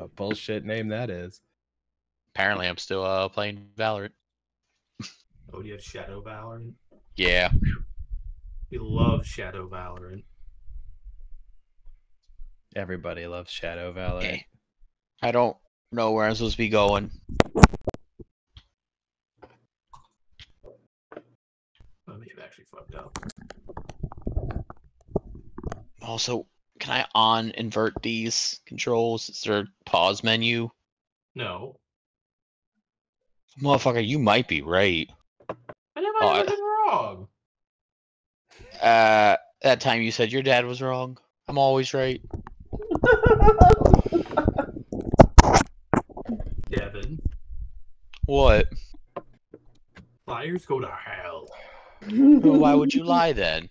a bullshit name that is. Apparently, I'm still playing Valorant. Oh, do you have Shadow Valorant? Yeah. We love Shadow Valorant. Everybody loves Shadow Valorant. I don't know where I'm supposed to be going. I may have actually fucked up. Also, can I on-invert these controls? Is there a pause menu? No. Motherfucker, you might be right. And have I ever been wrong? That time you said your dad was wrong. I'm always right. Devin. What? Liars go to hell. Well, why would you lie then?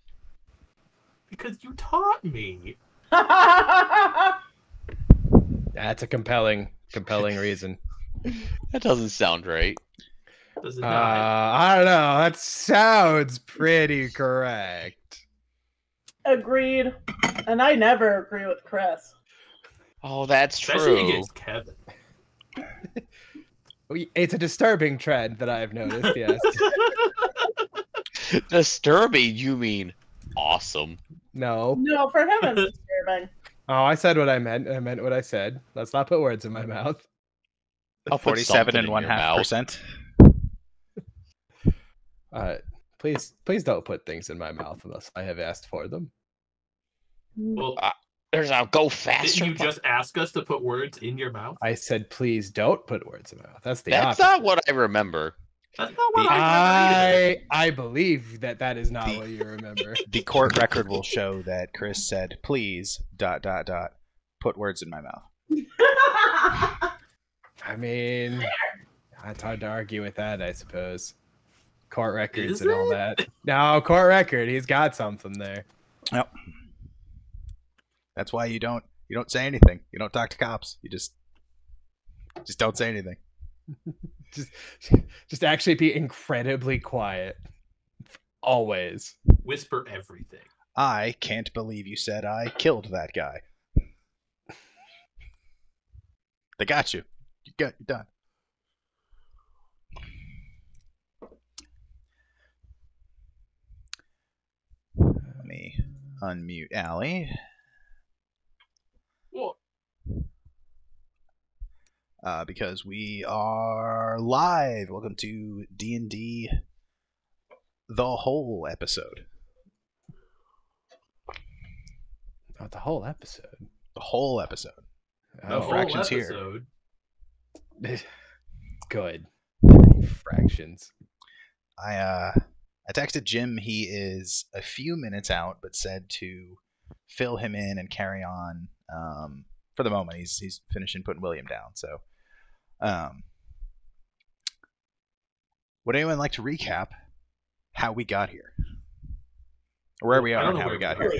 Because you taught me. That's a compelling reason. That doesn't sound right. Does it not? I don't know. That sounds pretty correct. Agreed. And I never agree with Chris. Oh, that's Especially true. against Kevin. It's a disturbing trend that I've noticed, yes. Disturbing, you mean awesome. No. No, for him it's disturbing. Oh, I said what I meant. I meant what I said. Let's not put words in my mouth. I'll put 47.5%. Please don't put things in my mouth unless I have asked for them. Well, there's a go faster. didn't you just ask us to put words in your mouth? I said, please don't put words in my mouth. That's That's opposite. not what I remember. That's not what I I believe that is not what you remember. The court record will show that Chris said, please, ... put words in my mouth. I mean, it's hard to argue with that, I suppose. Court records Is and all it? that. No, court record. He's got something there. Yep. That's why you don't say anything. You don't talk to cops. You just don't say anything. Just actually be incredibly quiet. Always. Whisper everything. I can't believe you said I killed that guy. They got you. You're done. Let me unmute Allie. What? Because we are live. Welcome to D&D The Whole Episode. Oh, the whole episode. The whole episode. No Oh, fractions here. Episode. Good. Fractions. I texted Jim. He is a few minutes out, but said to fill him in and carry on. For the moment, he's finishing putting William down. So, would anyone like to recap how we got here, or where we are and how we got here?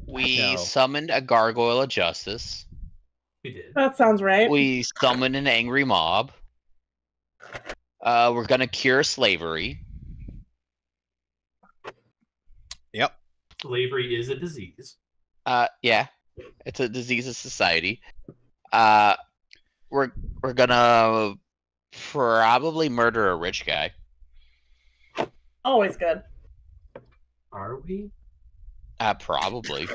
We summoned a gargoyle of justice. We did. That sounds right. We summoned an angry mob. We're gonna cure slavery. Yep. Slavery is a disease. Yeah, it's a disease of society. We're gonna probably murder a rich guy. Always good. Are we? Probably.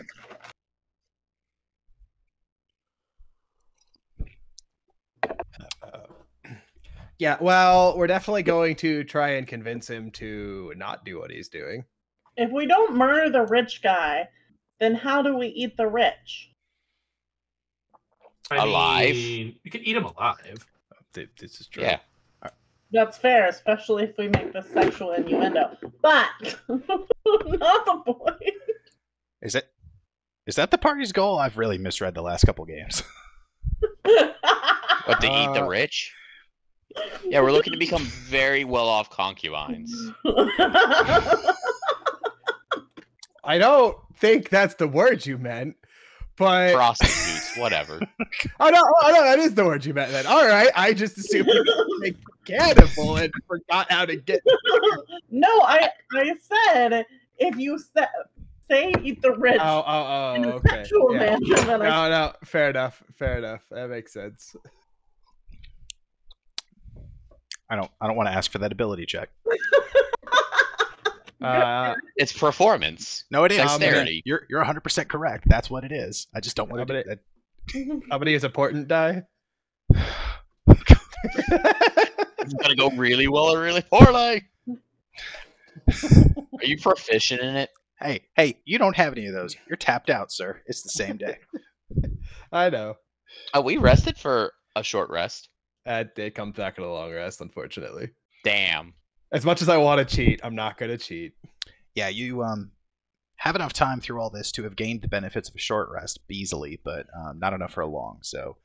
Yeah, well, we're definitely going to try and convince him to not do what he's doing. If we don't murder the rich guy, then how do we eat the rich? Alive? Mean, we could eat him alive. This is true. Yeah. That's fair, especially if we make this sexual innuendo. But not the point. Is that the party's goal? I've really misread the last couple games. What, to eat the rich? Yeah, we're looking to become very well-off concubines. I don't think that's the word you meant, but Prostitutes, whatever. oh no, that is the word you meant then. All right, I just assumed you were a cannibal and forgot how to get. No, I said if you say say eat the rich in a Okay. sexual Yeah. manner. Then I No, fair enough. Fair enough. That makes sense. I don't want to ask for that ability check. It's performance. No, it is. Dexterity. You're 100% correct. That's what it is. I just don't want to do that. How many is a portent die? It's gonna go really well or really poorly. Are you proficient in it? Hey, you don't have any of those. You're tapped out, sir. It's the same day. I know. We rested for a short rest. It comes back in a long rest, unfortunately. Damn. As much as I want to cheat, I'm not going to cheat. Yeah, you have enough time through all this to have gained the benefits of a short rest easily, but not enough for a long. So,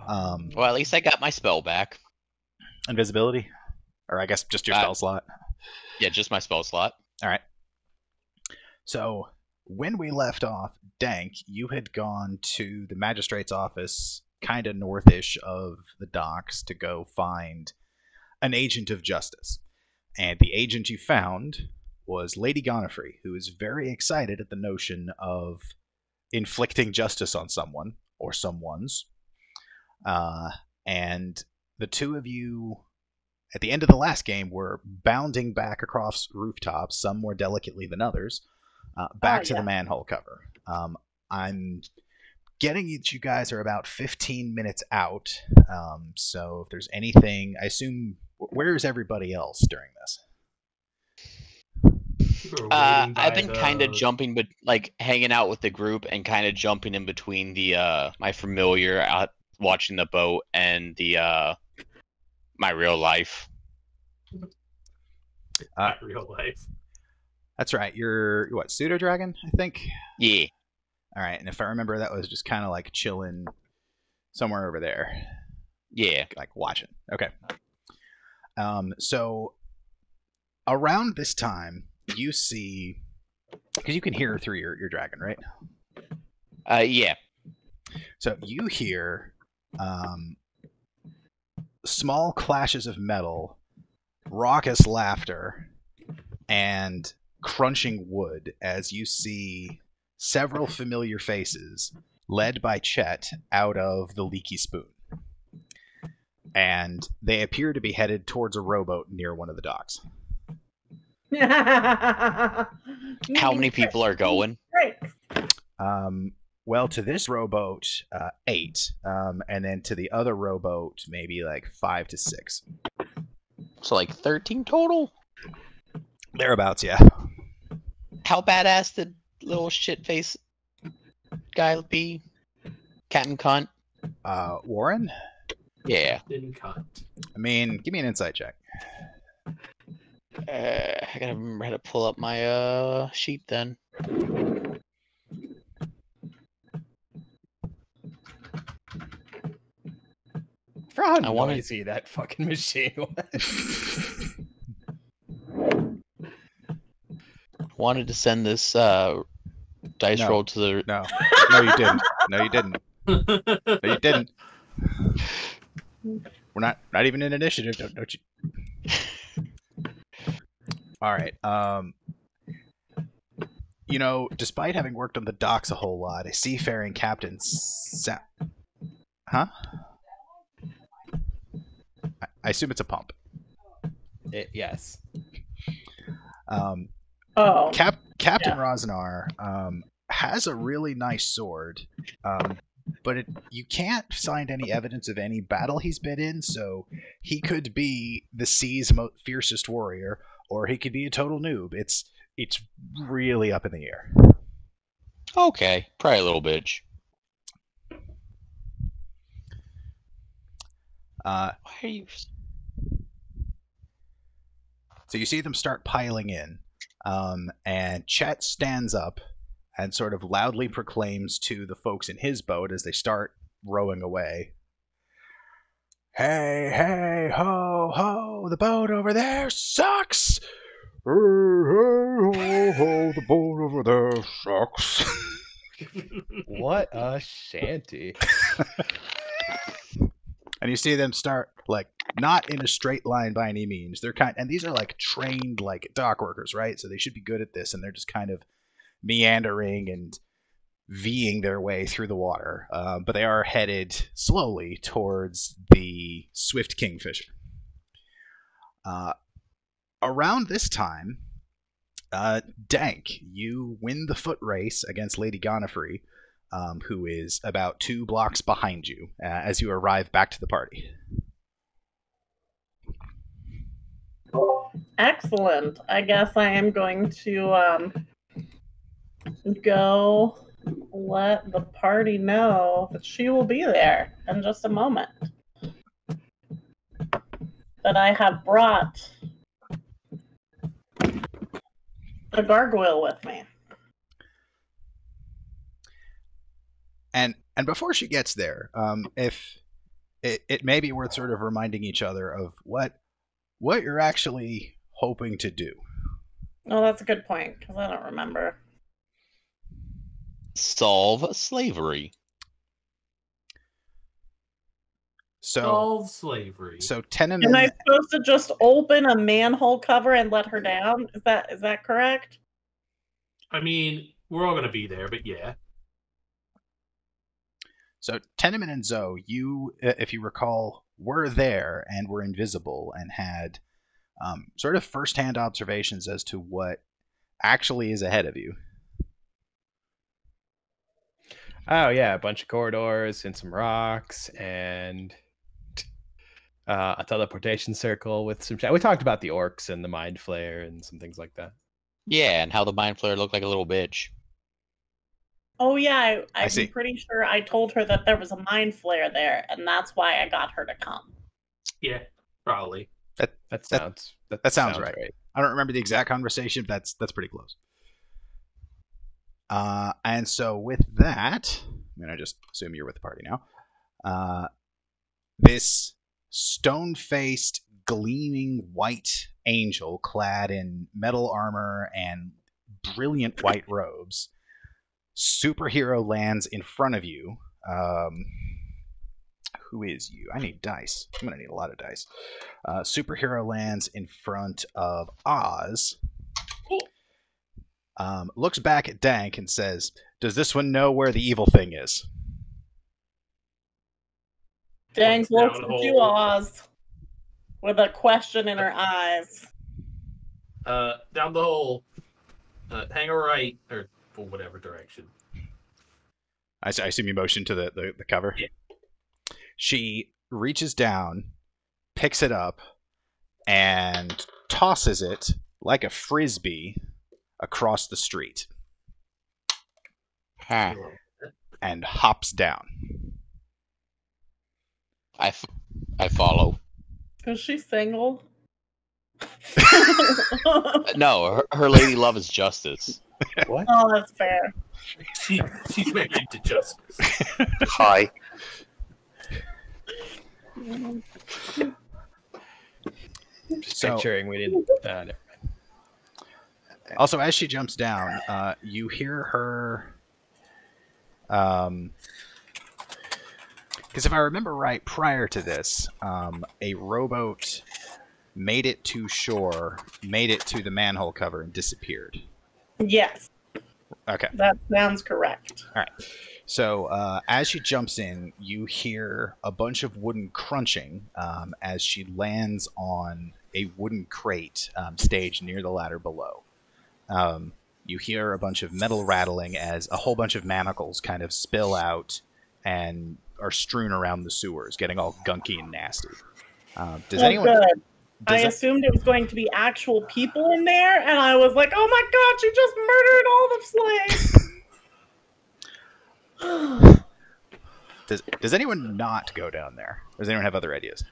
Well, at least I got my spell back. invisibility, or I guess just your spell slot. Yeah, just my spell slot. All right. So when we left off, Dank, you had gone to the magistrate's office, kind of northish of the docks, to go find an agent of justice. And the agent you found was Lady Gonifrey, who is very excited at the notion of inflicting justice on someone or someone's. And the two of you, at the end of the last game, were bounding back across rooftops, some more delicately than others, back to the manhole cover. I'm getting that you guys are about 15 minutes out, so if there's anything, I assume, where's everybody else during this? I've been kind of jumping, but like hanging out with the group and kind of jumping in between the my familiar out watching the boat and the my real life. My real life. That's right. You're what, pseudo dragon, I think. Yeah. All right, and if I remember, that was just kind of like chilling somewhere over there. Yeah. Like watching. Okay. So around this time, you see, because you can hear through your dragon, right? Yeah. So you hear small clashes of metal, raucous laughter, and crunching wood as you see several familiar faces, led by Chet, out of the leaky spoon. And they appear to be headed towards a rowboat near one of the docks. How many people are going? Well, to this rowboat, 8. And then to the other rowboat, maybe like 5 to 6. So like 13 total? Thereabouts, yeah. How badass did little shit-face guy be? Captain Cunt? Warren? Yeah. Didn't cut. I mean, give me an insight check. I gotta remember how to pull up my sheet then. For how I wanna- noisy that fucking machine was. Wanted to send this dice No. roll to the... No. No, you didn't. No, you didn't. No, you didn't. We're not even in initiative. Don't you? All right. You know, despite having worked on the docks a whole lot, a seafaring captain Huh? I assume it's a pump. Yes. Captain Rosnar has a really nice sword, but you can't find any evidence of any battle he's been in, so he could be the sea's fiercest warrior, or he could be a total noob. It's really up in the air. Okay, probably a little bitch. Why are you... So you see them start piling in, and Chet stands up and sort of loudly proclaims to the folks in his boat as they start rowing away, "Hey, hey, ho, ho, the boat over there sucks! Hey, hey, ho, ho, the boat over there sucks." What a shanty. And you see them start, like, not in a straight line by any means. And these are like trained like dock workers, right? So they should be good at this, and they're just kind of meandering and V'ing their way through the water, but they are headed slowly towards the Swift Kingfisher. Around this time, Dank, you win the foot race against Lady Gonifrey, who is about 2 blocks behind you as you arrive back to the party. Excellent. I guess I am going to go let the party know that she will be there in just a moment. That I have brought a gargoyle with me. And before she gets there, if it may be worth sort of reminding each other of what you're actually hoping to do. Oh, that's a good point, because I don't remember. Solve slavery. Solve slavery. So Tenement. Am I supposed to just open a manhole cover and let her down? Is that correct? I mean, we're all gonna be there, but yeah. So Tenement and Zoe, you, if you recall, were there and were invisible and had sort of first-hand observations as to what actually is ahead of you. Oh yeah, a bunch of corridors and some rocks and a teleportation circle with some. We talked about the orcs and the mind flare and some things like that. Yeah, and how the mind flayer looked like a little bitch. Oh yeah, I'm see. pretty sure I told her that there was a mind flare there, and that's why I got her to come. Yeah, probably. That sounds right. I don't remember the exact conversation, but that's pretty close. And so with that, I'm gonna just assume you're with the party now. This stone-faced, gleaming white angel clad in metal armor and brilliant white robes, superhero lands in front of you. Who is you? I need dice. I'm gonna need a lot of dice. Superhero lands in front of Oz. Looks back at Dank and says, "Does this one know where the evil thing is?" Dank looks Down at hole. you, Oz, with a question in her eyes. Down the hole. Hang a right, or whatever direction. I assume you motion to the cover? Yeah. She reaches down, picks it up, and tosses it like a frisbee across the street. Huh. And hops down. I follow. Is she single? No, her lady love is justice. What? Oh, that's fair. She's married to justice. Hi. Just So- picturing we didn't. Never mind. Also, as she jumps down, you hear her. Because if I remember right, prior to this, a rowboat made it to shore, made it to the manhole cover, and disappeared. Yes, Okay. that sounds correct. All right. So as she jumps in, you hear a bunch of wooden crunching as she lands on a wooden crate staged near the ladder below. You hear a bunch of metal rattling as a whole bunch of manacles kind of spill out and are strewn around the sewers, getting all gunky and nasty. Does Oh, anyone? good. I Does assumed it was going to be actual people in there, and I was like, oh my god, she just murdered all the slaves! does anyone not go down there? Or does anyone have other ideas?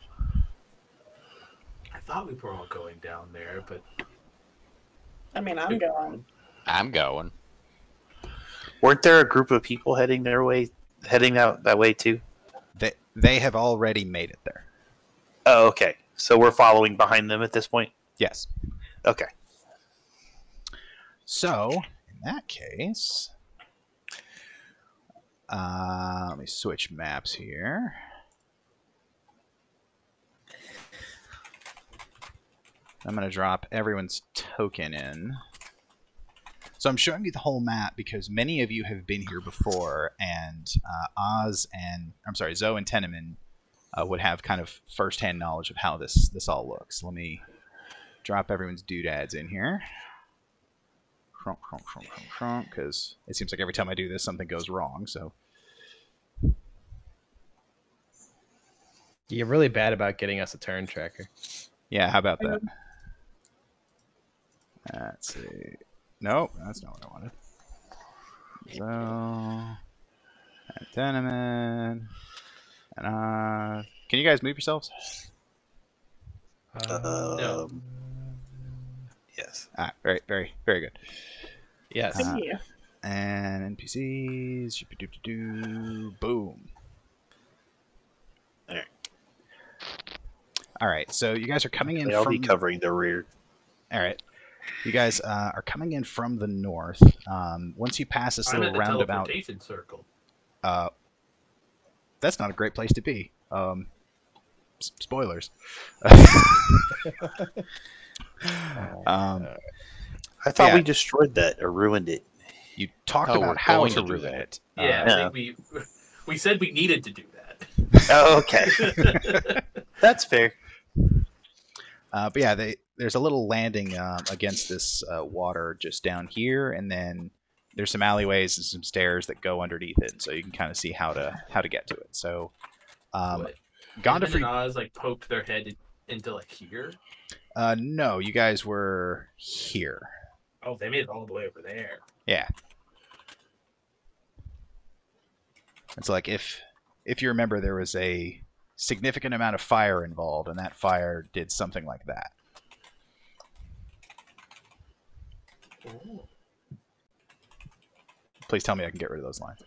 I thought we were all going down there, but I mean, I'm going. I'm going. Weren't there a group of people heading out that way too? They have already made it there. Oh, okay. So we're following behind them at this point? Yes. Okay. So, in that case, let me switch maps here. I'm going to drop everyone's token in. So I'm showing you the whole map because many of you have been here before, and Zoe and Teneman would have kind of first-hand knowledge of how this all looks. Let me drop everyone's doodads in here. Because it seems like every time I do this, something goes wrong. So You're really bad about getting us a turn tracker. yeah, how about that? Let's see. Nope, that's not what I wanted. So, and Teneman, and can you guys move yourselves? No. Yes. Very, very, very good. Yes. Yeah. And NPCs, boom. Alright. All right, so you guys are coming in I'll from. be covering the rear. All right, you guys are coming in from the north. Once you pass this I'm little at the roundabout, teleportation circle. that's not a great place to be. Spoilers. I thought yeah. we destroyed that or ruined it. You talked Oh, about we're how going to to do ruin that. it. Yeah, yeah. I think we said we needed to do that. Oh, okay. That's fair. But yeah, there's a little landing against this water just down here, and then there's some alleyways and some stairs that go underneath it, so you can kind of see how to get to it. So, What? Gonda And Oz like poked their head into like here. no, you guys were here. Oh, they made it all the way over there. Yeah. It's like if you remember, there was a significant amount of fire involved, and that fire did something like that. Oh. Please tell me I can get rid of those lines.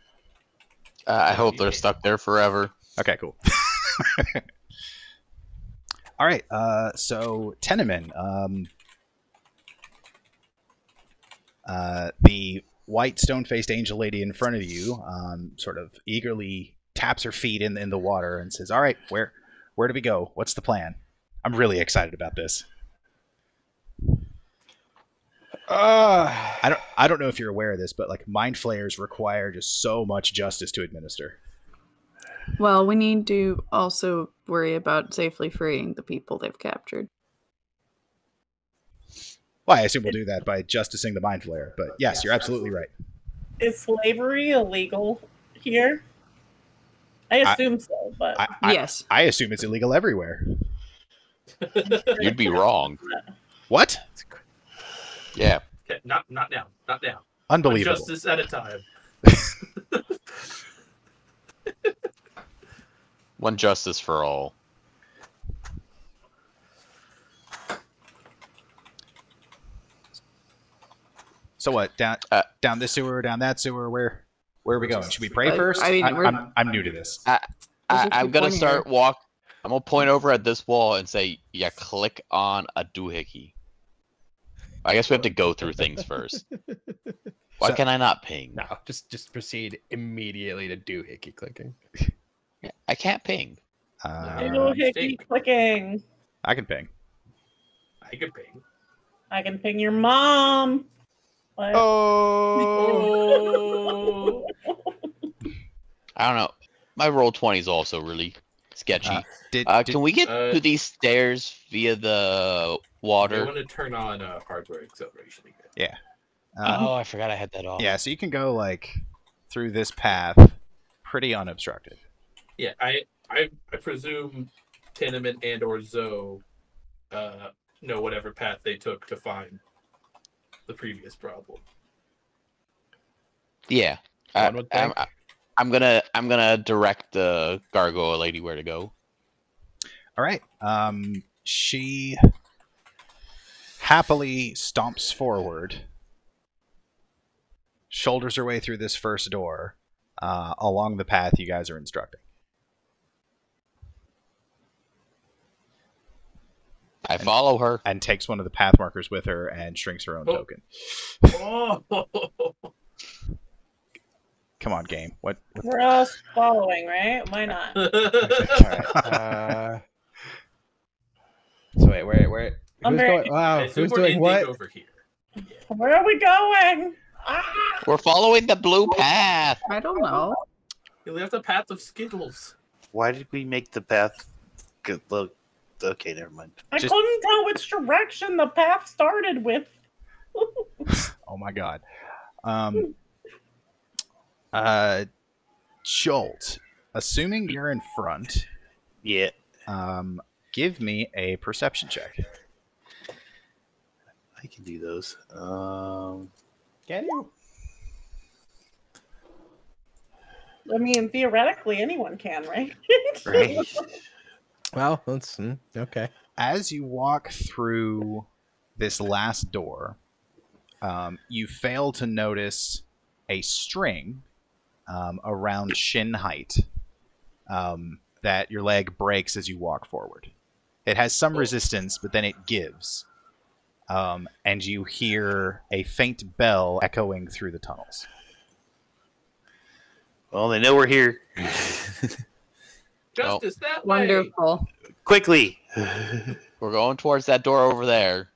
I hope they're stuck there forever. Okay, cool. All right, so Teneman, the white stone-faced angel lady in front of you, sort of eagerly taps her feet in the water and says, "All right, where do we go? What's the plan?" I'm really excited about this. I don't know if you're aware of this, but like mind flayers require just so much justice to administer. Well, we need to also worry about safely freeing the people they've captured. Well, I assume we'll do that by justicing the mind flayer. But yes, you're absolutely right. Is slavery illegal here? I assume so, but Yes. I assume it's illegal everywhere. You'd be wrong. What? Yeah. Okay, not now. Not now. Unbelievable. Justice at a time. One justice for all. So what? Down this sewer, down that sewer. Where are we going? Should we pray I first? mean, I'm new to this. I'm gonna start walk. I'm gonna point over at this wall and say, "Yeah, click on a doohickey." I guess we have to go through things first. Why can I not ping? No, just proceed immediately to doohickey clicking. I can't ping. doohickey clicking. I can ping. I could ping. I can ping your mom. What? Oh. I don't know. My roll 20 is also really sketchy. Can Can we get to these stairs via the I water? want to turn on hardware acceleration again. Yeah. Oh, I forgot I had that off. Yeah, so you can go like through this path pretty unobstructed. Yeah, I presume Tenement and or Zoe know whatever path they took to find the previous problem. Yeah. One would think. I'm gonna direct the gargoyle lady where to go. All right. She happily stomps forward, shoulders her way through this first door, along the path you guys are instructing. I follow her. And takes one of the path markers with her and shrinks her own token. Oh, Come on, game. What? We're all following, right? Why not? Alright. So wait, where? I'm Who's very- going? Wow, I assume who's we're doing ending what? over here? Where are we going? We're following the blue path. I don't know. You left the path of Skittles. Why did we make the path? Good look. Okay, never mind. I couldn't tell which direction the path started with. Oh my god. Jolt. Assuming you're in front, Yeah. give me a perception check. I can do those. Can you? I mean, theoretically, anyone can, right? Right. Well, that's okay. As you walk through this last door, you fail to notice a string around shin height that your leg breaks as you walk forward. It has some resistance, but then it gives. And you hear a faint bell echoing through the tunnels. Well, they know we're here. Justice that way. Wonderful. Quickly. We're going towards that door over there.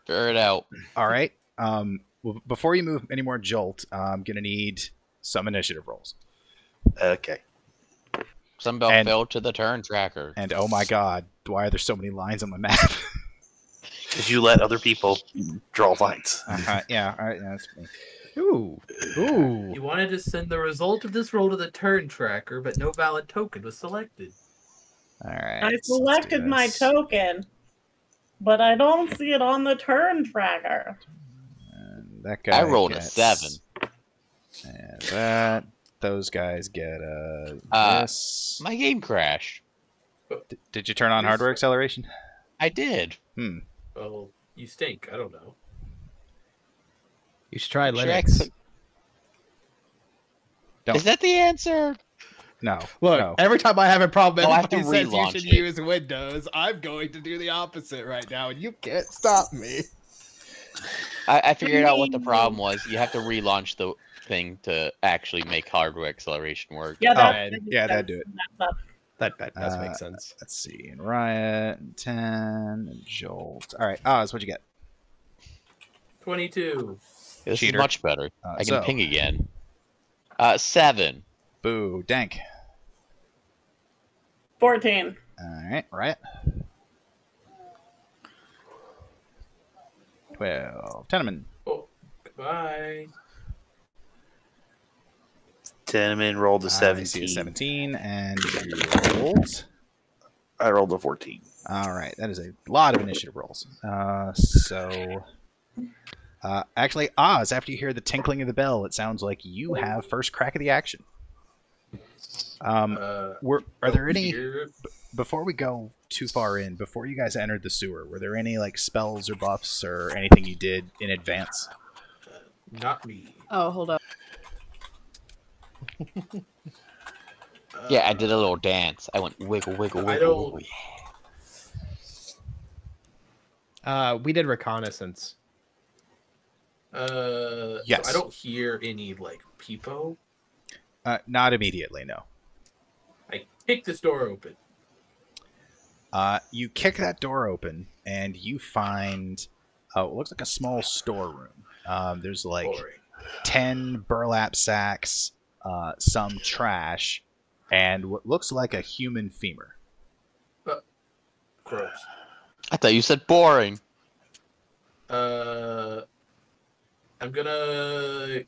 Figure it out. All right. Well, before you move any more, Jolt, I'm going to need some initiative rolls. Okay. Sunbelt fell to the turn tracker. And oh my god, why are there so many lines on my map? Because you let other people draw lines. Yeah, all right, yeah, that's me. Ooh. You wanted to send the result of this roll to the turn tracker, but no valid token was selected. All right. I selected my token, but I don't see it on the turn tracker. And that guy I rolled gets, a 7. And that. Those guys get this. My game crashed. Did you turn on hardware acceleration? I did. Well, you stink. I don't know. You should try Sure, Linux. Is that the answer? No. Look, no. every time I have a problem, I'll have to everybody says you relaunch should it. use Windows. I'm going to do the opposite right now, and you can't stop me. I figured out what the problem was. You have to relaunch the thing to actually make hardware acceleration work. Yeah, that'd do it. That does make sense. Let's see. And Riot, and 10, and Jolt. All right. Oz, what'd you get? 22. This Cheater. is much better. I can so. ping again. 7. Boo. Dank. 14. All right. Riot. 12. Tenement. Oh, goodbye. Tenement rolled a I 17. see a 17, and you rolled. I rolled a 14. All right, that is a lot of initiative rolls. Actually, Oz, after you hear the tinkling of the bell, it sounds like you have first crack of the action. Are there any, before we go too far in, before you guys entered the sewer, were there any like spells or buffs or anything you did in advance? Not me. Oh, hold up. Yeah, I did a little dance. I went wiggle, wiggle, wiggle. I wiggle. We did reconnaissance. Yes. So I don't hear any like peepo. Not immediately, no. I kick this door open. You kick that door open, and you find what looks like a small storeroom. There's like Boring. 10 burlap sacks, some trash, and what looks like a human femur. Gross. I thought you said boring. I'm gonna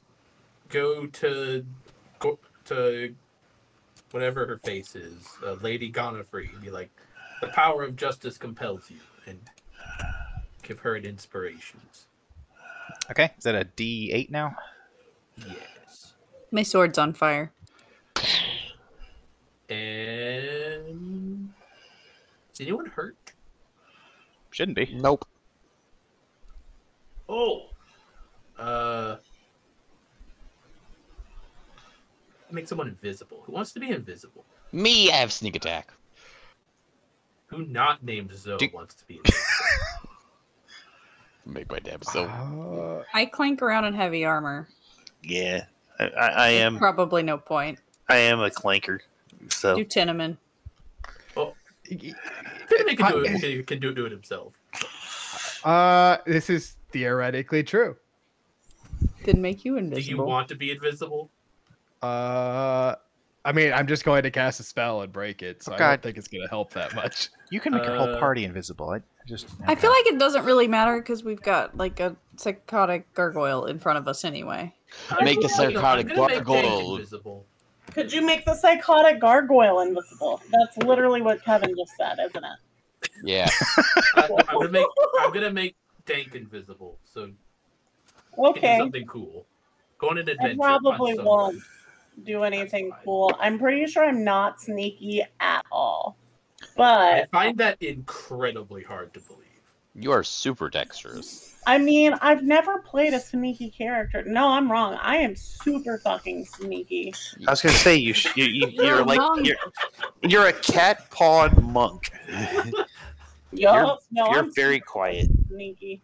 go to whatever her face is, Lady Gonafrey, and be like, the power of justice compels you, and give her an inspiration. Okay, is that a D8 now? Yes. My sword's on fire. And is anyone hurt? Shouldn't be. Nope. Oh. Make someone invisible. Who wants to be invisible? Me, I have sneak attack. Who not named Zoe wants to be invisible? Make my damn so. I clank around in heavy armor. Yeah, I am. Probably no point. I am a clanker. So Do Tinnaman. Oh, Tinnaman can do it himself. This is theoretically true. Then make you Do invisible. you want to be invisible? I mean, I'm just going to cast a spell and break it, so Oh, I God. don't think it's going to help that much. You can make your whole party invisible. I feel like it doesn't really matter because we've got like a psychotic gargoyle in front of us anyway. Make the psychotic I'm gonna make Dank gargoyle. invisible. Could you make the psychotic gargoyle invisible? That's literally what Kevin just said, isn't it? Yeah. I'm gonna make Dank invisible. So he can do Okay. something cool. Go on an I adventure. probably punch someone. won't do anything cool. I'm pretty sure I'm not sneaky at all. I But find that incredibly hard to believe. You are super dexterous. I mean, I've never played a sneaky character. No, I'm wrong. I am super fucking sneaky. I was gonna say you're like wrong. you're a cat pawed monk. Yup. No, You're I'm very quiet. sneaky.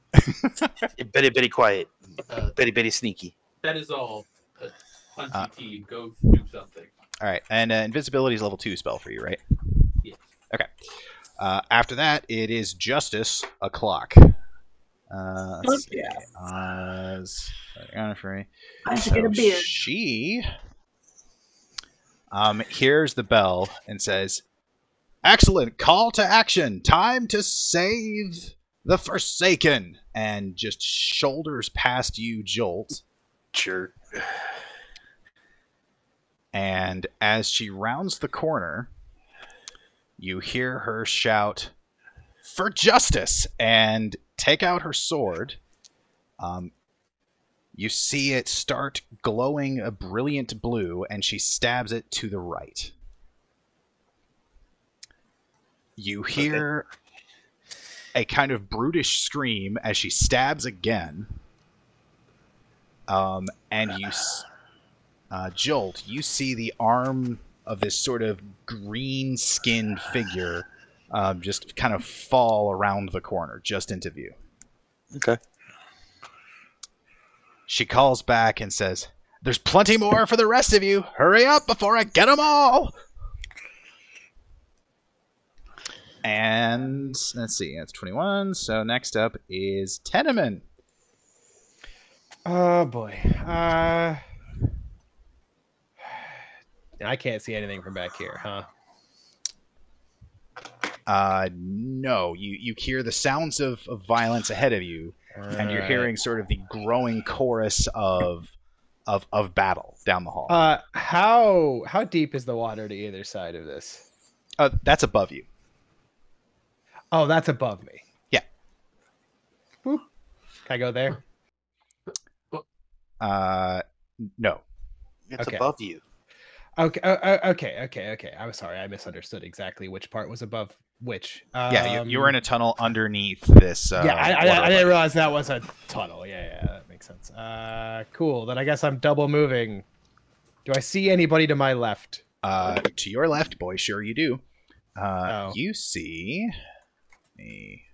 Bitty quiet. Uh, Bitty sneaky. that is all. Punchy team, go do something. All right, and invisibility is level 2 spell for you, right? Yes. Okay. After that, it is Justice o'clock. Let's see. I should get a beard. She hears the bell and says, "Excellent call to action! Time to save the Forsaken!" And just shoulders past you, Jolt. Sure. And as she rounds the corner, you hear her shout, "For justice!" and take out her sword. You see it start glowing a brilliant blue, and she stabs it to the right. You hear a kind of brutish scream as she stabs again. And you... Jolt, you see the arm of this sort of green-skinned figure just kind of fall around the corner, just into view. Okay. She calls back and says, "There's plenty more for the rest of you. Hurry up before I get them all!" And let's see, that's 21. So next up is Tenement. Oh, boy. I can't see anything from back here, huh? No. You hear the sounds of violence ahead of you, and you're hearing sort of the growing chorus of battle down the hall. How deep is the water to either side of this? That's above you. Oh, that's above me. Yeah. Boop. Can I go there? No. It's Okay. above you. Okay. Okay. I'm sorry. I misunderstood exactly which part was above which. Yeah, you were in a tunnel underneath this. Yeah, I didn't realize that was a tunnel. Yeah, that makes sense. Cool. Then I guess I'm double moving. Do I see anybody to my left? To your left, boy, sure you do. Oh. You see me.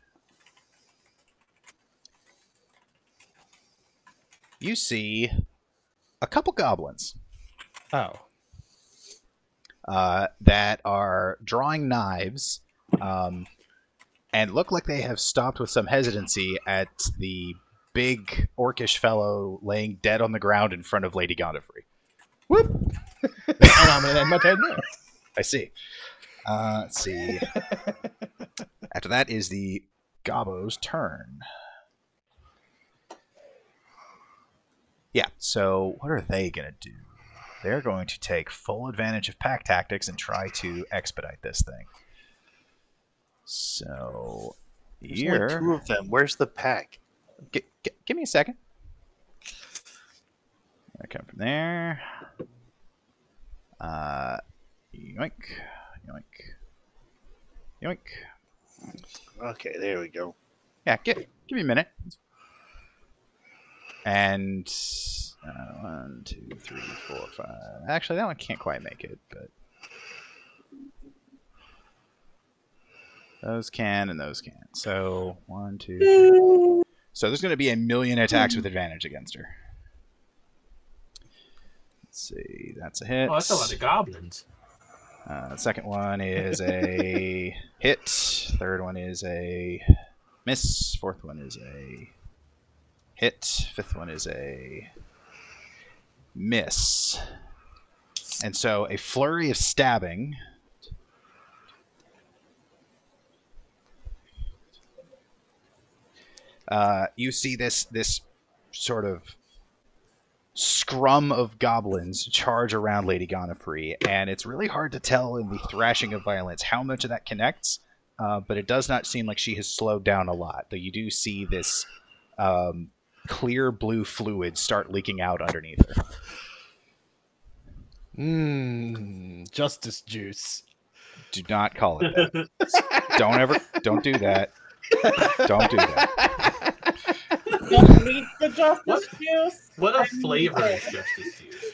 You see a couple goblins. Oh. That are drawing knives, and look like they have stopped with some hesitancy at the big orcish fellow laying dead on the ground in front of Lady Godfrey. Whoop! And I'm gonna end my turn there. I see. Let's see. After that is the Gobbo's turn. Yeah, so what are they going to do? They're going to take full advantage of pack tactics and try to expedite this thing. So, There's only 2 of them. Where's the pack? Give me a second. I come from there. Yoink. Yoink. Yoink. Okay, there we go. Yeah, give me a minute. And 1, 2, 3, 4, 5. Actually, that one can't quite make it, but those can and those can. So 1, 2, 3. So there's going to be a million attacks with advantage against her. Let's see, that's a hit. Oh, that's a lot of goblins. The second one is a hit. Third one is a miss. Fourth one is a hit. Fifth one is a miss. And so a flurry of stabbing. You see this sort of scrum of goblins charge around Lady Gonifrey, and it's really hard to tell in the thrashing of violence how much of that connects, but it does not seem like she has slowed down a lot, though you do see this clear blue fluid start leaking out underneath her. Justice juice. Do not call it that. Don't do that. Don't do that. Don't need the justice juice. What a flavor is justice juice?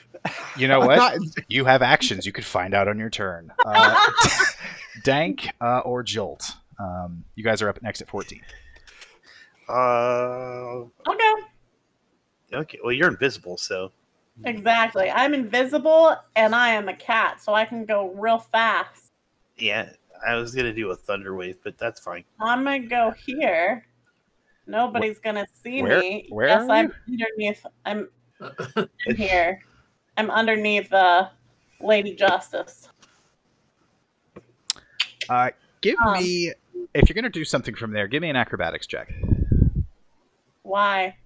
You know what? You have actions you could find out on your turn. Dank or Jolt. You guys are up next at 14. Okay. Okay. Well, you're invisible, so. Exactly. I'm invisible, and I am a cat, so I can go real fast. Yeah, I was gonna do a thunder wave, but that's fine. I'm gonna go here. Nobody's gonna see me. Where yes, are I'm underneath. I'm here. I'm underneath Lady Justice. Give me, if you're gonna do something from there, give me an acrobatics check. Why?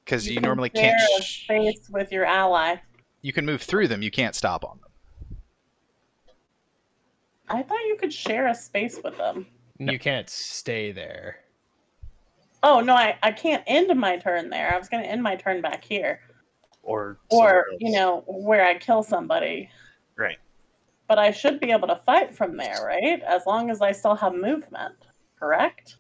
Because you can normally share can't. a space with your ally. You can move through them. You can't stop on them. I thought you could share a space with them. You can't stay there. Oh no, I can't end my turn there. I was gonna end my turn back here. Or You know, where I kill somebody. Right. But I should be able to fight from there, right? As long as I still have movement, correct?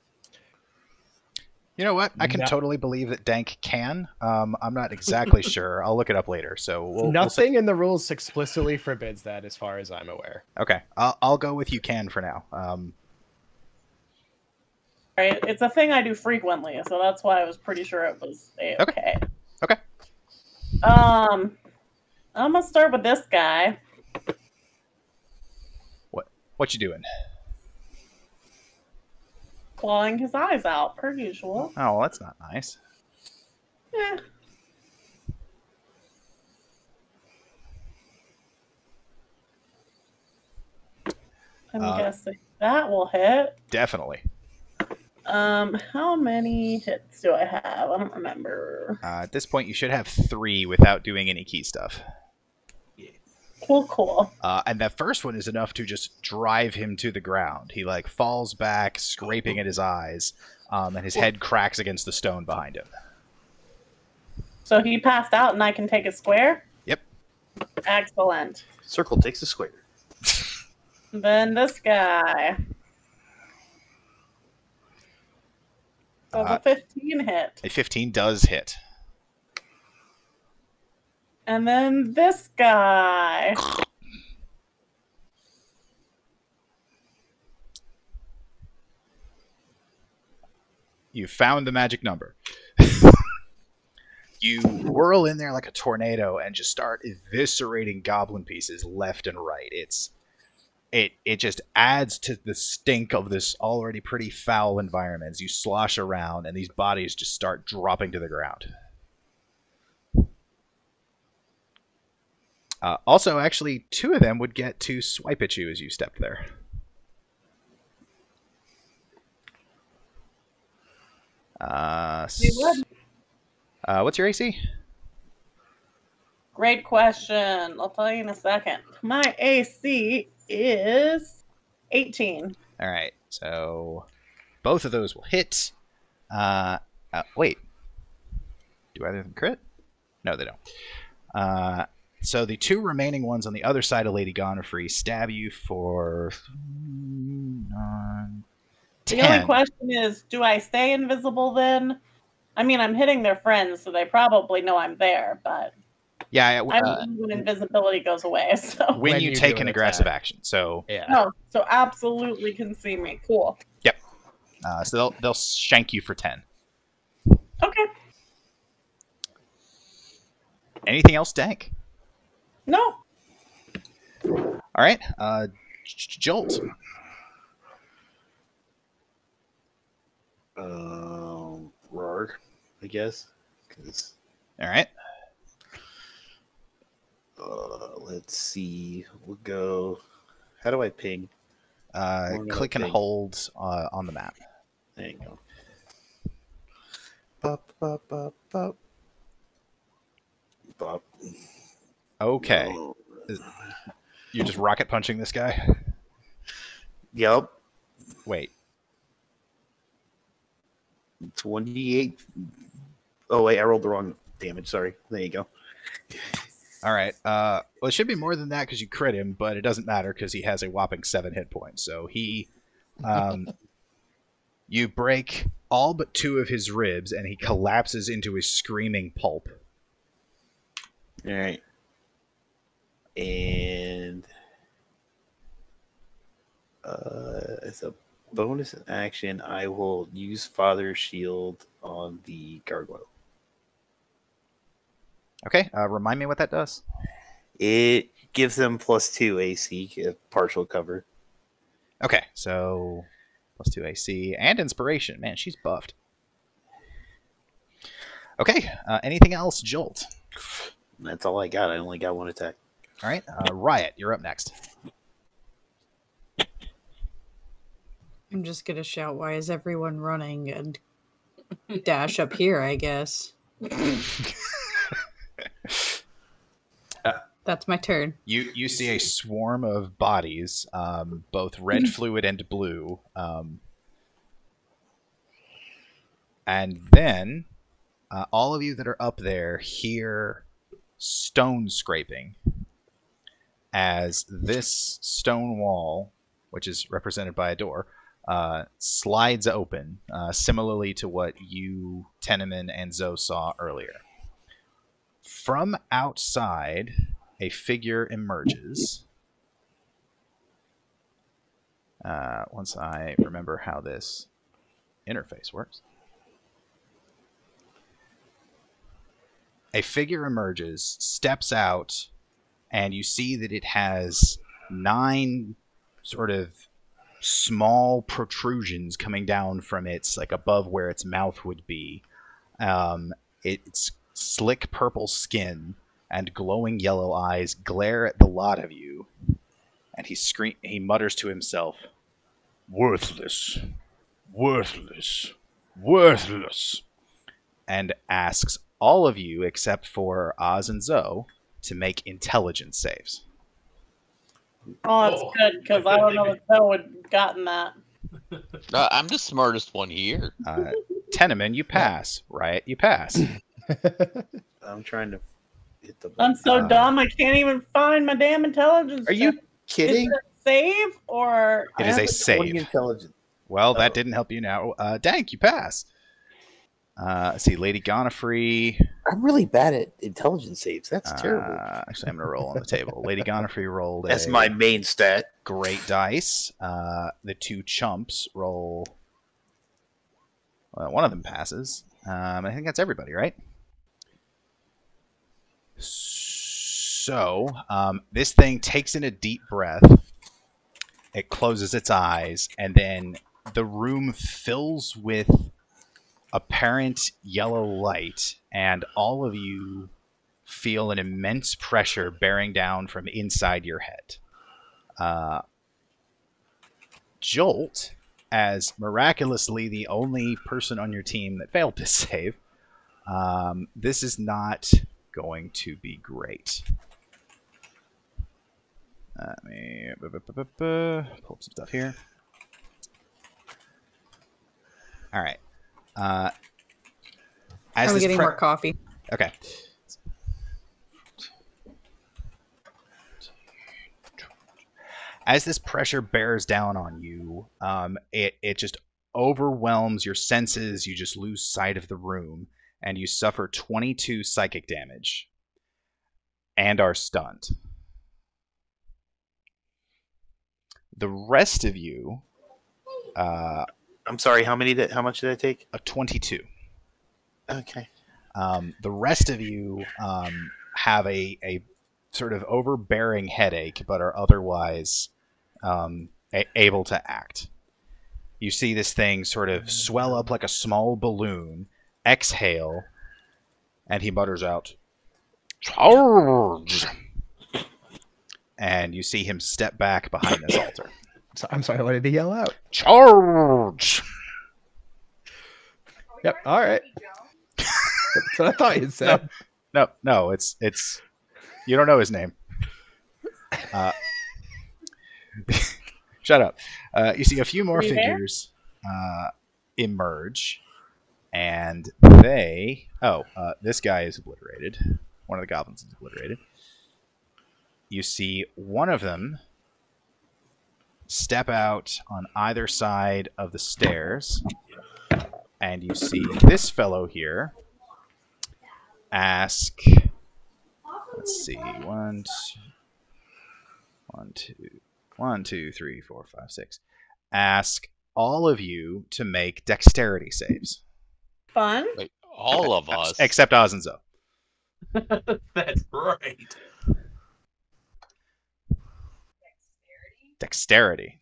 You know what? I can No. totally believe that Dank can. I'm not exactly sure. I'll look it up later. So Nothing in the rules explicitly forbids that, as far as I'm aware. Okay, I'll go with you can for now. Right? It's a thing I do frequently, so that's why I was pretty sure it was okay. Okay. I'm gonna start with this guy. What you doing? Clawing his eyes out, per usual. Oh, well, that's not nice. Yeah. I'm guessing that will hit. Definitely. How many hits do I have? I don't remember. At this point, you should have 3 without doing any key stuff. Cool. And that first one is enough to just drive him to the ground. He falls back, scraping at his eyes, and his head cracks against the stone behind him. So he passed out, and I can take a square? Yep. Excellent. Circle takes a square. Then this guy. So it's a 15 hit. A 15 does hit. And then this guy. You found the magic number. You whirl in there like a tornado and just start eviscerating goblin pieces left and right. It just adds to the stink of this already pretty foul environment as you slosh around and these bodies just start dropping to the ground. Also, actually, 2 of them would get to swipe at you as you stepped there. What's your AC? Great question. I'll tell you in a second. My AC is 18. All right, so both of those will hit. Wait. Do either of them crit? No, they don't. So the 2 remaining ones on the other side of Lady Gonifrey stab you for 10. The only question is, do I stay invisible then? I mean, I'm hitting their friends, so they probably know I'm there, but yeah, I don't know when invisibility goes away. So when you take an aggressive action, so yeah. Oh, so absolutely can see me. Cool. Yep. So they'll shank you for 10. Okay. Anything else, Dank? No. All right. Jolt. Roar, I guess. All right. Let's see. We'll go. How do I ping? Click and hold on the map. There you go. Bop, bop, bop, bop. Bop. Okay. No. You're just rocket punching this guy? Yep. Wait. 28. Oh, wait. I rolled the wrong damage. Sorry. There you go. All right. Well, it should be more than that because you crit him, but it doesn't matter because he has a whopping 7 hit points. So he, you break all but 2 of his ribs, and he collapses into a screaming pulp. All right. And as a bonus action, I will use Father's Shield on the gargoyle. Okay. Remind me what that does. It gives them +2 AC, partial cover. Okay. So +2 AC and inspiration. Man, she's buffed. Okay. Anything else, Jolt? That's all I got. I only got 1 attack. All right. Riot, you're up next. I'm just gonna shout, "Why is everyone running?" and dash up here, I guess. That's my turn. You see a swarm of bodies, both red fluid and blue. And then all of you that are up there hear stone scraping as this stone wall, which is represented by a door, slides open, similarly to what you, Teneman, and Zoe saw earlier. From outside, a figure emerges. Once I remember how this interface works. A figure emerges, steps out, and you see that it has 9 sort of small protrusions coming down from its, like, above where its mouth would be. Its slick purple skin and glowing yellow eyes glare at the lot of you, and he mutters to himself, "Worthless, worthless, worthless," and asks all of you, except for Oz and Zoe, to make intelligence saves. Oh, that's good, because I don't know if Zoe would have gotten that. I'm the smartest one here. Teneman, you pass. Riot, you pass. I'm trying to hit the I'm button. so dumb, I can't even find my damn intelligence. Are you kidding? Is it a save, or... It I is have a to- save. 20 intelligence. Well, that didn't help you now. Dank, you pass. Let's see, Lady Gonifrey. I'm really bad at intelligence saves. That's terrible. Actually, I'm going to roll on the table. Lady Gonifrey rolled That's my main stat. great dice. The 2 chumps roll... one of them passes. I think that's everybody, right? So, this thing takes in a deep breath. It closes its eyes, and then the room fills with apparent yellow light, and all of you feel an immense pressure bearing down from inside your head. Jolt, as miraculously the only person on your team that failed to save, this is not going to be great. Let me pull up some stuff here. All right. I'm getting more coffee. Okay. As this pressure bears down on you, it just overwhelms your senses. You just lose sight of the room, and you suffer 22 psychic damage and are stunned. The rest of you... I'm sorry, how much did I take? 22. Okay. The rest of you have a sort of overbearing headache, but are otherwise able to act. You see this thing sort of swell up like a small balloon, exhale, and he mutters out, "Charge!" and you see him step back behind this altar. So, I'm sorry, what did he yell out? Charge! Yep, all right. That's what I thought you said. No, it's you don't know his name. Shut up. You see a few more Are you there? figures emerge, and they... this guy is obliterated. One of the goblins is obliterated. You see one of them step out on either side of the stairs, and you see this fellow here ask... Let's see. 1, 2, 3, 4, 5, 6. Ask all of you to make dexterity saves. Fun. Wait, all of us. Except Oz and Zoe. That's right. Dexterity.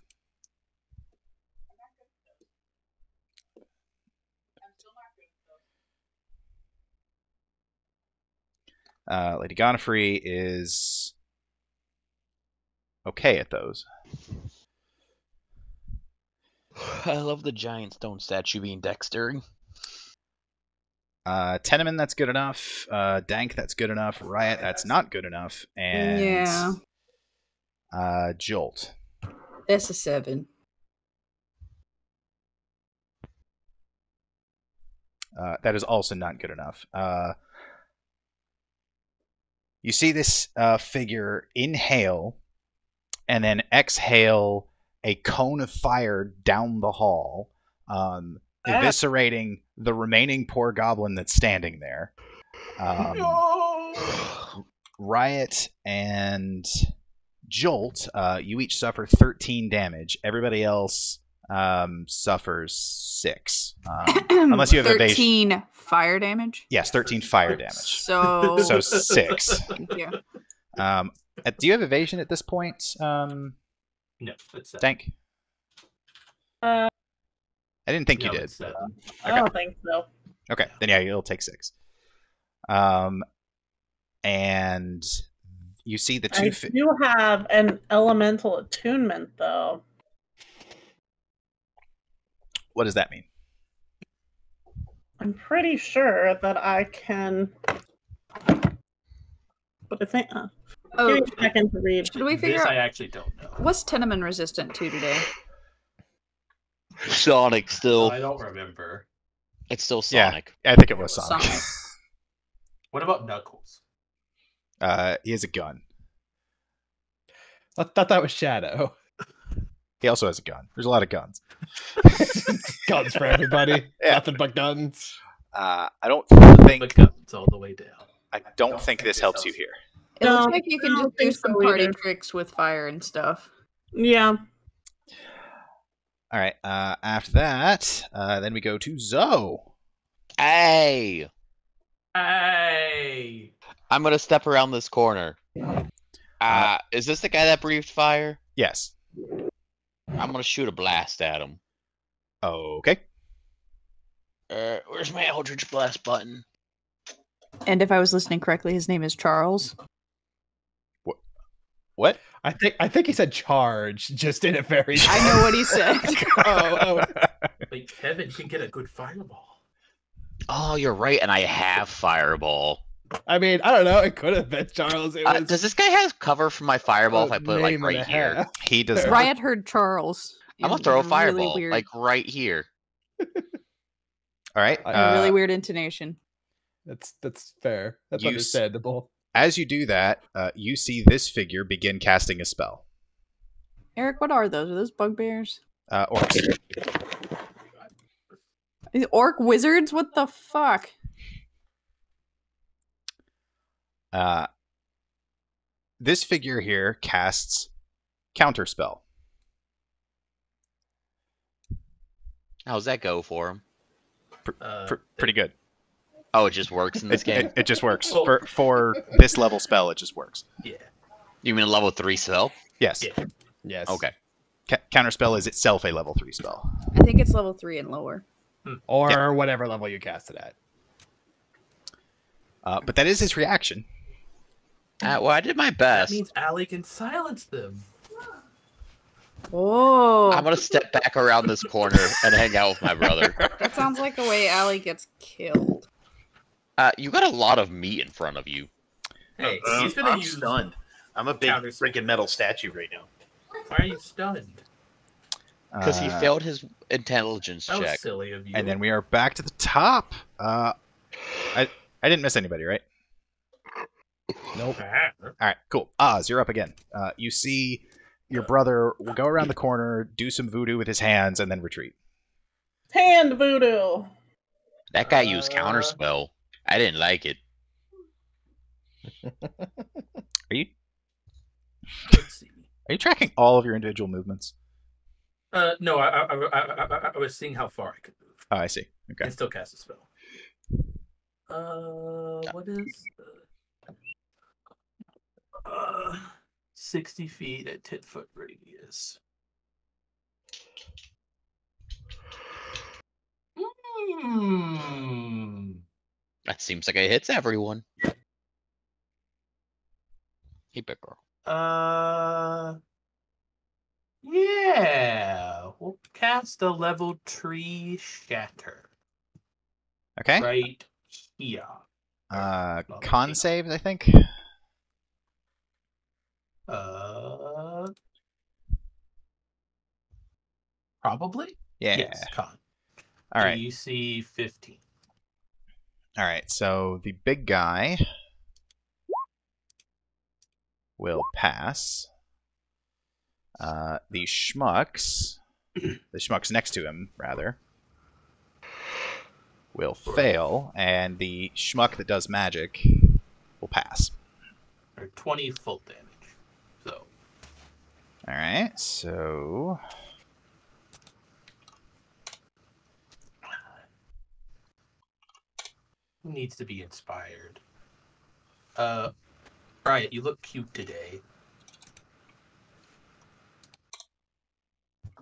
Lady Godfrey is okay at those. I love the giant stone statue being dexterity. Tenement, that's good enough. Dank, that's good enough. Riot, that's not good enough. And Jolt. That's a 7. That is also not good enough. You see this figure inhale and then exhale a cone of fire down the hall, eviscerating the remaining poor goblin that's standing there. Riot and Jolt, you each suffer 13 damage. Everybody else suffers 6. Unless you have 13 evasion. fire damage? Yes, 13 fire damage. So 6. Thank you. Do you have evasion at this point, No, it's Dank? I didn't think you did. It's 7. I don't think so. Okay, then yeah, you'll take 6. And you see the two... I do have an elemental attunement, though. What does that mean? I'm pretty sure that I can... But I think... give me a second to read. Should we figure This out I actually don't know. what's Tenement resistant to today? Sonic still. I don't remember. It's still Sonic. Yeah, I think it was Sonic. What about Knuckles? He has a gun. I thought that was Shadow. He also has a gun. There's a lot of guns. Guns for everybody. Yeah. Nothing but guns. I don't think... The guns all the way down. I don't think this helps you here. It No, looks like you I can don't just do think some so party either. tricks with fire and stuff. Yeah. All right. After that, then we go to Zoe. Hey! Hey! I'm gonna step around this corner. Is this the guy that breathed fire? Yes. I'm gonna shoot a blast at him. Okay. Where's my Eldritch Blast button? And if I was listening correctly, his name is Charles. What? I think he said charge, just in a very... I know what he said. oh. Like, Kevin can get a good fireball. Oh, you're right, and I have Fireball. I mean, I don't know. It could have been Charles. It was Does this guy have cover for my Fireball if I put it, like, name and right a here? half. He does not. Riot heard Charles. I'm gonna in throw a really Fireball, weird- like, right here. All right. in a really weird intonation. That's fair. That's You understandable. As you do that, you see this figure begin casting a spell. Eric, what are those? Are those bugbears? Orcs. These orc wizards? What the fuck? This figure here casts Counterspell. How's that go for him? Pretty good. Oh, it just works in this game? It just works. Oh. For this level spell, it just works. Yeah. You mean a level 3 spell? Yes. Yeah. Yes. Okay. Counterspell is itself a level 3 spell. I think it's level 3 and lower. Or whatever level you cast it at. But that is his reaction. Well, I did my That best. means Allie can silence them. Oh, I'm gonna step back around this corner and hang out with my brother. that sounds like a way Allie gets killed. You got a lot of meat in front of you. Hey, he's gonna I'm use. stunned. I'm a big counter- freaking metal statue right now. Why are you stunned? Because he failed his intelligence That was check. silly of you. And then we are back to the top. I didn't miss anybody, right? Nope. All right, cool. Oz, you're up again. You see your brother will go around the corner, do some voodoo with his hands, and then retreat. Hand voodoo. That guy used counterspell. I didn't like it. Are you Let's see. are you tracking all of your individual movements? No, I was seeing how far I could move. Oh, I see. Okay. And still cast a spell. What is 60 feet at 10-foot radius? That seems like it hits everyone. Hey, big girl. Yeah. We'll cast a level 3 shatter Okay. right here. Con saves, I think. Probably. Yeah. Yes, con. All right. DC 15. All right. So the big guy will pass. The schmucks next to him, rather, will fail, and the schmuck that does magic will pass. Or 20 full damage. So. All right. So Who needs to be inspired? Riot, you look cute today.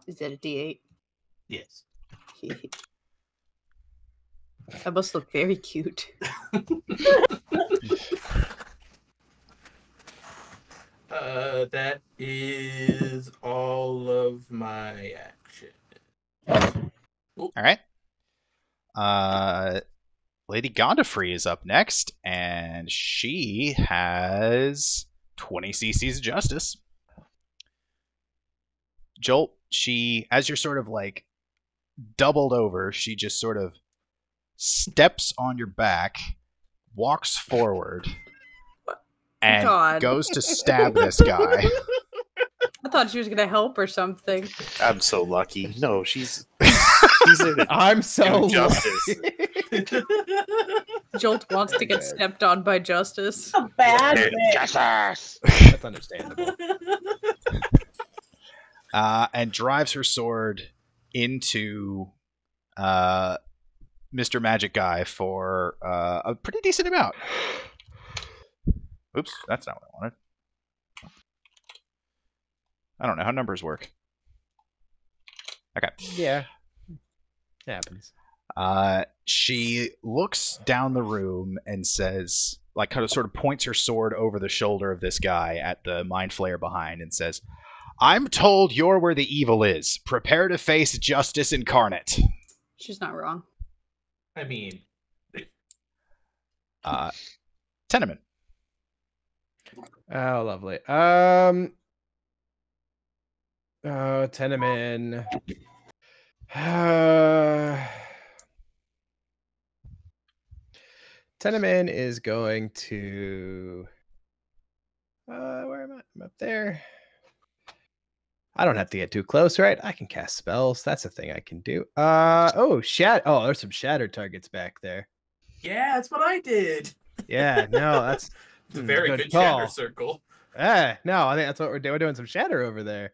Is that a D8? Yes. I must look very cute. That is all of my action. all right. Lady Gondafrey is up next, and she has 20 cc's of justice. Jolt, as you're sort of like doubled over, she just sort of steps on your back, walks forward, and God. goes to stab this guy. I thought she was gonna help or something. I'm so lucky. No, she's there to I'm so do justice. Jolt wants to get stepped on by Justice. A bad bitch. Justice! That's understandable. And drives her sword into Mr. Magic Guy for a pretty decent amount. Oops, that's not what I wanted. I don't know how numbers work. Okay. Yeah. It happens. She looks down the room and says, like, kind of sort of points her sword over the shoulder of this guy at the mind flayer behind and says, "I'm told you're where the evil is. Prepare to face justice incarnate." She's not wrong. I mean, Tenement. Oh, lovely. Tenement. Tenement is going to. Where am I? I'm up there. I don't have to get too close, right? I can cast spells. That's a thing I can do. Oh, there's some shattered targets back there. yeah, that's what I did. Yeah, no, that's It's a very good call. shatter circle. No, I think that's what we're doing. We're doing some shatter over there.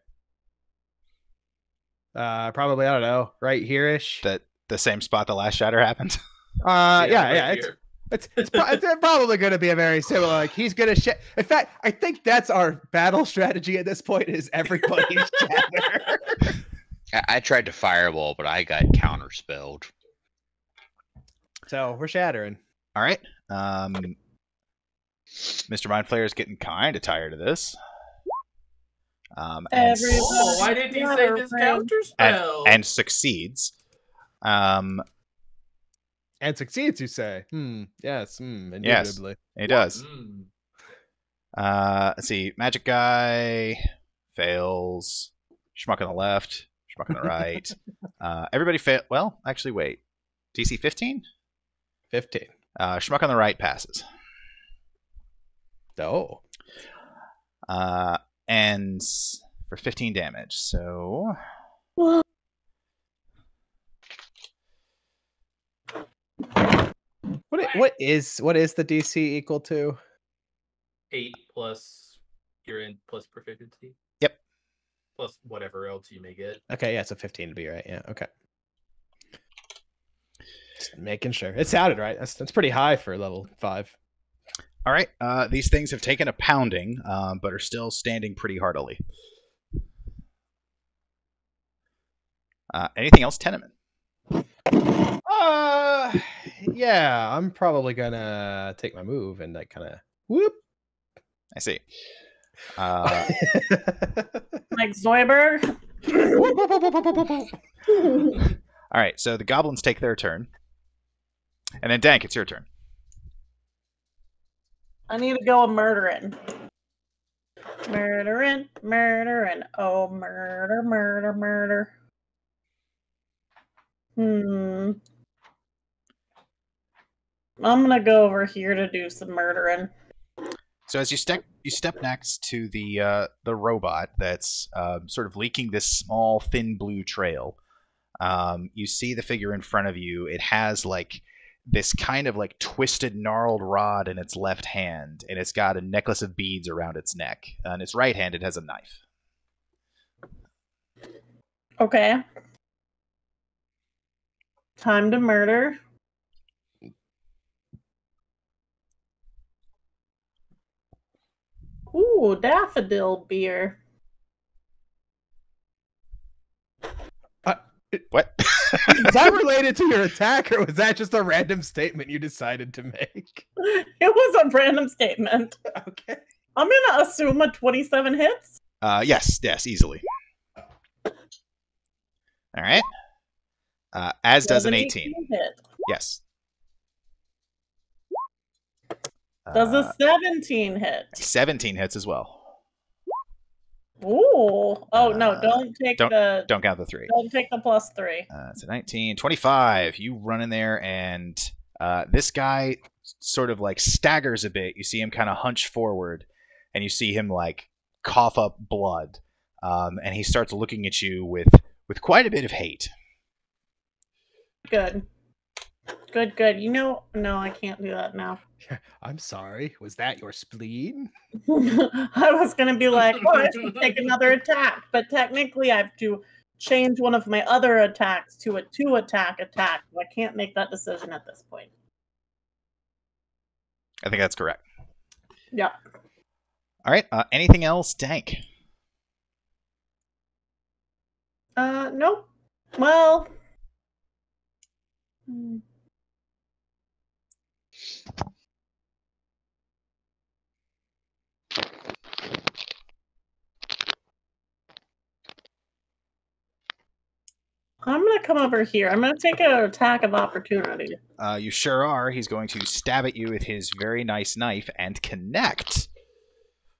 Probably, I don't know, right here-ish. The same spot the last shatter happened. Yeah. Here. It's probably going to be a very similar. Like he's going to in fact, I think that's our battle strategy at this point. Is everybody shatter? I tried to fireball, but I got counterspelled. So we're shattering. All right. Mr. Mind Flayer is getting kind of tired of this. Oh, why didn't he save his counter spell? And succeeds. And succeeds, you say? Yes. Indubitably. Yes, he does. Let's see. Magic guy fails. Schmuck on the left. Schmuck on the right. Everybody fail. Well, actually, wait. DC 15? 15. Schmuck on the right passes. Oh. And for 15 damage. So. What is the DC equal to? 8 plus your int plus proficiency. Yep. Plus whatever else you may get. Okay, yeah, so 15 to be right. Yeah, okay. Just making sure. It sounded right. That's pretty high for level 5. All right. These things have taken a pounding, but are still standing pretty heartily. Anything else, Tenement? Yeah, I'm probably gonna take my move and like kind of whoop. I see. Like Zoidberg. All right, so the goblins take their turn, and then Dank, it's your turn. I need to go a murdering. Murdering. Oh, murder. I'm gonna go over here to do some murdering. So as you step next to the robot that's sort of leaking this small thin blue trail. You see the figure in front of you. It has like this kind of like twisted, gnarled rod in its left hand, and it's got a necklace of beads around its neck. And its right hand, it has a knife. Okay. Time to murder. Ooh, daffodil beer. What? Is that related to your attack, or was that just a random statement you decided to make? It was a random statement. Okay. I'm gonna assume a 27 hits. Yes, easily. All right. As does an 18. Hit. Yes. Does a 17 hit? 17 hits as well. Ooh. Oh, no, don't count the 3. Don't take the +3. It's a 19. 25. You run in there, and this guy sort of like staggers a bit. You see him kind of hunch forward, and you see him like cough up blood. And he starts looking at you with quite a bit of hate. Good. You know, no, I can't do that now. I'm sorry. Was that your spleen? I was going to be like, well, I should take another attack. But technically, I have to change one of my other attacks to a 2-attack attack. So I can't make that decision at this point. I think that's correct. Yeah. All right. Anything else, Dank? Nope. Well... I'm going to come over here. I'm going to take an attack of opportunity. You sure are. He's going to stab at you with his very nice knife and connect.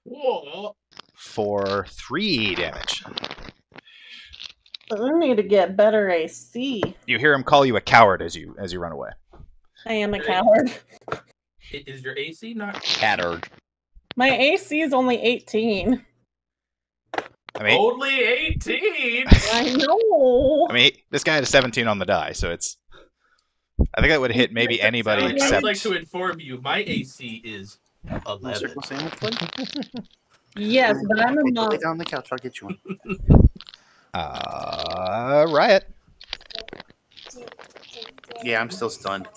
Whoa. For 3 damage. I need to get better AC. You hear him call you a coward as you run away. I am a coward. Is your AC not Cattered? My AC is only 18. I mean, only 18? I know. I mean, this guy had a 17 on the die, so it's... I think that would hit maybe anybody I except... would like to inform you, my AC is 11. Yes, but I'm a Lay monk. down on the couch. I'll get you one. Riot. Yeah, I'm still stunned.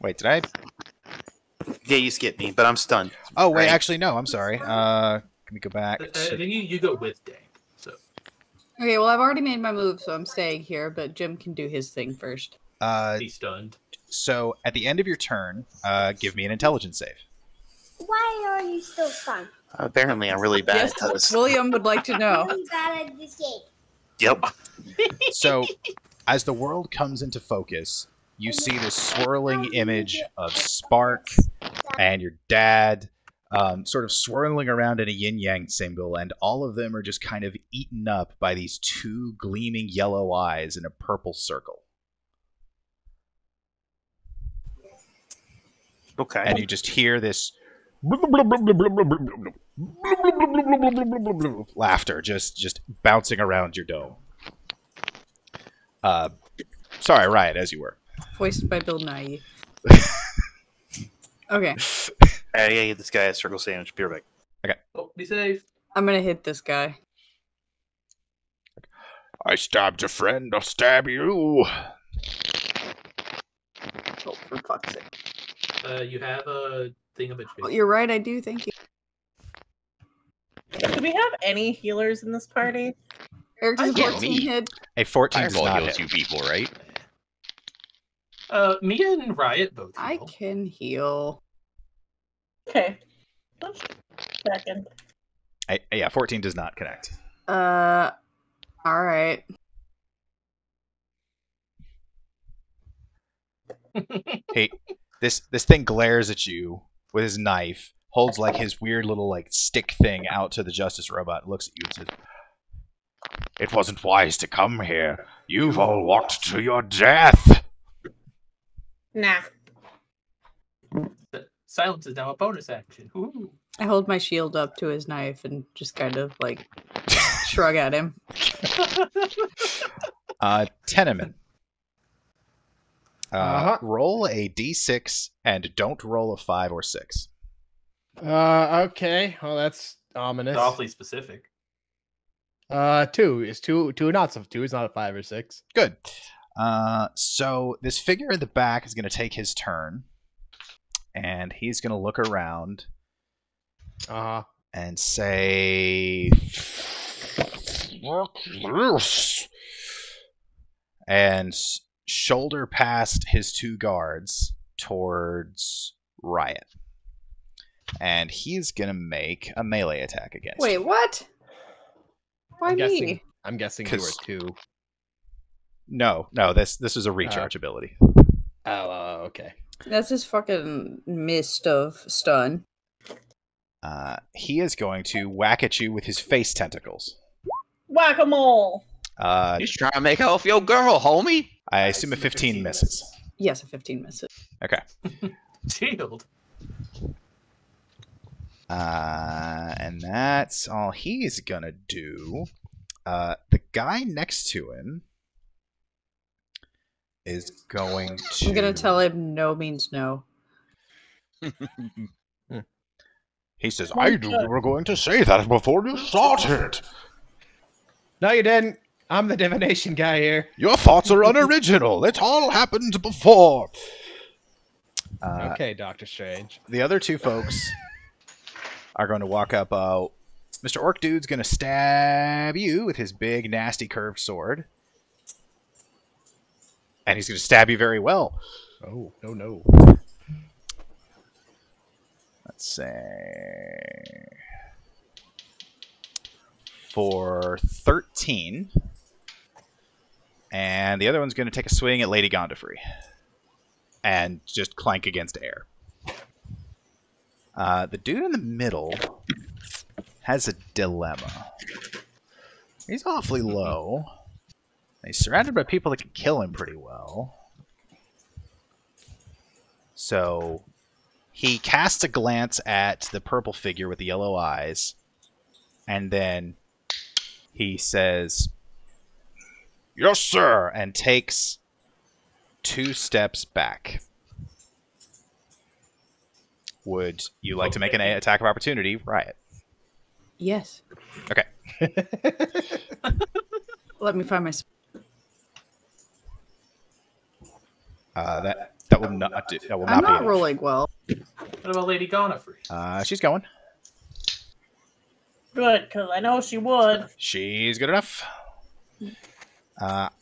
Wait, did I... Yeah, you skipped me, but I'm stunned. Oh, wait, Right. actually, no, I'm sorry. Let me go back. I think you go with Dank. So. Okay, well, I've already made my move, so I'm staying here, but Jim can do his thing first. He's stunned. So at the end of your turn, give me an intelligence save. Why are you still stunned? Apparently, I'm really bad Yes, at this. William would like to know. Really bad at this game. Yep. So as the world comes into focus, you see this swirling image of Spark and your dad sort of swirling around in a yin-yang symbol, and all of them are just kind of eaten up by these two gleaming yellow eyes in a purple circle. Okay. And you just hear this laughter just bouncing around your dome. Sorry, Riot, as you were. Voiced by Bill Nye. Okay, Yeah, this guy has circle sandwich. Be right back. Oh, be safe. I'm gonna hit this guy. I stabbed a friend, I'll stab you. Oh, for fuck's sake. You have a thing of a Oh, you're right, I do, thank you. Do we have any healers in this party? Eric does a Yeah, 14 me. hit. A 14 does Fireball not heals hit. you people, right? Me and Riot both I heal. can heal. Okay. Second. Yeah, 14 does not connect. Alright. Hey, this thing glares at you with his knife, holds like his weird little like stick thing out to the Justice Robot, looks at you and says, "It wasn't wise to come here. You've all walked to your death." Nah. Silence is now a bonus action. Ooh. I hold my shield up to his knife and just kind of like shrug at him. Tenement. Uh-huh. Roll a d6 and don't roll a 5 or 6. Okay. Well, that's ominous. It's awfully specific. 2 is 2 not so 2 is not a 5 or 6. Good. So this figure in the back is going to take his turn, and he's going to look around and say, and shoulder past his two guards towards Riot. And he's going to make a melee attack against Wait, you. what? Why me? I'm guessing you were 2. No, this is a recharge ability. Oh, okay. That's his fucking mist of stun. He is going to whack at you with his face tentacles. Whack-a-mole! He's trying to make off your girl, homie. I assume a 15 misses. Yes, a 15 misses. Okay. Shield. And that's all he's gonna do. The guy next to him is going to... I'm gonna tell him no means no. He says, I knew you were going to say that before you started. No, you didn't. I'm the divination guy here. Your thoughts are unoriginal. It all happened before. Okay, Doctor Strange. The other two folks are going to walk up. Mr. Orc Dude's going to stab you with his big, nasty, curved sword. And he's going to stab you very well. Oh, no. Let's say... For 13. And the other one's going to take a swing at Lady Gondofrey. And just clank against air. The dude in the middle has a dilemma. He's awfully low. He's surrounded by people that can kill him pretty well. So he casts a glance at the purple figure with the yellow eyes, and then he says, "Yes, sir," and takes 2 steps back. Would you like to make an attack of opportunity, Riot? Yes. Okay. Let me find my... That will not do. That will I'm not not be rolling well. What about Lady Gondofrey? She's going. Good, because I know she would. She's good enough.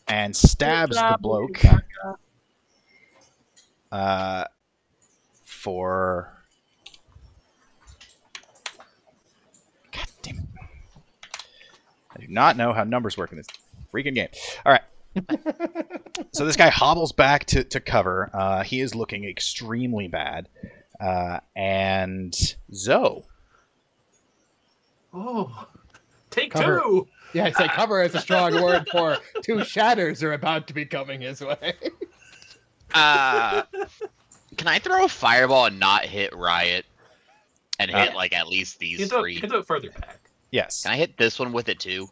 And stabs the bloke for... God damn it. I do not know how numbers work in this freaking game. All right. So this guy hobbles back to cover. He is looking extremely bad. And Zoe. Oh, take Cover. 2. Yeah, I say cover is a strong word for 2 shatters are about to be coming his way. Can I throw a fireball and not hit Riot? And hit, like, at least these You 3? can throw it further back. Yes. Can I hit this one with it, too?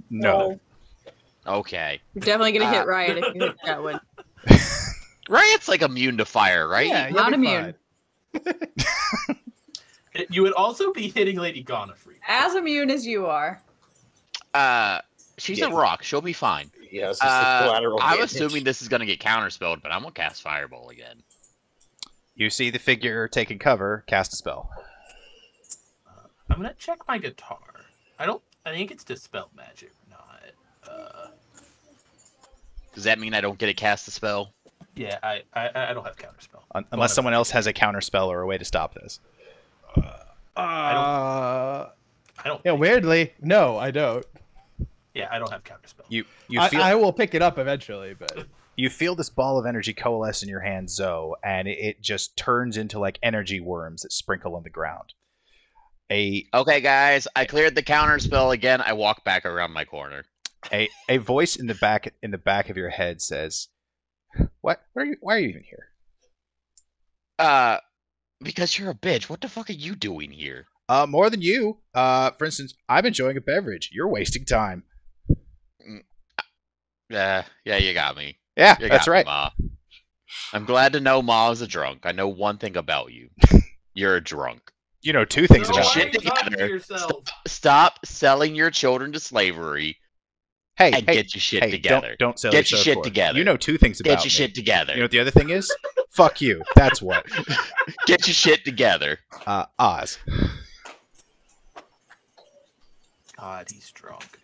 No. Okay. You're definitely gonna hit Riot if you hit that one. Riot's, like, immune to fire, right? Yeah, Not immune. You would also be hitting Lady Gonafrey. As immune as you are. She's Yeah. a rock. She'll be fine. Yeah, it's just the collateral I'm damage. assuming this is going to get counterspelled, but I'm going to cast Fireball again. You see the figure taking cover, cast a spell. I'm gonna check my guitar. I think it's dispel magic, not. Does that mean I don't get to cast the spell? Yeah, I don't have counterspell. Unless someone else has a counter spell or a way to stop this. I don't. Yeah, weirdly, no, I don't. Yeah, I don't have counterspell. You feel I will pick it up eventually, but you feel this ball of energy coalesce in your hand, Zoe, and it just turns into like energy worms that sprinkle on the ground. Okay, guys, I cleared the counterspell again. I walk back around my corner. A voice in the back of your head says, "What? Why are you even here?" Because you're a bitch. What the fuck are you doing here? More than you. For instance, I'm enjoying a beverage. You're wasting time. Yeah, you got me. Yeah, You that's got me, right. Ma. I'm glad to know Ma is a drunk. I know one thing about you. You're a drunk. You know 2 things No, about why me. are you talking to yourself? Stop selling your children to slavery Hey, and get your shit together. Don't sell Get your yourself shit for it. together. You know 2 things about Get your me. shit together. You know what the other thing is? Fuck you. That's what. Get your shit together. Oz. God, he's drunk.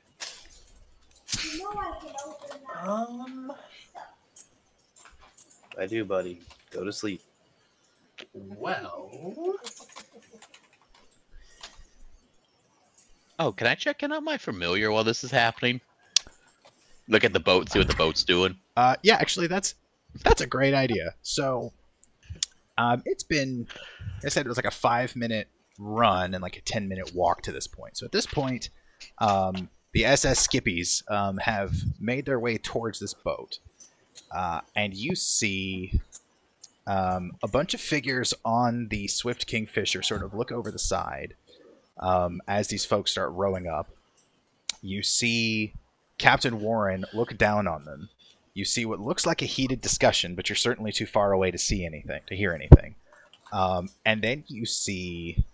You know I can open that. I do, buddy. Go to sleep. Well, Oh, can I check in on my familiar while this is happening? Look at the boat, see what the boat's doing. Yeah, actually, that's a great idea. So, it's been, I said it was like a 5-minute run and like a 10-minute walk to this point. So at this point, the SS Skippies have made their way towards this boat, and you see a bunch of figures on the Swift Kingfisher sort of look over the side as these folks start rowing up. You see Captain Warren look down on them. You see what looks like a heated discussion, but you're certainly too far away to see anything, to hear anything. And then you see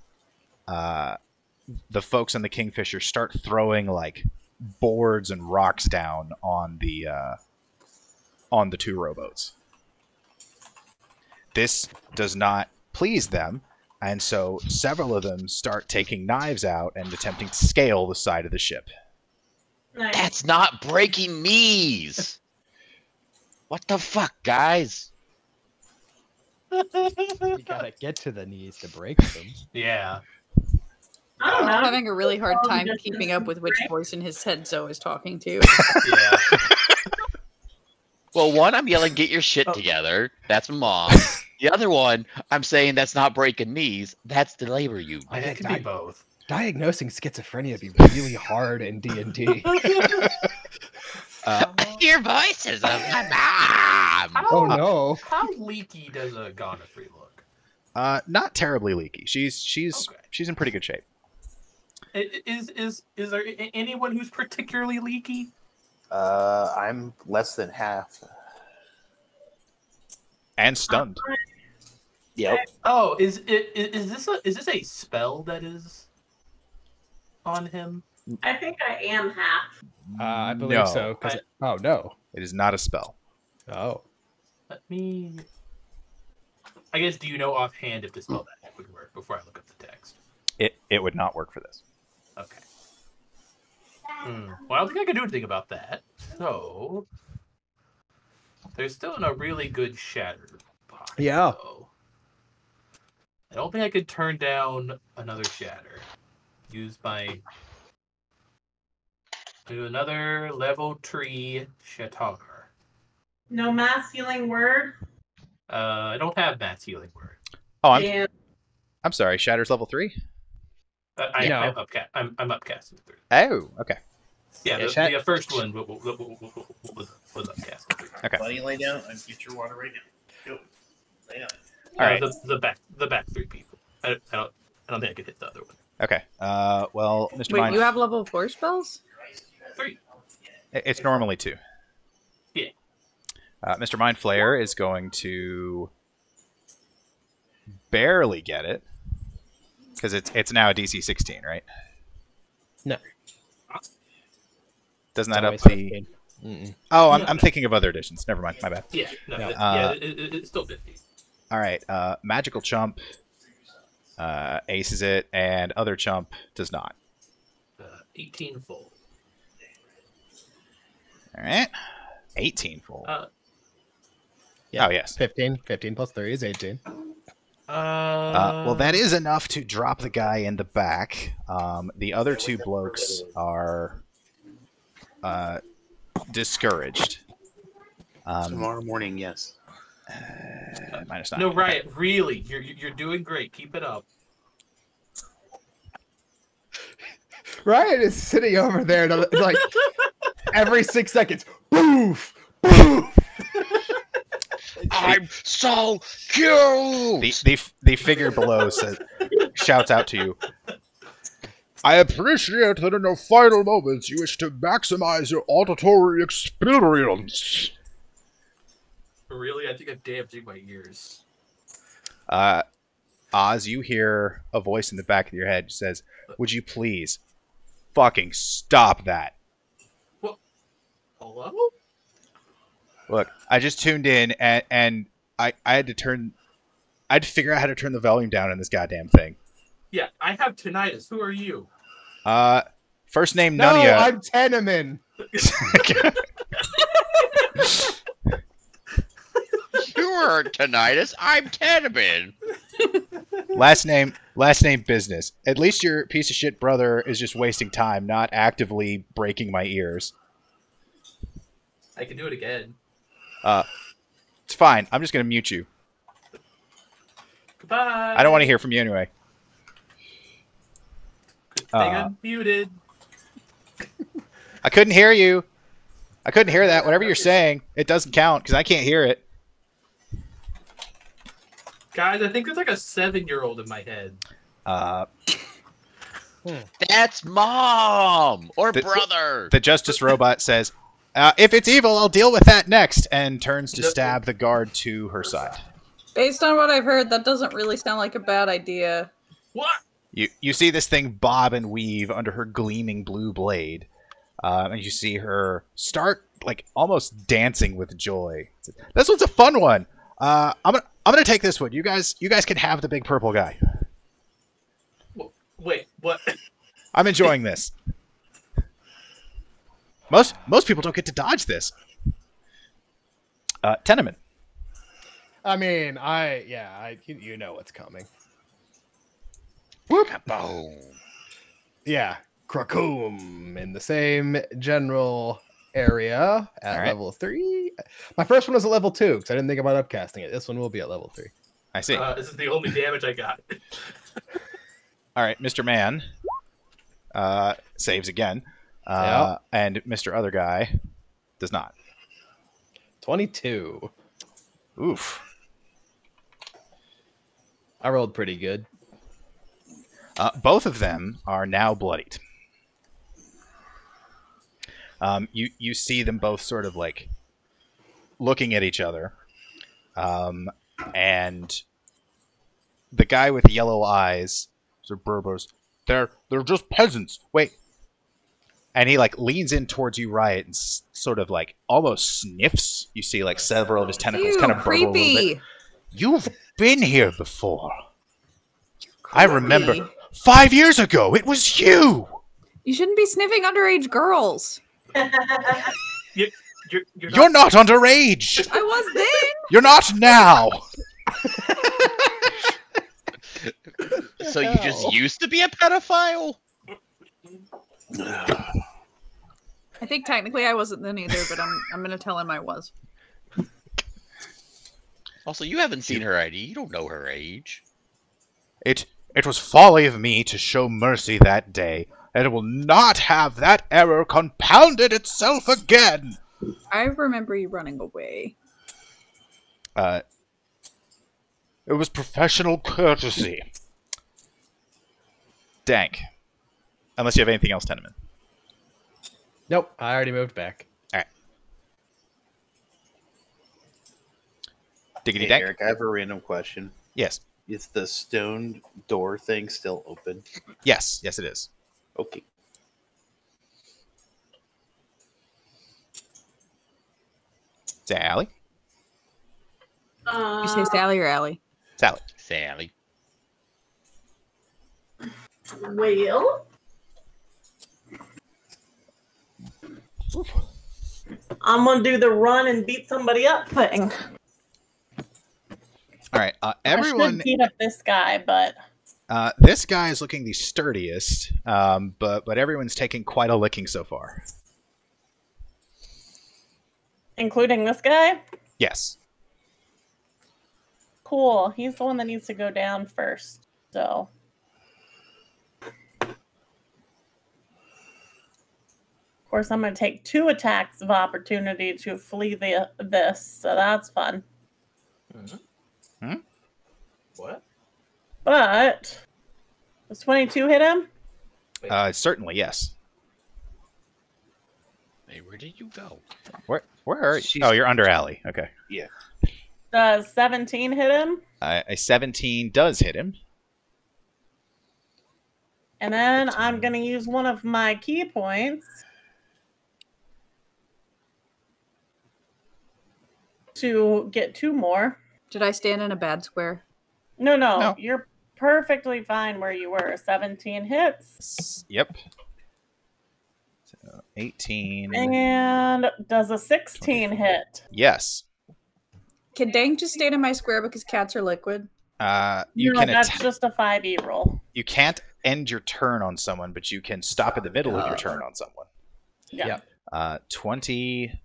the folks on the Kingfisher start throwing like boards and rocks down on the 2 rowboats. This does not please them, and so several of them start taking knives out and attempting to scale the side of the ship. Nice. That's not breaking knees. What the fuck, guys? you gotta get to the knees to break them. yeah. I don't know. I'm having a really hard Oh, time just keeping up with which voice in his head Zoe is talking to. Yeah. Well, one, I'm yelling, get your shit together. That's Mom. The other one, I'm saying that's not breaking knees. That's the labor union. It can be both. Diagnosing schizophrenia would be really hard in D&D. Your voices of my mom. Oh no. How leaky does a Gonafrey look? Not terribly leaky. She's Okay. in pretty good shape. Is there anyone who's particularly leaky? I'm less than half. And stunned. Yep. Oh, is this a spell that is on him? I think I am half. I believe No. so. Oh no. It is not a spell. Oh. Let me. I guess. Do you know offhand if the spell that would work before I look up the text? It would not work for this. Okay. Well, I don't think I can do anything about that. So there's still a really good shatter, but Yeah. So, I don't think I could turn down another shatter. Use my... Do another level 3 Xanathar. No mass healing word. I don't have mass healing word. Oh, And I'm sorry. Shatter's level 3. I'm No. upcasting 3. Oh, okay. Yeah, Yeah, the first one was upcasting 3. Okay. Buddy, lay down and get your water right now. Go. Lay down. All right. The back 3 people. I don't think I could hit the other one. Okay. Well, Mr. Wait, Mind, you have level 4 spells? 3. it's normally 2. Yeah. Mr. Mind Flayer is going to barely get it because it's now a DC 16, right? No. Doesn't that It's up always the? 15. Mm-mm. Oh, No, I'm no. thinking of other editions. Never mind. My bad. Yeah. No. Yeah. It's still 50. All right. Magical Chump aces it, and other Chump does not. 18 full. All right. 18 full. Yeah. Oh yes. 15 plus 3 is 18. Well, that is enough to drop the guy in the back. The other 2 blokes are discouraged. Tomorrow morning, yes. -9. No, Riot, really, you're doing great. Keep it up. Ryan is sitting over there, and like every 6 seconds, boof, boof. I'm so cute. The figure below shouts out to you. I appreciate that in your final moments you wish to maximize your auditory experience. Really, I think I'm damaging my ears. Oz, you hear a voice in the back of your head says, "Would you please fucking stop that?" Hello? Look, I just tuned in and I had to figure out how to turn the volume down on this goddamn thing. Yeah, I have tinnitus. Who are you? First name No, Nunya. I'm Teneman. You are tinnitus. I'm Teneman. Last name business. At least your piece of shit brother is just wasting time, not actively breaking my ears. I can do it again. It's fine. I'm just gonna mute you. Goodbye. I don't want to hear from you anyway. Good thing I'm muted. I couldn't hear you. I couldn't hear that. Whatever you're saying, it doesn't count because I can't hear it. Guys, I think there's like a 7-year-old in my head. That's mom or brother. The Justice Robot says, if it's evil, I'll deal with that next, and turns to stab the guard to her side. Based on what I've heard, that doesn't really sound like a bad idea. What? You see this thing bob and weave under her gleaming blue blade, and you see her start like almost dancing with joy. This one's a fun one. I'm gonna take this one. You guys can have the big purple guy. Wait, what? I'm enjoying this. Most people don't get to dodge this. Tenement. I mean, you know what's coming. Whoop. Boom. Yeah, Krakoom in the same general area at level 3. My first one was at level 2 because I didn't think about upcasting it. This one will be at level 3. I see. This is the only damage I got. All right, Mr. Man saves again, and Mr. Other Guy does not. 22. Oof. I rolled pretty good. Both of them are now bloodied. You see them both sort of like looking at each other, and the guy with the yellow eyes, sort of burbos, they're just peasants. Wait, and he like leans in towards you, Riot, and sort of like almost sniffs. You see like several of his tentacles kind of burble a little bit. You've been here before. I remember 5 years ago. It was you. You shouldn't be sniffing underage girls. You're You're not underage. I was then. You're not now. So you just used to be a pedophile? I think technically I wasn't then either, but I'm gonna tell him I was. Also, you haven't seen her ID. You don't know her age. It was folly of me to show mercy that day, and it will not have that error compounded itself again. I remember you running away. It was professional courtesy. Dank. Unless you have anything else, Tenement. Nope, I already moved back. Alright. Diggity Hey, Dank? Eric, I have a random question. Yes. Is the stone door thing still open? Yes. Yes, it is. Okay. Sally? You say Sally or Allie? Sally. Sally. Well, I'm gonna do the run and beat somebody up thing. Alright, I everyone... should beat up this guy, but... this guy is looking the sturdiest, but everyone's taking quite a licking so far. Including this guy? Yes. Cool. He's the one that needs to go down first, so... Of course, I'm going to take 2 attacks of opportunity to flee the abyss, so that's fun. Mm-hmm. What? But does 22 hit him? Certainly, yes. Hey, where did you go? Where are you? She's- Oh, you're under Alley. Okay. Yeah. Does 17 hit him? A 17 does hit him. And then I'm going to use one of my key points to get 2 more. Did I stand in a bad square? No, No. you're perfectly fine where you were. 17 hits. Yep. So 18. And does a 16 hit? Yes. Can Dang just stand in my square because cats are liquid? You No, can that's atta- just a 5e roll. You can't end your turn on someone, but you can stop at the middle of your turn on someone. Yeah. 20,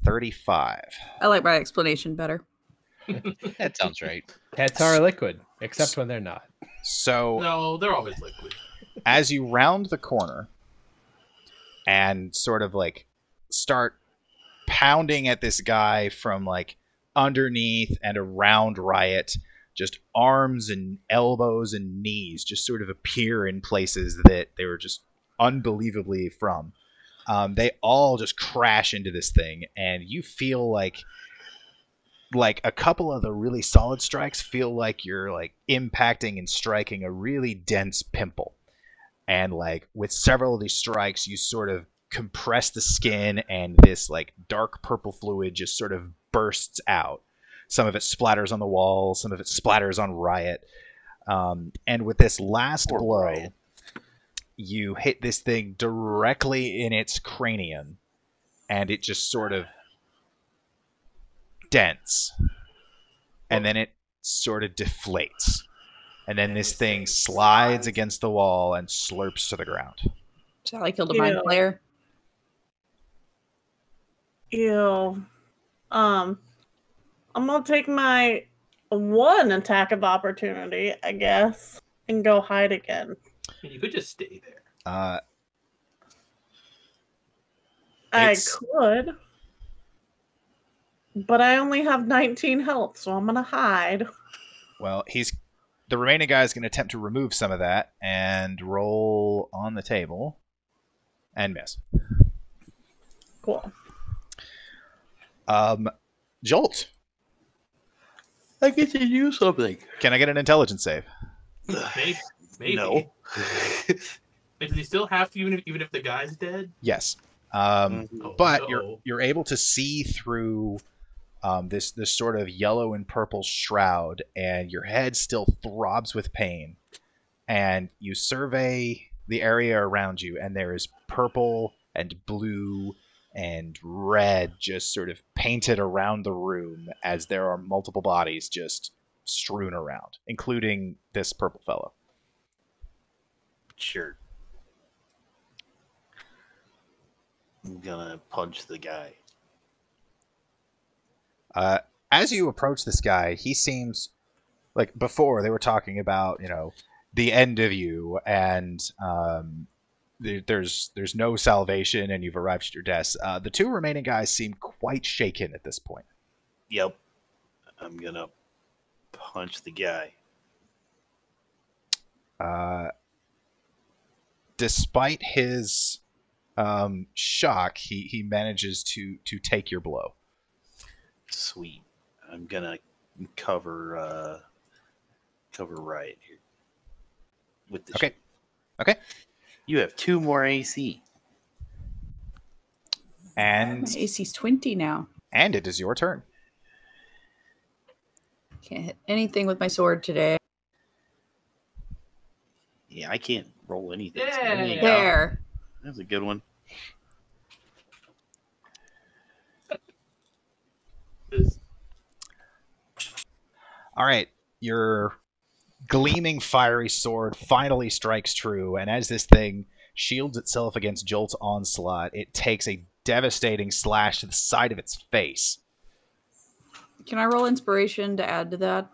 35. I like my explanation better. That sounds right. Cats are liquid, except when they're not. So No, they're always liquid. as you round the corner and sort of like start pounding at this guy from like underneath and around Riot, just arms and elbows and knees just sort of appear in places that they were just unbelievably from. They all just crash into this thing, and you feel like a couple of the really solid strikes feel like you're like impacting and striking a really dense pimple. And like with several of these strikes, you sort of compress the skin, and this like dark purple fluid just sort of bursts out. Some of it splatters on the wall, some of it splatters on Riot. And with this last blow, Riot. you hit this thing directly in its cranium, and it just sort of dents. And then it sort of deflates. And then this thing slides against the wall and slurps to the ground. Sally killed a mind Ew. player. Ew. I'm gonna take my 1 attack of opportunity, I guess, and go hide again. You could just stay there. Uh, I It's- could, but I only have 19 health, so I'm gonna hide. well, the remaining guy is going to attempt to remove some of that and roll on the table and miss. Cool. Jolt, I get to do something. can I get an intelligence save? Maybe. No. Does he still have to, even if the guy's dead? Yes. Oh, But no. you're able to see through this sort of yellow and purple shroud, and your head still throbs with pain. And you survey the area around you, and there is purple and blue and red just sort of painted around the room as there are multiple bodies just strewn around, including this purple fellow. Sure. I'm gonna punch the guy. As you approach this guy, he seems like before they were talking about, the end of you, and there's no salvation, and you've arrived at your death. The two remaining guys seem quite shaken at this point. Yep. I'm gonna punch the guy. Despite his shock, he manages to take your blow. Sweet. I'm gonna cover Riot here. With the Okay. Okay. You have 2 more AC. And My AC's 20 now. And it is your turn. Can't hit anything with my sword today. Yeah, I can't roll anything. So Yeah. there you go. There. That was a good one. All right. Your gleaming fiery sword finally strikes true, and as this thing shields itself against Jolt's onslaught, it takes a devastating slash to the side of its face. Can I roll inspiration to add to that?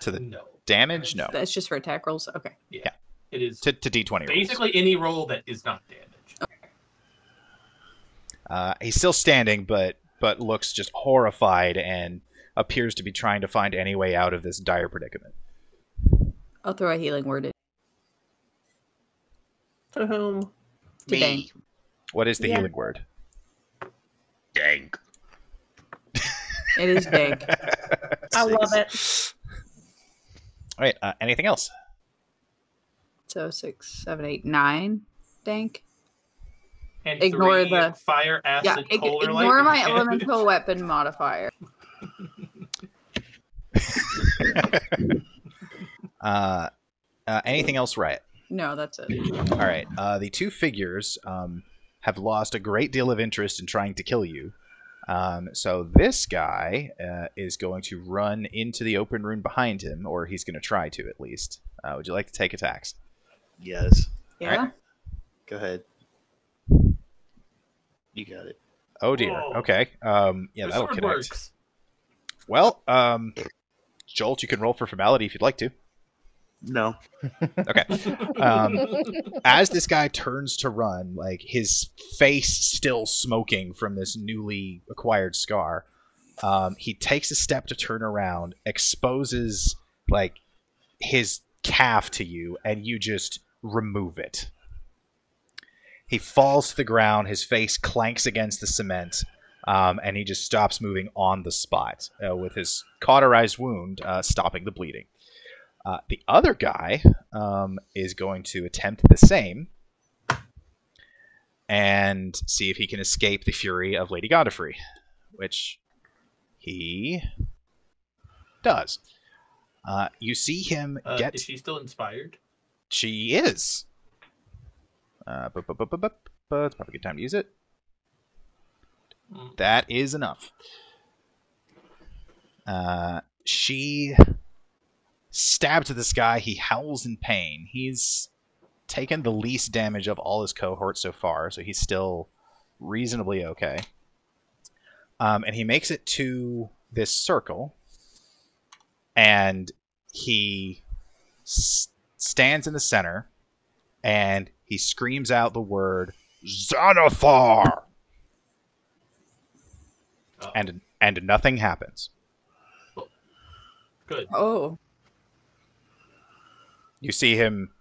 To the No. damage? No. That's just for attack rolls? Okay. Yeah. It is To D20 rolls. basically any roll that is not damage. He's still standing, but looks just horrified and appears to be trying to find any way out of this dire predicament. I'll throw a healing word in. To whom? To Dank. What is the Yeah. healing word? Dank. It is Dank. I love it. All right. Anything else? So 6, 7, 8, 9. Dank. And Ignore 3 the fire, acid, cold, or ignore lightning my damage. elemental weapon modifier. Anything else, Riot? No, that's it. All right. The two figures have lost a great deal of interest in trying to kill you. So this guy is going to run into the open room behind him, or he's going to try to at least. Would you like to take attacks? Yes. Yeah. Alright. Go ahead. You got it. Oh dear. Whoa. Okay. Yeah, The that'll sword connect. works. Well, Jolt, you can roll for formality if you'd like to. No. Okay. As this guy turns to run, like his face still smoking from this newly acquired scar, he takes a step to turn around, exposes like his calf to you, and you just remove it. He falls to the ground, his face clanks against the cement, and he just stops moving on the spot, with his cauterized wound stopping the bleeding. The other guy is going to attempt the same and see if he can escape the fury of Lady Godfrey, which he does. You see him get... Is she still inspired? She is. It's probably a good time to use it. That is enough. She stabs at this guy. He howls in pain. He's taken the least damage of all his cohorts so far, so he's still reasonably okay. And he makes it to this circle, and he stands in the center, and he screams out the word Xanathar! And nothing happens. Good. Oh. You see him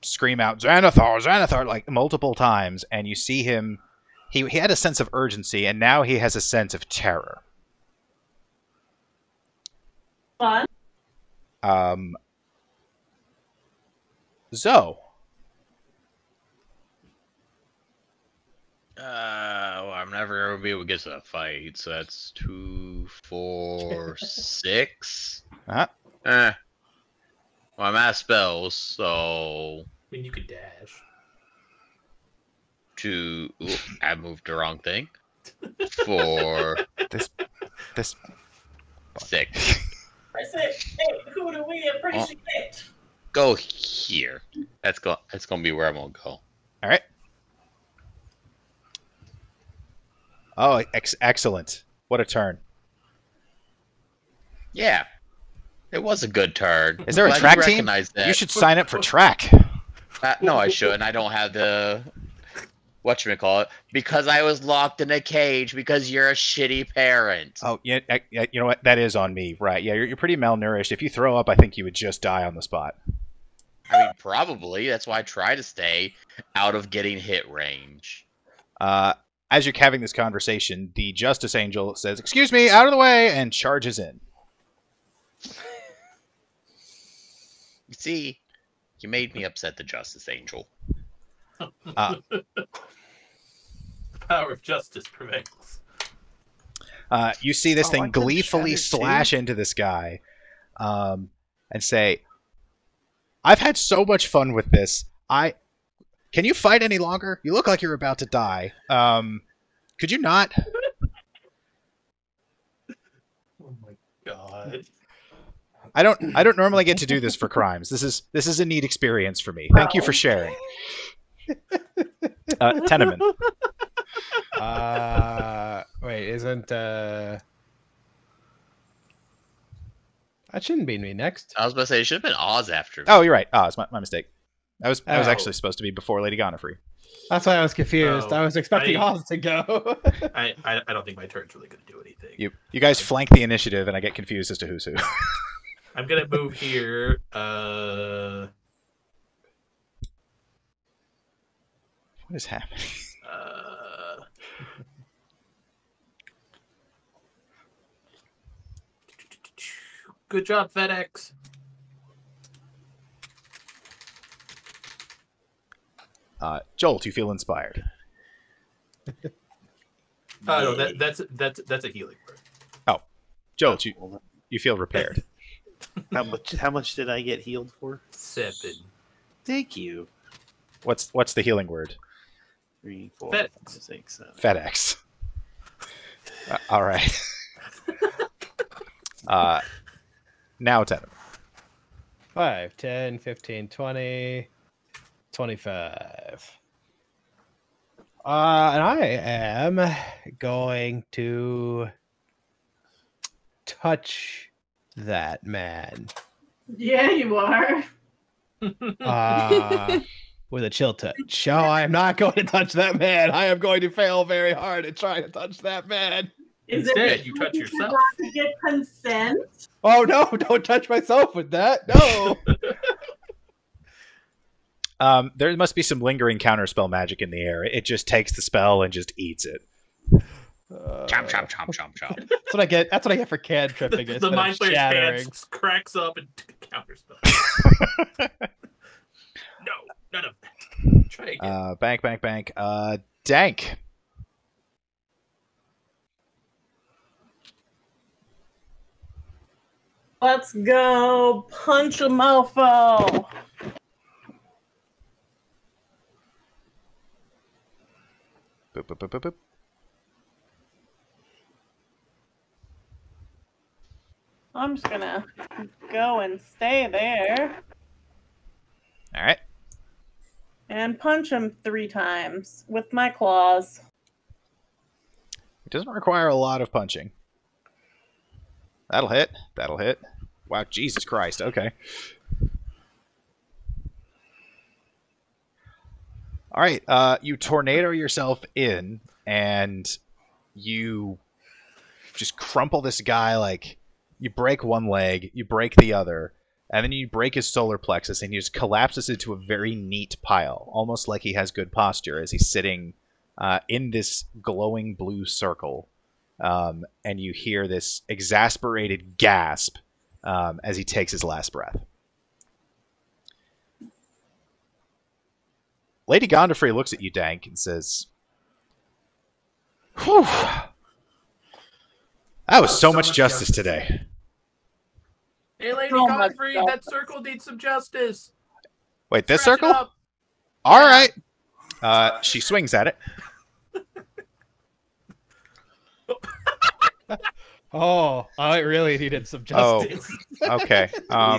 scream out Xanathar, Xanathar, like multiple times, and you see him. He had a sense of urgency, and now he has a sense of terror. Fun. Zoe. Well, I'm never gonna be able to get to that fight, so that's 2, 4, 6. Uh-huh. Well, I'm at spells, so I mean, you could dash. I moved the wrong thing. 4, This 6. I said, hey, who do we appreciate? Go here. That's gonna be where I'm gonna go. All right. Oh, excellent! What a turn. Yeah, it was a good turn. Is there a Glad track you team? recognized that. You should sign up for track. No, I shouldn't. I don't have the whatchamacallit because I was locked in a cage because you're a shitty parent. Oh, yeah, you know what? That is on me, right? Yeah, you're pretty malnourished. If you throw up, I think you would just die on the spot. I mean, probably. That's why I try to stay out of getting hit range. As you're having this conversation, the Justice Angel says, "Excuse me, out of the way," and charges in. You see, you made me upset the Justice Angel. The power of justice prevails. You see this I thing get gleefully shattered, slash into this guy and say, "I've had so much fun with this. Can you fight any longer? You look like you're about to die. Could you not?" Oh my god. I don't normally get to do this for crimes. This is a neat experience for me. Thank you for sharing. Tenement. Wait, isn't that shouldn't be me next? I was about to say it should have been Oz after. Oh, you're right. It's my mistake. I was Oh. actually supposed to be before Lady Gonifrey. That's why I was confused. No, I was expecting I- Oz to go. I don't think my turn's really going to do anything. You guys flank the initiative, and I get confused as to who's who. I'm going to move here. What is happening? Good job, FedEx. Joel, do you feel inspired? No, that's a healing word. Joel, you feel repaired. How much did I get healed for? 7. Thank you. What's the healing word? 3, 4, FedEx. 5, 6, 7. FedEx. All right. Now Tenement. 5, 10, 15, 20, 25. And I am going to touch that man Yeah, you are. with a chill touch. Oh, I am not going to touch that man. I am going to fail very hard at trying to touch that man. Instead, you touch yourself. To get consent? Oh no, don't touch myself with that. No. There must be some lingering counterspell magic in the air. It just takes the spell and just eats it. Chomp, chomp, chomp, chomp, chomp. That's what I get. That's what I get for cantripping. The mind flayer shattering. pants cracks up and counterspell. No, none of that. Try again. Bank. Dank. Let's go punch a mofo. Boop, boop, boop, boop, boop. I'm just gonna go and stay there All right. and punch him 3 times with my claws. It doesn't require a lot of punching. That'll hit. That'll hit. Wow, Jesus Christ. Okay. All right. You tornado yourself in, and you just crumple this guy. Like, you break one leg, you break the other, and then you break his solar plexus, and he just collapses into a very neat pile, almost like he has good posture as he's sitting in this glowing blue circle. And you hear this exasperated gasp as he takes his last breath. Lady Gondofrey looks at you, Dank, and says, "Whew. That was so much justice today." Hey, Lady Oh my Godfrey, God. that circle needs some justice. Wait, this Scratch it circle? up. All right. She swings at it. Oh, I really needed some Oh. justice. Okay.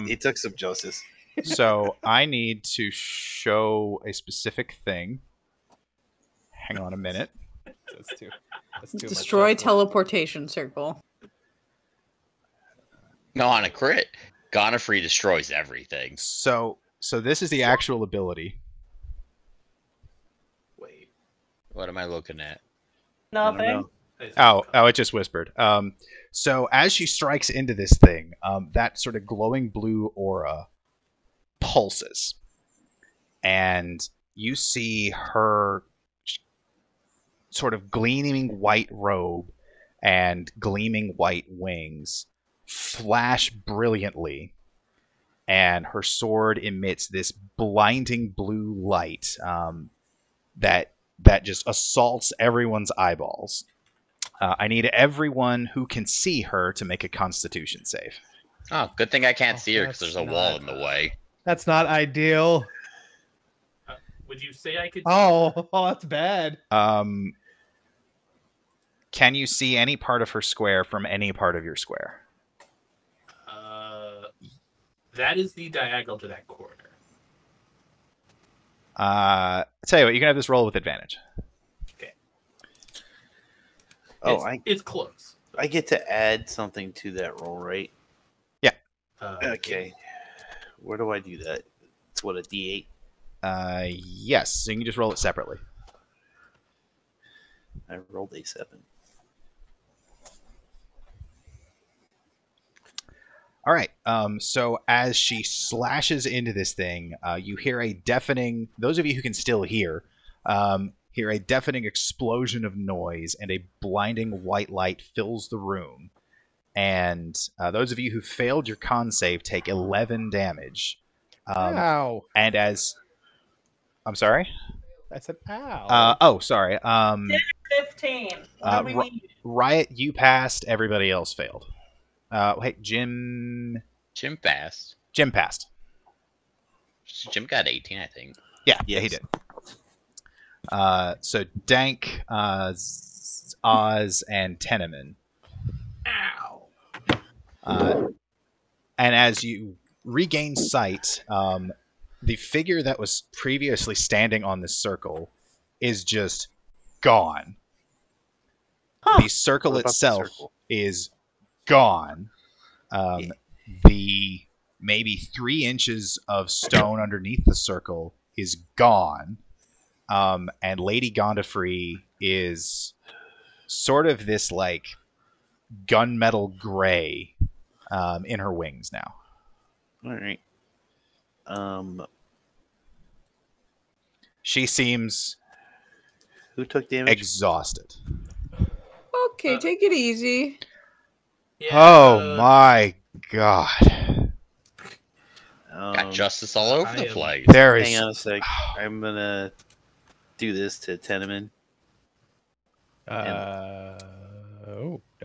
He took some justice. So I need to show a specific thing. Hang on a minute. That's too much Destroy justice. teleportation circle. No, on a crit, Gonafree destroys everything. So this is the actual ability. Wait. What am I looking at? I don't Nothing. know. Oh, it just whispered. So as she strikes into this thing, that sort of glowing blue aura pulses, and you see her sort of gleaming white robe and gleaming white wings flash brilliantly, and her sword emits this blinding blue light that just assaults everyone's eyeballs. I need everyone who can see her to make a Constitution save. Oh, good thing I can't Oh, see her because that's there's a wall not- in the way. That's not ideal. Would you say I could? Oh, that's bad. Can you see any part of her square from any part of your square? That is the diagonal to that corner. I'll tell you what, you can have this roll with advantage. Oh, It's close. I get to add something to that roll, right? Okay. Where do I do that? It's what, a D8? Yes, so you can just roll it separately. I rolled a 7. All right. So as she slashes into this thing, you hear a deafening. Those of you who can still hear a deafening explosion of noise, and a blinding white light fills the room. And those of you who failed your con save take 11 damage. Ow. And as I'm sorry. I said ow. Oh, sorry. 15. What do we need? Riot, you passed. Everybody else failed. Hey, Jim passed. Jim passed. Jim got 18, I think. Yeah, he did. So Dank, Oz, and Teneman. Ow. And as you regain sight, the figure that was previously standing on this circle is just gone. Huh. The circle What about the itself circle? is gone. The maybe 3 inches of stone underneath the circle is gone. And Lady Gondafree is sort of this like gunmetal gray in her wings now. All right. She seems Who took damage? exhausted. Okay, take it easy. Yeah, Oh my god. Got justice all over I the am- place. There is Hang on a sec. I'm gonna do this to Teneman.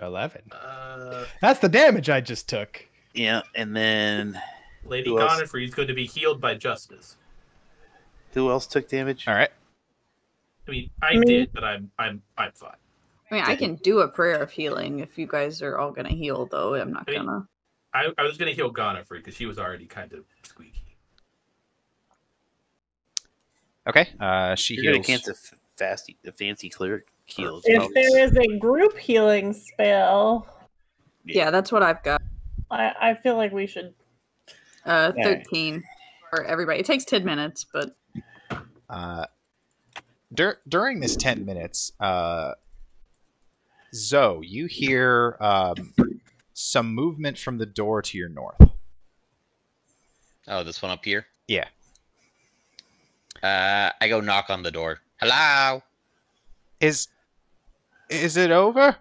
11. Uh, That's the damage I just took. Yeah, and then Lady Who else? Gonifree is going to be healed by justice. who else took damage? all right. I mean, I Me. did, but I'm fine. I mean, I can do a prayer of healing if you guys are all gonna heal, though. I'm not I mean, gonna. I was going to heal Gonifree because she was already kind of squeaky. Okay. She You're gonna heals. cancel the fancy cleric heals. If there is a group healing spell, Yeah, that's what I've got. I feel like we should. 13 for everybody. It takes 10 minutes, but During this 10 minutes, Zoe, you hear some movement from the door to your north. Oh, this one up here? Yeah. I go knock on the door. Hello? Is it over?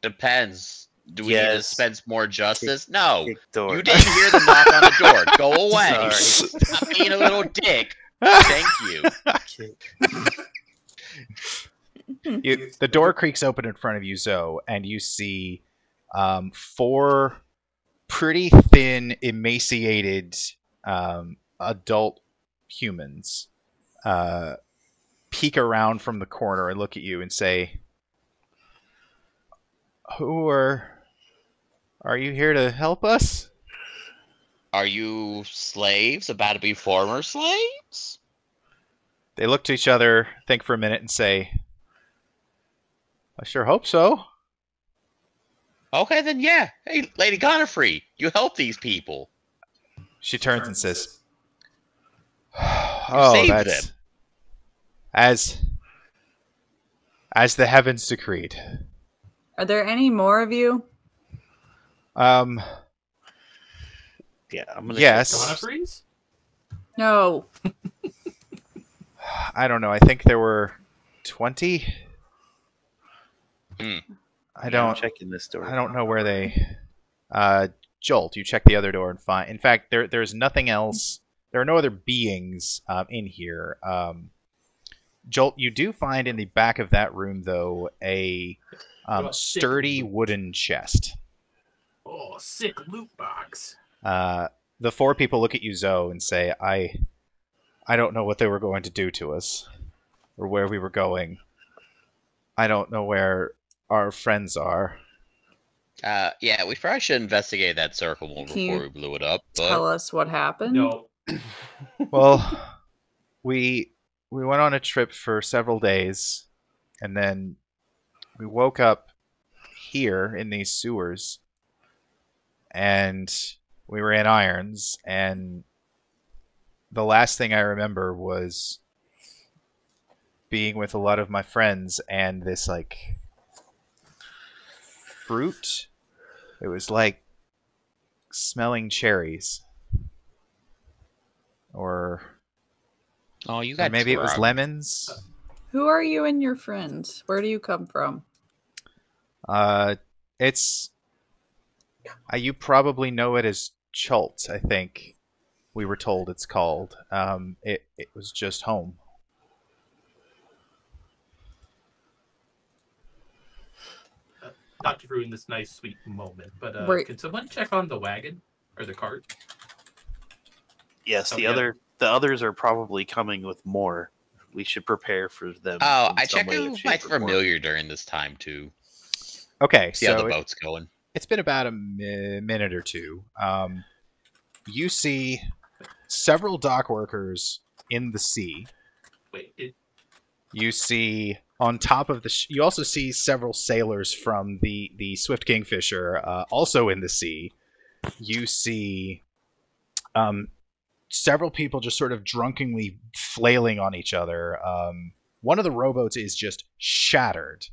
Depends. Do we need to Yes. dispense more justice? No. Kick door. You didn't hear the knock on the door. Go away. Sorry. Stop being a little dick. Thank you. The door creaks open in front of you, Zoe, and you see 4 pretty thin, emaciated adult humans peek around from the corner and look at you and say, Who are you here to help us? Are you slaves about to be former slaves? They look to each other, think for a minute, and say, I sure hope so. Okay, then yeah. Hey, Lady Godfrey, you help these people. She turns and says, You oh, saved that's them. as the heavens decreed. Are there any more of you? Yeah, I'm gonna Yes. check Godfrey's? No. I don't know. I think there were 20. Hmm. I I'm don't checking this door. I don't know where they Jolt, you check the other door and find. In fact, there's nothing else. There are no other beings in here. Jolt, you do find in the back of that room though a sturdy wooden chest. Oh, sick loot box. The four people look at you, Zoe, and say, I don't know what they were going to do to us, or where we were going. I don't know where our friends are. Yeah, we probably should investigate that circle more Can you before we blew it up. Tell But us what happened. No. Well, we went on a trip for several days, and then we woke up here in these sewers, and we were in irons, and the last thing I remember was being with a lot of my friends and this like fruit. It was like smelling cherries. Or you got maybe it was drugged. lemons. Who are you and your friends? Where do you come from? It's you probably know it as Chult, I think we were told it's called. It was just home. Not to ruin this nice, sweet moment, but can someone check on the wagon or the cart? Yes, the others are probably coming with more. We should prepare for them. Oh, I checked in with my familiar during this time too. Okay, see how the boat's going. It's been about a minute or two. You see several dock workers in the sea. Wait, You see on top of the you also see several sailors from the Swift Kingfisher also in the sea. You see several people just sort of drunkenly flailing on each other. One of the rowboats is just shattered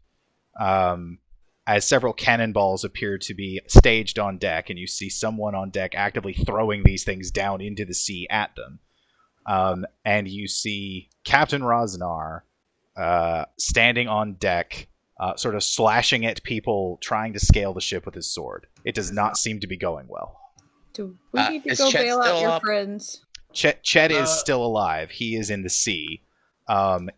as several cannonballs appear to be staged on deck, and you see someone on deck actively throwing these things down into the sea at them. And you see Captain Rosnar standing on deck, sort of slashing at people trying to scale the ship with his sword. It does not seem to be going well. Do we need to go bail out your friends? Chet is still alive. He is in the sea.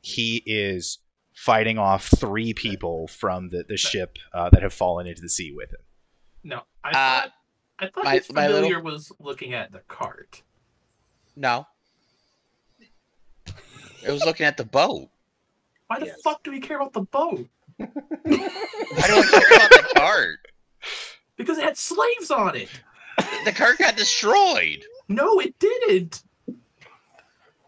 He is fighting off 3 people from the ship that have fallen into the sea with him. No, I thought his familiar was looking at the cart. No. It was looking at the boat. Why the fuck do we care about the boat? Why do I care about the cart? Because it had slaves on it. The cart got destroyed. No, it didn't.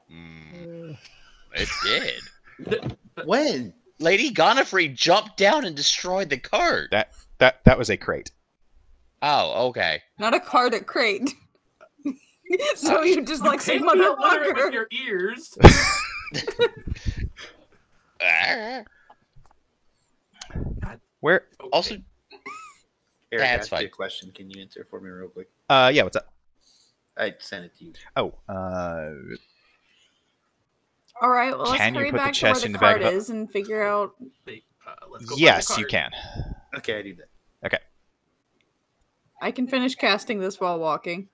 It did. When? Lady Godfrey jumped down and destroyed the cart. That was a crate. Oh, okay. Not a cart, a crate. So you just like say motherfucker with your ears. Where? Also, Eric, that's I asked fine. you a question. Can you answer for me real quick? Yeah, what's up? I sent it to you. Oh, All right, well, let's Can you hurry put the back to where chest the in the bag cart of- is and figure out. Let's go yes, find the you cart. can. Okay, I do that. Okay. I can finish casting this while walking.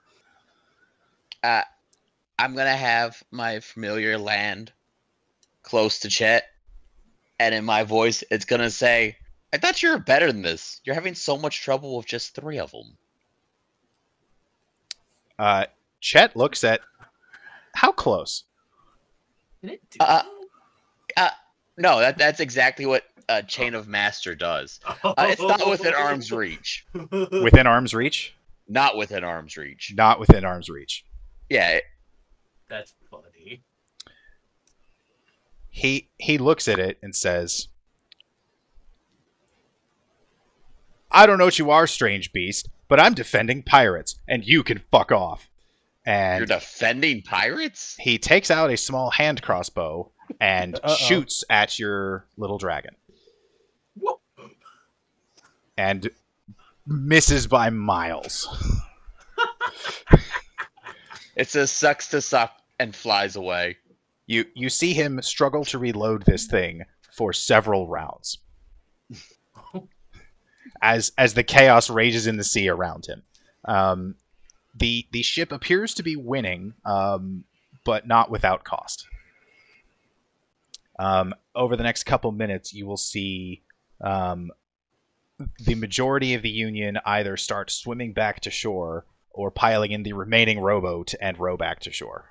I'm gonna have my familiar land close to Chet, and in my voice, it's gonna say, "I thought you were better than this. You're having so much trouble with just 3 of them." Chet looks at how close. Did it do that? No, that's exactly what Chain of Master does. It's not within arm's reach. Within arm's reach? Not within arm's reach. Not within arm's reach. Yeah. That's funny. He looks at it and says, I don't know what you are, strange beast, but I'm defending pirates, and you can fuck off. And you're defending pirates? He takes out a small hand crossbow and shoots at your little dragon. Whoa. And misses by miles. It says sucks to suck and flies away. You see him struggle to reload this thing for several rounds. As the chaos rages in the sea around him. The ship appears to be winning, but not without cost. Over the next couple minutes, you will see the majority of the Union either start swimming back to shore or piling in the remaining rowboat and row back to shore.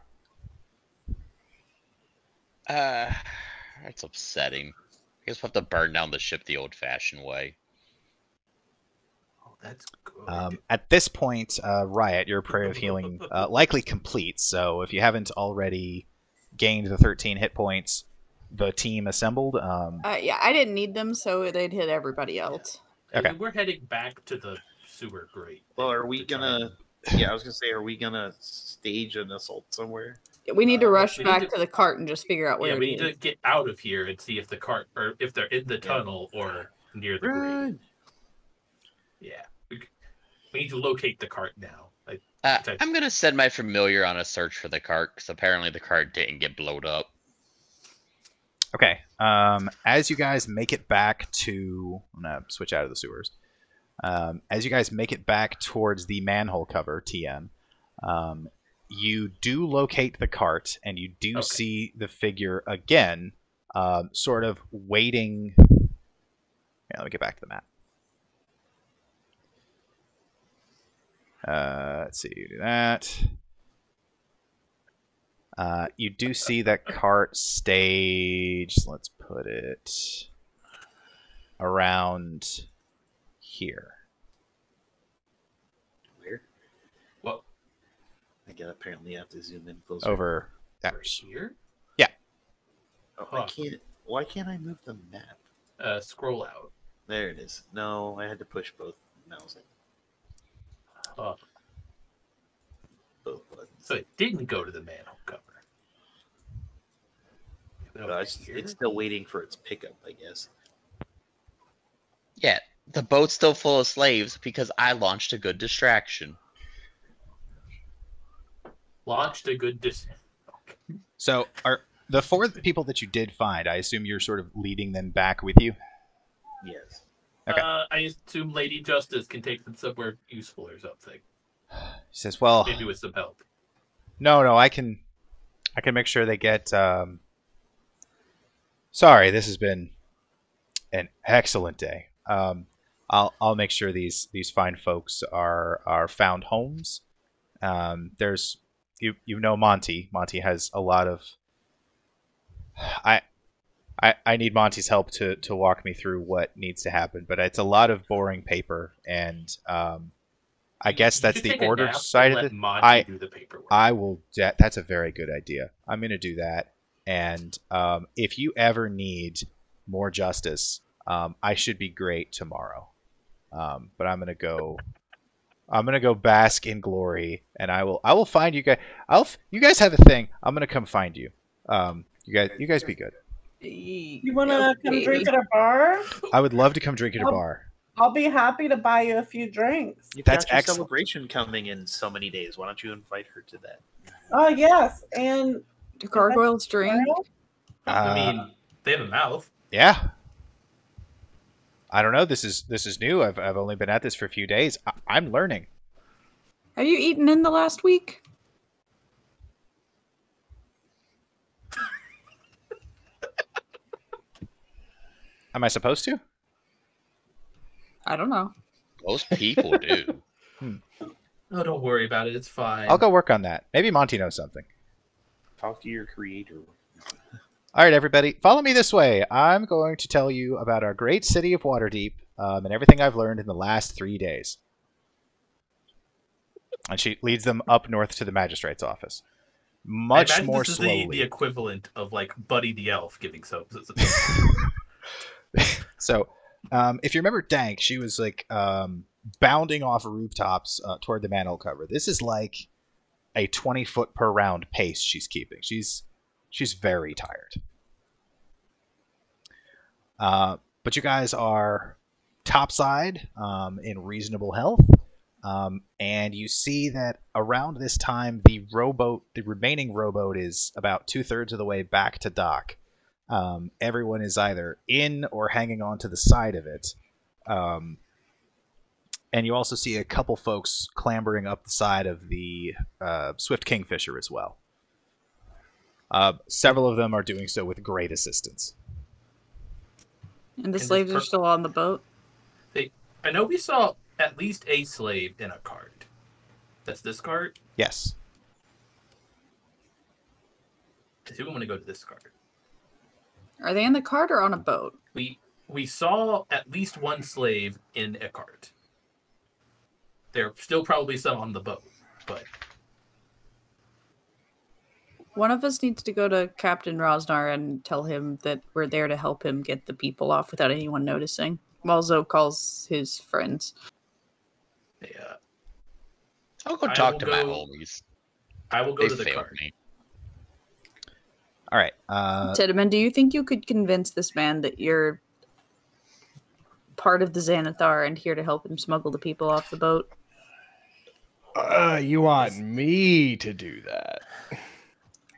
That's upsetting. I guess we'll have to burn down the ship the old-fashioned way. Oh, that's good. At this point, Riot, your prayer of healing likely completes. So if you haven't already gained the 13 hit points, the team assembled. Yeah, I didn't need them, so they'd hit everybody else. Yeah. Okay. We're heading back to the sewer grate. Well, are we gonna? Yeah, I was gonna say, are we gonna stage an assault somewhere? We need to rush we back need to the cart and just figure out where Yeah, it we need is. to get out of here and see if the cart, or if they're in the tunnel or near the grate. Run! Yeah, we need to locate the cart now. I'm going to send my familiar on a search for the cart, because apparently the cart didn't get blowed up. Okay. As you guys make it back to... I'm going to switch out of the sewers. As you guys make it back towards the manhole cover, TM, you do locate the cart, and you do see the figure again, sort of waiting... Yeah, let me get back to the map. Let's see, do that. You do see that cart staged, let's put it around here. Where? Well, Again, apparently I have to zoom in closer. Over that. right here. Oh, I can't. Why can't I move the map? Scroll out. There it is. No, I had to push both mouse. Both buttons. So it didn't go to the manhole cover. But it's still waiting for its pickup, I guess. Yeah, the boat's still full of slaves because I launched a good distraction. Launched a good So, are the four people that you did find, I assume you're sort of leading them back with you? Yes. Okay. I assume Lady Justice can take them somewhere useful or something. He says, well... Maybe with some help. No, I can make sure they get... Sorry, this has been an excellent day. I'll make sure these fine folks are found homes. There's... You know Monty. Monty has a lot of... I need Monty's help to walk me through what needs to happen, but it's a lot of boring paper, and I guess that's the order side of it. Monty do the paperwork. I will. That's a very good idea. I'm going to do that, and if you ever need more justice, I should be great tomorrow. But I'm going to go. I'm gonna go bask in glory, and I will find you guys. You guys have a thing. I'm gonna come find you. You guys be good. You want to come drink at a bar? I would love to come drink at a bar. I'll be happy to buy you a few drinks. You've That's got your excellent. celebration coming in so many days. Why don't you invite her to that? Oh, yes. And Do gargoyles drink? I mean, they have a mouth. Yeah. I don't know. This is new. I've only been at this for a few days. I'm learning. Have you eaten in the last week? Am I supposed to? I don't know. Most people do. Oh, don't worry about it. It's fine. I'll go work on that. Maybe Monty knows something. Talk to your creator. All right, everybody, follow me this way. I'm going to tell you about our great city of Waterdeep and everything I've learned in the last 3 days. And she leads them up north to the magistrate's office. I Much imagine more this is slowly. the equivalent of like Buddy the Elf giving so. So, if you remember Dank, she was like bounding off rooftops toward the manhole cover. This is like a 20-foot per round pace she's keeping. She's very tired. But you guys are topside in reasonable health. And you see that around this time, the remaining rowboat is about 2/3 of the way back to dock. Everyone is either in or hanging on to the side of it. And you also see a couple folks clambering up the side of the Swift Kingfisher as well. Several of them are doing so with great assistance. And the slaves are still on the boat? I know we saw at least a slave in a cart. That's this cart? Yes. I think we want to go to this cart. Are they in the cart or on a boat? We saw at least one slave in a cart. There are still probably some on the boat, but... One of us needs to go to Captain Rosnar and tell him that we're there to help him get the people off without anyone noticing, while Zoe calls his friends. Yeah. I'll go talk to my homies. I will go They to the failed cart. me. All right. Tiedemann, do you think you could convince this man that you're part of the Xanathar and here to help him smuggle the people off the boat? You want me to do that?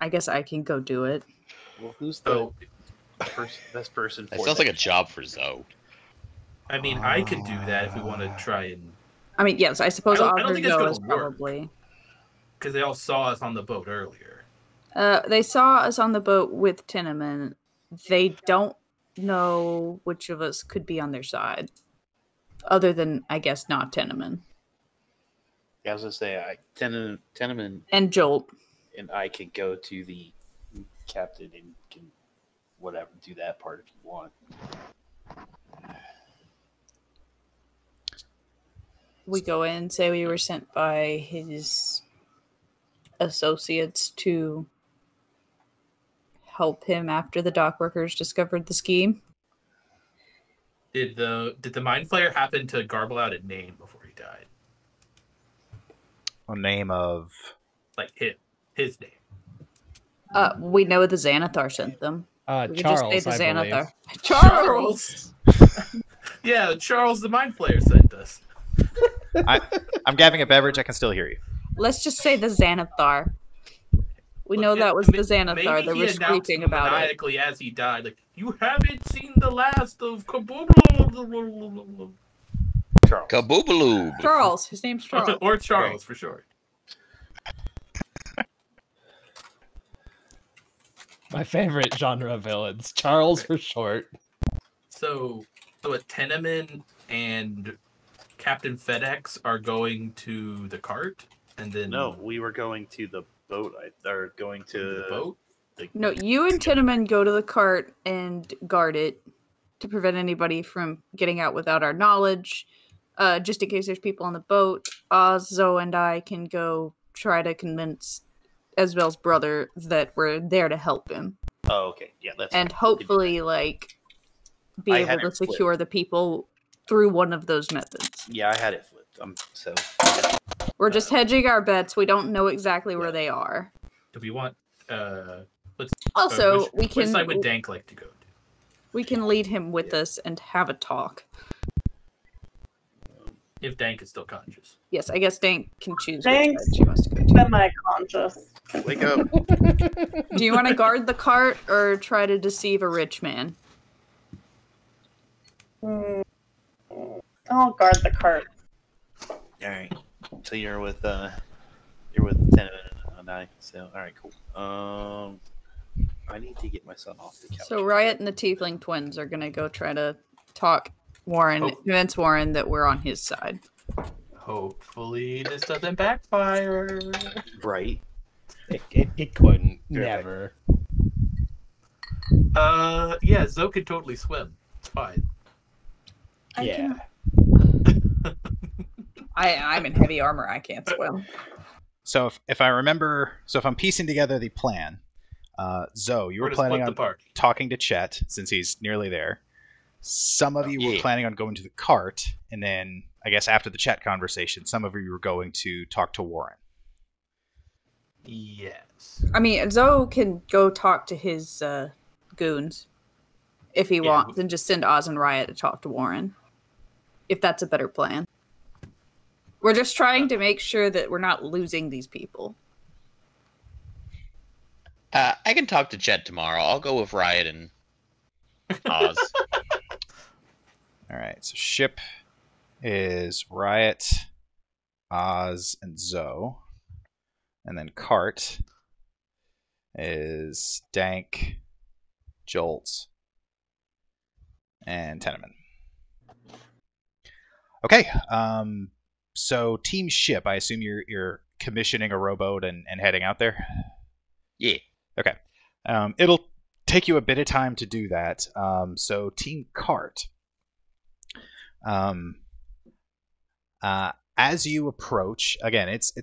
I guess I can go do it. Well, who's the best person for That sounds like a job for Zoe. I mean, I could do that if we want to try and... I mean, yes, I suppose I don't think it's Zoe gonna is work. probably... Because they all saw us on the boat earlier. They saw us on the boat with Tiedemann. They don't know which of us could be on their side. Other than, I guess, not Tiedemann. Yeah, I was going to say, Tiedemann And Jolt. and I could go to the captain and can whatever do that part if you want. We go in and say we were sent by his associates to help him after the dock workers discovered the scheme. Did the Mind Flayer happen to garble out a name before he died? A name of... Like his name. We know the Xanathar sent them. We could Charles, just say the I believe. Xanathar. Charles! Yeah, Charles the Mind Flayer sent us. I'm grabbing a beverage. I can still hear you. Let's just say the Xanathar. We know that was the Xanathar that was screeching about it. Maniacally as he died, like, you haven't seen the last of Kaboobaloo. Charles. Kaboobaloo. Charles. His name's Charles. Or Charles, for sure. My favorite genre of villains, Charles for short. So Teneman and Captain FedEx are going to the cart, and then No, we were going to the boat. Or going to the boat. No, you and Tiedemann go to the cart and guard it to prevent anybody from getting out without our knowledge. Just in case there's people on the boat, Zoe and I can go try to convince Esbel's brother that we're there to help him. Oh, okay. Yeah, that's And hopefully, be I able had to it flipped. secure the people through one of those methods. Yeah, I had it flipped. So We're just hedging our bets. We don't know exactly where they are. Do we want? Let's. Also, which side would Dank like to go to? we can lead him with us and have a talk. If Dank is still conscious. Yes, I guess Dank can choose which Dank's side she wants to go to. semi-conscious. wake up. Do you want to guard the cart or try to deceive a rich man? I'll guard the cart. All right. So you're with Teneman and I. So all right, cool. I need to get my son off the couch. So Riot and the Tiefling twins are going to go try to talk convince Warren that we're on his side. Hopefully this doesn't backfire. Right. It couldn't. You're Never. Yeah, Zoe can totally swim. It's fine. Yeah. I'm in heavy armor. I can't swim. So if I remember, if I'm piecing together the plan, Zoe, you were planning on talking to Chet since he's nearly there. Some of you were planning on going to the cart, and then I guess after the Chet conversation, some of you were going to talk to Warren. Yes. I mean, Zoe can go talk to his goons if he wants, and just send Oz and Riot to talk to Warren. If that's a better plan. We're just trying to make sure that we're not losing these people. I can talk to Chet tomorrow. I'll go with Riot and Oz. All right, so ship is Riot, Oz, and Zoe. And then cart is Dank, Jolt, and Tenement. Okay, so team ship, I assume you're commissioning a rowboat and heading out there? Yeah. Okay. It'll take you a bit of time to do that. So team cart. As you approach, again, it's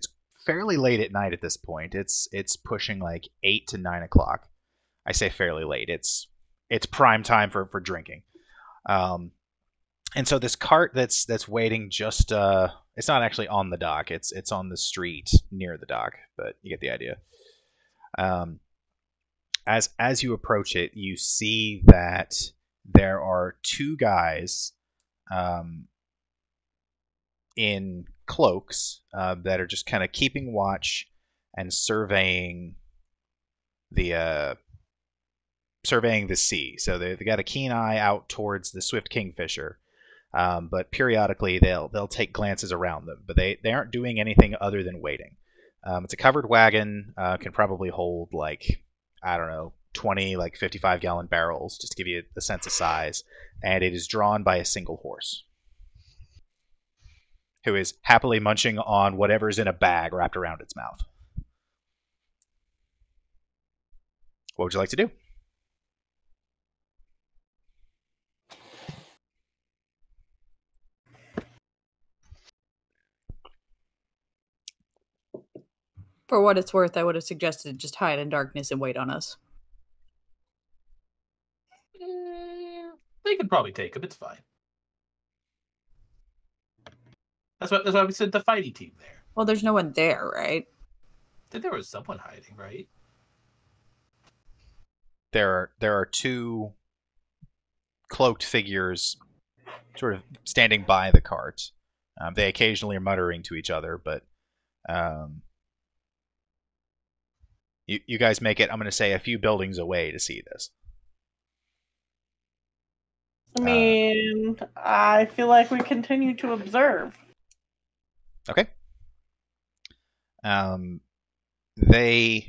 fairly late at night at this point. It's pushing like 8 to 9 o'clock. I say fairly late. It's prime time for drinking. And so this cart that's waiting just it's not actually on the dock. It's on the street near the dock, but you get the idea. As you approach it, you see that there are two guys in cloaks that are just kind of keeping watch and surveying the sea. So they got a keen eye out towards the swift kingfisher, but periodically they'll take glances around them. But they aren't doing anything other than waiting. It's a covered wagon, can probably hold like, I don't know, 20 like 55-gallon barrels, just to give you a sense of size, and it is drawn by a single horse, who is happily munching on whatever's in a bag wrapped around its mouth. What would you like to do? For what it's worth, I would have suggested just hide in darkness and wait on us. They could probably take him. It's fine. That's why we sent the fighting team there. Well, there's no one there, right? There was someone hiding, right? There are two cloaked figures sort of standing by the cart. They occasionally are muttering to each other, but you guys make it, I'm going to say, a few buildings away to see this. I mean, I feel like we continue to observe. Okay. They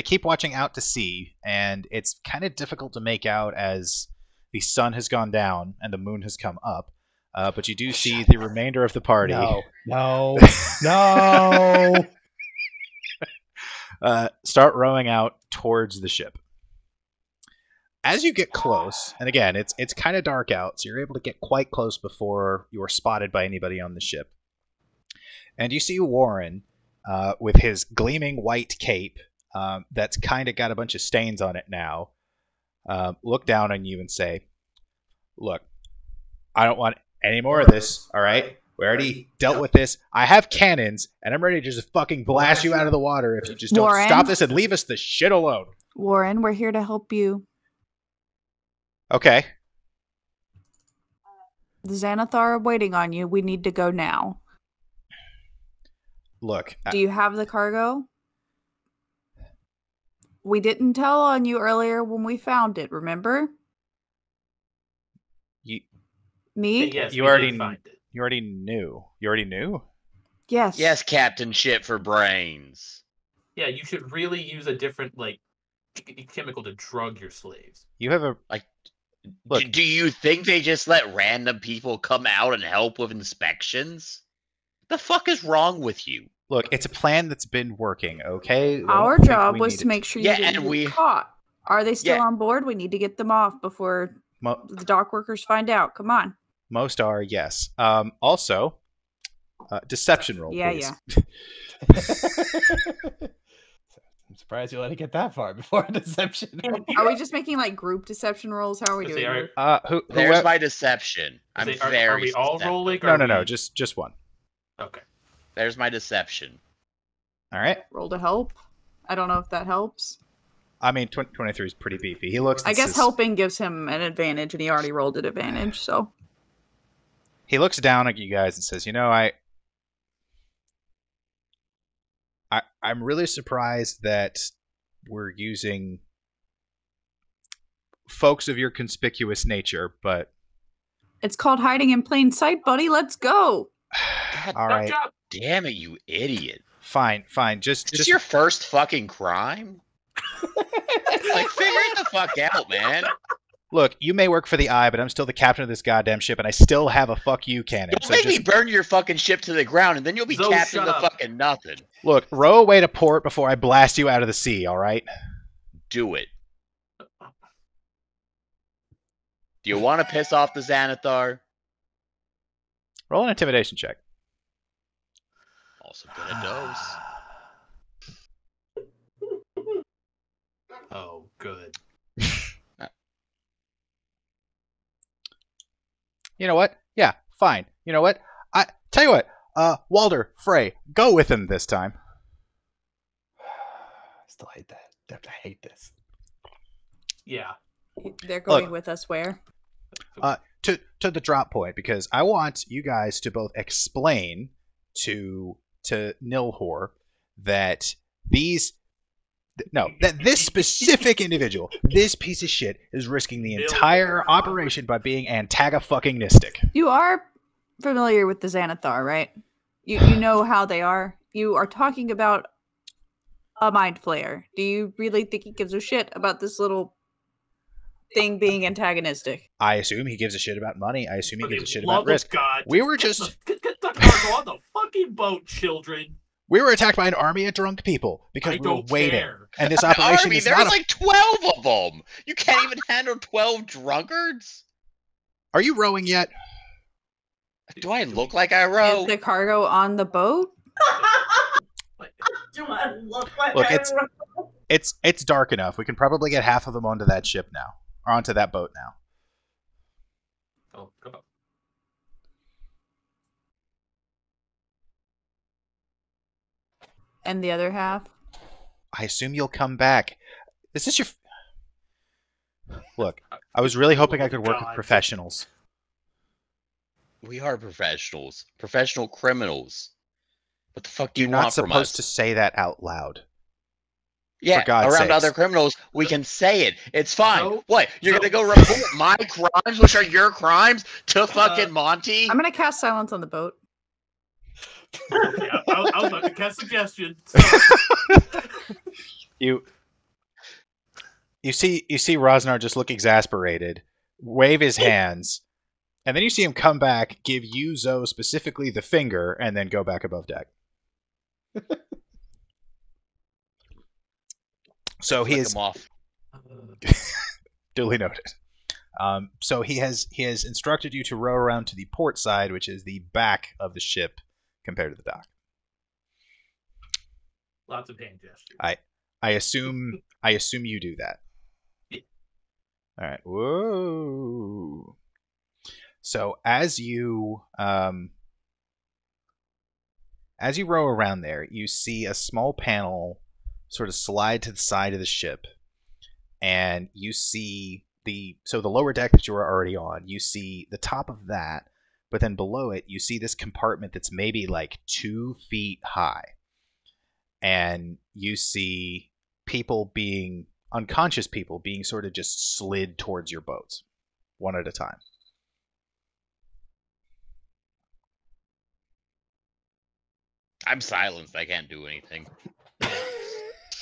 keep watching out to sea, and it's kind of difficult to make out as the sun has gone down and the moon has come up. But you do see the remainder of the party. No. Start rowing out towards the ship. As you get close, and again, it's kind of dark out, so you're able to get quite close before you are spotted by anybody on the ship. And you see Warren with his gleaming white cape that's kind of got a bunch of stains on it now, look down on you and say, "Look, I don't want any more of this, all right? We already dealt with this. I have cannons, and I'm ready to just fucking blast you out of the water if you just don't stop this and leave us the shit alone." Warren, we're here to help you. Okay. The Xanathar are waiting on you. We need to go now. Look. Do you have the cargo? We didn't tell on you earlier when we found it, remember? Me? Yes, you already knew. You already knew? Yes. Yes, Captain Shit for brains. Yeah, you should really use a different chemical to drug your slaves. You have a Look, do you think they just let random people come out and help with inspections? The fuck is wrong with you? Look, it's a plan that's been working, okay? Our job was to make sure you didn't get caught. Are they still Yeah. on board? We need to get them off before the dock workers find out. Come on. Most are, yes. Also, deception roll, Yeah, please. I'm surprised you let it get that far before deception. Are we just making like group deception rolls? How are we Is doing? it- it? There's my deception. I'm Are very we all susceptible. rolling? No, just one. Okay. There's my deception. All right. Roll to help. I don't know if that helps. I mean, 23 is pretty beefy. He looks. I and guess says- helping gives him an advantage, and he already rolled an advantage, so. He looks down at you guys and says, I'm really surprised that we're using folks of your conspicuous nature, but It's called hiding in plain sight, buddy. Let's go. all right, Damn it, you idiot. fine. Just Is this your first fucking crime? Like, figure it the fuck out, man. look. You may work for the Eye, but I'm still the captain of this goddamn ship, and I still have a fuck you cannon. Don't So make just me burn your fucking ship to the ground, and then you'll be Zoe, captain shut to up. fucking nothing. look, row away to port before I blast you out of the sea. All right. Do it. Do you want to piss off the Xanathar? Roll an intimidation check. Also good at those. Oh, good. You know what? Yeah, fine. You know what? I tell you what. Walder, Frey, go with him this time. I still hate that. I hate this. Yeah. They're going Look. with us where? To the drop point, because I want you guys to both explain to Nilhor that that this specific individual, this piece of shit, is risking the entire operation by being antaga-fucking-nistic. You are familiar with the Xanathar, right? You know how they are. You are talking about a mind flayer. Do you really think he gives a shit about this little thing being antagonistic? I assume he gives a shit about money. I assume he For the gives a shit love about risk. of God, We were get just get the cargo on the fucking boat, children. we were attacked by an army of drunk people because I we were don't waiting, care. and this operation Army, is there's not. like 12 of them. You can't even handle 12 drunkards? Are you rowing yet? Do I look like I row? Is the cargo on the boat? Do I look like Look, I it's dark enough. We can probably get half of them onto that ship now, or onto that boat now. Oh, come on. And the other half? I assume you'll come back. Is this your? Look, I was really hoping I could work with God. professionals. We are professionals. Professional criminals. What the fuck do you You're not want from us? supposed to say that out loud. Yeah, for God's around sakes. other criminals, we can say it. It's fine. No, What? You're no. gonna go report my crimes, which are your crimes, to fucking Monty? I'm gonna cast silence on the boat. Okay, I was about to cast suggestion. You see Rosnar just look exasperated, wave his hands, and then you see him come back, give you, Zoe, specifically the finger, and then go back above deck. So he Flick is him off. duly noted. So he has instructed you to row around to the port side, which is the back of the ship compared to the dock. Lots of hand gestures. I assume you do that. Yeah. All right. Whoa. So as you row around there, you see a small panel sort of slide to the side of the ship, and you see the lower deck that you were already on. You see the top of that, but then below it, you see this compartment that's maybe like 2 feet high, and you see unconscious people being sort of just slid towards your boats, one at a time. I'm silenced. I can't do anything.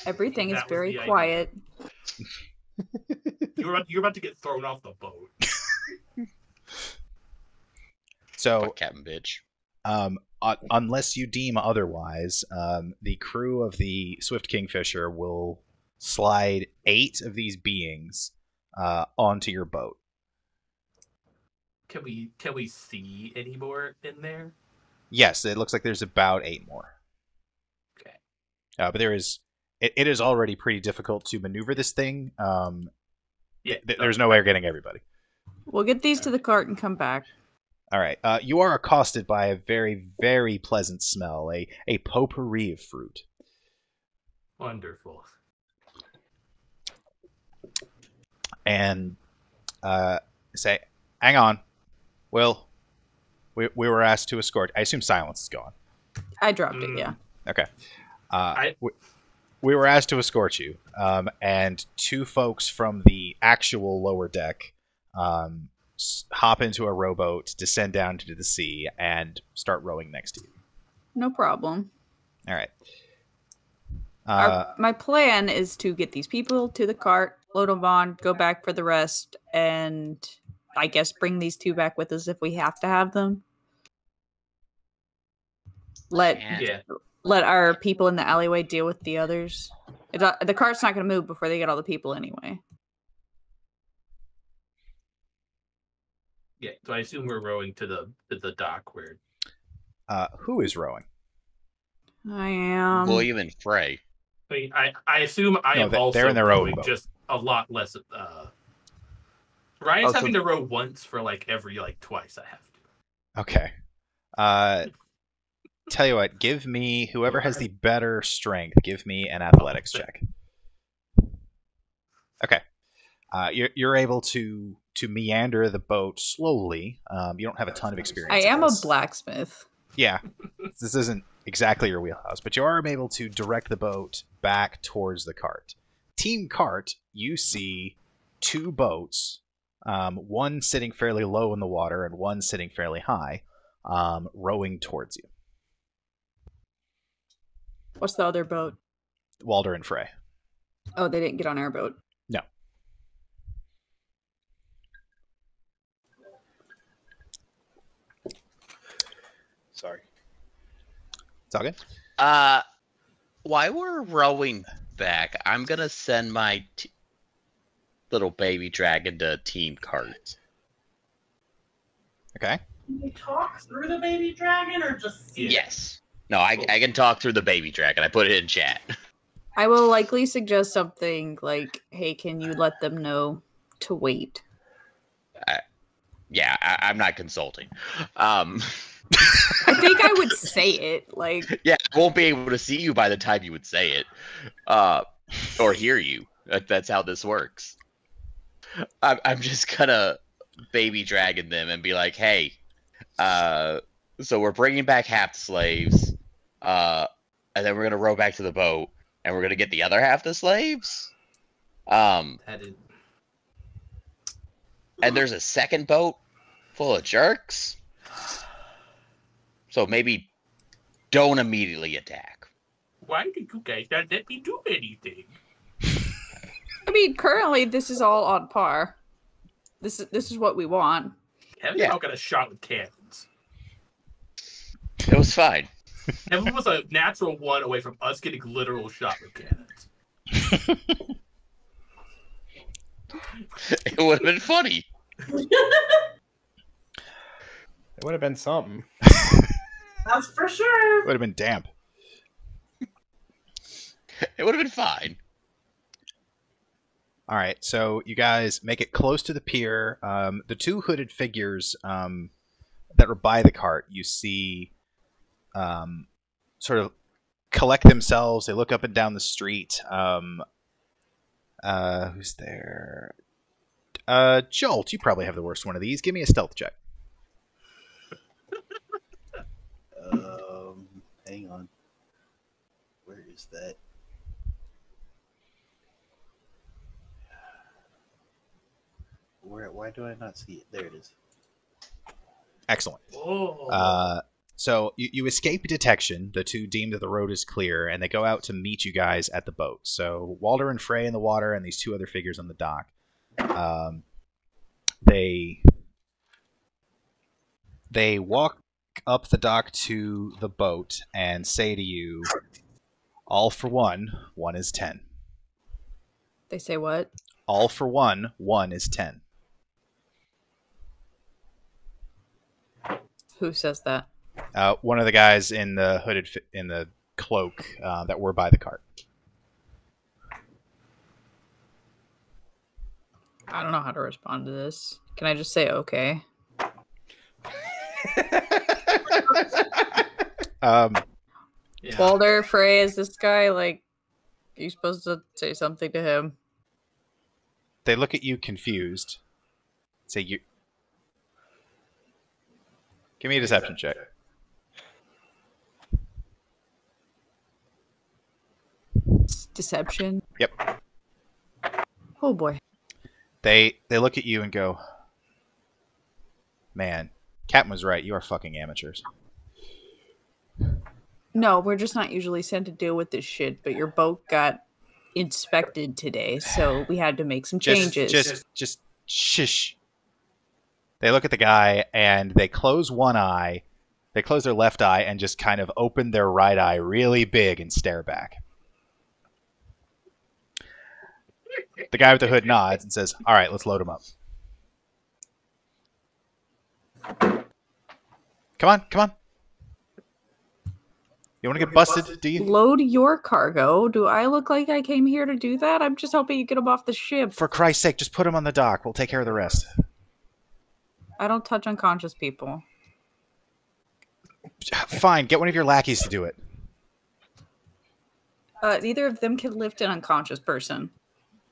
Everything is That was very the idea. quiet. You're about to get thrown off the boat. So, Fuck Captain Bitch. unless you deem otherwise, the crew of the Swift Kingfisher will slide 8 of these beings onto your boat. Can we see any more in there? Yes, it looks like there's about 8 more. Okay. But there is. It is already pretty difficult to maneuver this thing. There's no way of getting everybody. We'll get these to the cart and come back. All right. You are accosted by a very, very pleasant smell, a potpourri of fruit. Wonderful. And say, hang on. Will, we were asked to escort. I assume silence is gone. I dropped it, yeah. Okay. We were asked to escort you, and 2 folks from the actual lower deck hop into a rowboat, descend down into the sea, and start rowing next to you. No problem. All right. My plan is to get these people to the cart, load them on, go back for the rest, and I guess bring these 2 back with us if we have to have them. Let our people in the alleyway deal with the others. The cart's not going to move before they get all the people anyway. Yeah, so I assume we're rowing to the dock where. Who is rowing? I am. William and Frey. I mean, I assume I am also they're in their own rowing, boat. just a lot less. Ryan's having to row once for every twice I have to. Okay. Tell you what, give me, whoever has the better strength, give me an athletics check. Okay. You're able to meander the boat slowly. You don't have a ton of experience. I am a blacksmith. Yeah. This isn't exactly your wheelhouse, but you are able to direct the boat back towards the cart. Team Cart, you see 2 boats, one sitting fairly low in the water and one sitting fairly high, rowing towards you. What's the other boat? Walder and Frey. Oh, they didn't get on our boat. No. Sorry. It's all good? While we're rowing back, I'm gonna send my little baby dragon to Team Cart. Okay. Can you talk through the baby dragon or just see it? Yes. No, I can talk through the baby dragon. I put it in chat. I will likely suggest something like, hey, can you let them know to wait? Yeah, I'm not consulting. I think I would say it. Yeah, I won't be able to see you by the time you would say it. Or hear you. That's how this works. I'm just gonna baby dragon them and be like, hey, so we're bringing back half the slaves, and then we're gonna row back to the boat, and we're gonna get the other half the slaves. And there's a second boat full of jerks. So maybe don't immediately attack. Why did you guys not let me do anything? I mean, currently this is all on par. This is what we want. Heaven all got a shot with cannons. It was fine. Heaven was a natural 1 away from us getting literal shot with cannons. It would have been funny. It would have been something. That's for sure. Would have been damp. It would have been fine. All right, so you guys make it close to the pier. The 2 hooded figures that were by the cart, you see sort of collect themselves. They look up and down the street. Who's there? Jolt, you probably have the worst one of these. Give me a stealth check. Hang on. Where is that? Why do I not see it? There it is. Excellent. Oh. So you escape detection. The 2 deem that the road is clear, and they go out to meet you guys at the boat. So Walder and Frey in the water, and these 2 other figures on the dock. They walk up the dock to the boat and say to you, all for one is 10. They say what? All for one. 1 is 10. Who says that? One of the guys in the in the cloak that were by the cart. I don't know how to respond to this. Can I just say okay? Yeah. Walder, Frey, is this guy like? Are you supposed to say something to him? They look at you confused. Say you. Give me a deception check. Deception. Yep. Oh boy. They look at you and go, "Man, Captain was right. You are fucking amateurs." No, we're just not usually sent to deal with this shit, but your boat got inspected today, so we had to make some changes. Just shush. They look at the guy and they close one eye. They close their left eye and just kind of open their right eye really big and stare back. The guy with the hood nods and says, "All right, let's load him up." Come on. You want to get busted, do you? Load your cargo. Do I look like I came here to do that? I'm just hoping you get him off the ship. For Christ's sake, just put him on the dock. We'll take care of the rest. I don't touch unconscious people. Fine, get one of your lackeys to do it. Neither of them can lift an unconscious person.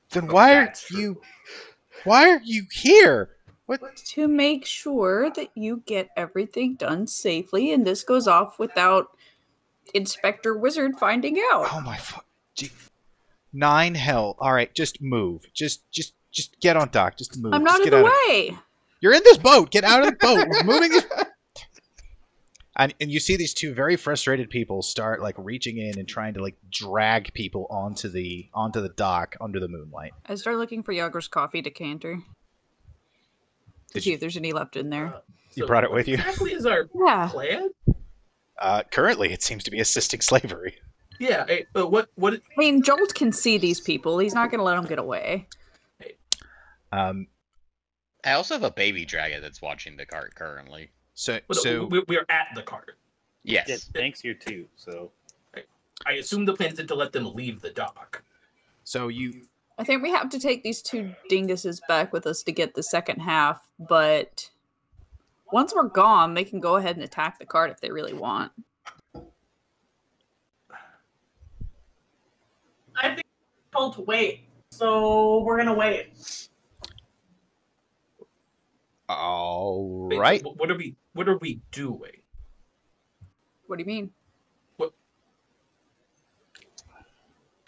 Then why are you here? What? To make sure that you get everything done safely, and this goes off without Inspector Wizard finding out. Oh my fuck. 9 hell. All right, just move. Just get on dock. Just move. I'm not just in the way. You're in this boat. Get out of the boat. We're moving this. And you see these two very frustrated people start like reaching in and trying to like drag people onto the dock under the moonlight. I start looking for Yager's coffee decanter to see if there's any left in there. You brought it with you? Exactly is our plan? Currently, it seems to be assisting slavery. Yeah. But what? I mean, Jolt can see these people. He's not going to let them get away. I also have a baby dragon that's watching the cart currently. So we're at the cart. Yes. Yeah, thanks here too. So I assume the plan is to let them leave the dock. So you. I think we have to take these two dinguses back with us to get the second half, but once we're gone, they can go ahead and attack the cart if they really want. I think we're told to wait, so we're gonna wait. All Wait, right. so what are we doing? What do you mean? Well,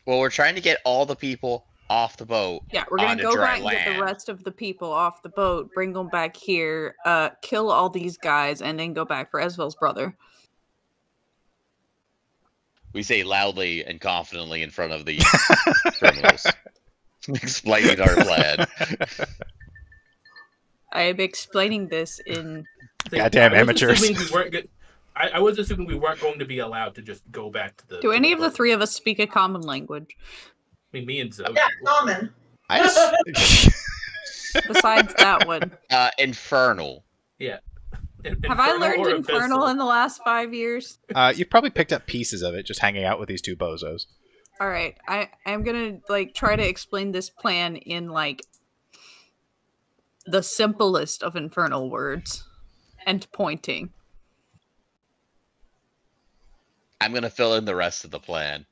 we're trying to get all the people off the boat. Yeah, we're gonna onto go dry back and get the land. rest of the people off the boat, bring them back here, kill all these guys, and then go back for Esvel's brother. We say loudly and confidently in front of the criminals, explaining our plan. I am explaining this in. Goddamn amateurs. I was assuming we weren't going to be allowed to just go back to the. Do any of the three of us speak a common language? I mean, me and Zoe. Yeah, common. Besides that one. Infernal. Yeah. Have I learned or Infernal Abyssal? in the last 5 years? You've probably picked up pieces of it just hanging out with these two bozos. All right, I'm gonna try to explain this plan in the simplest of infernal words and pointing. I'm gonna fill in the rest of the plan.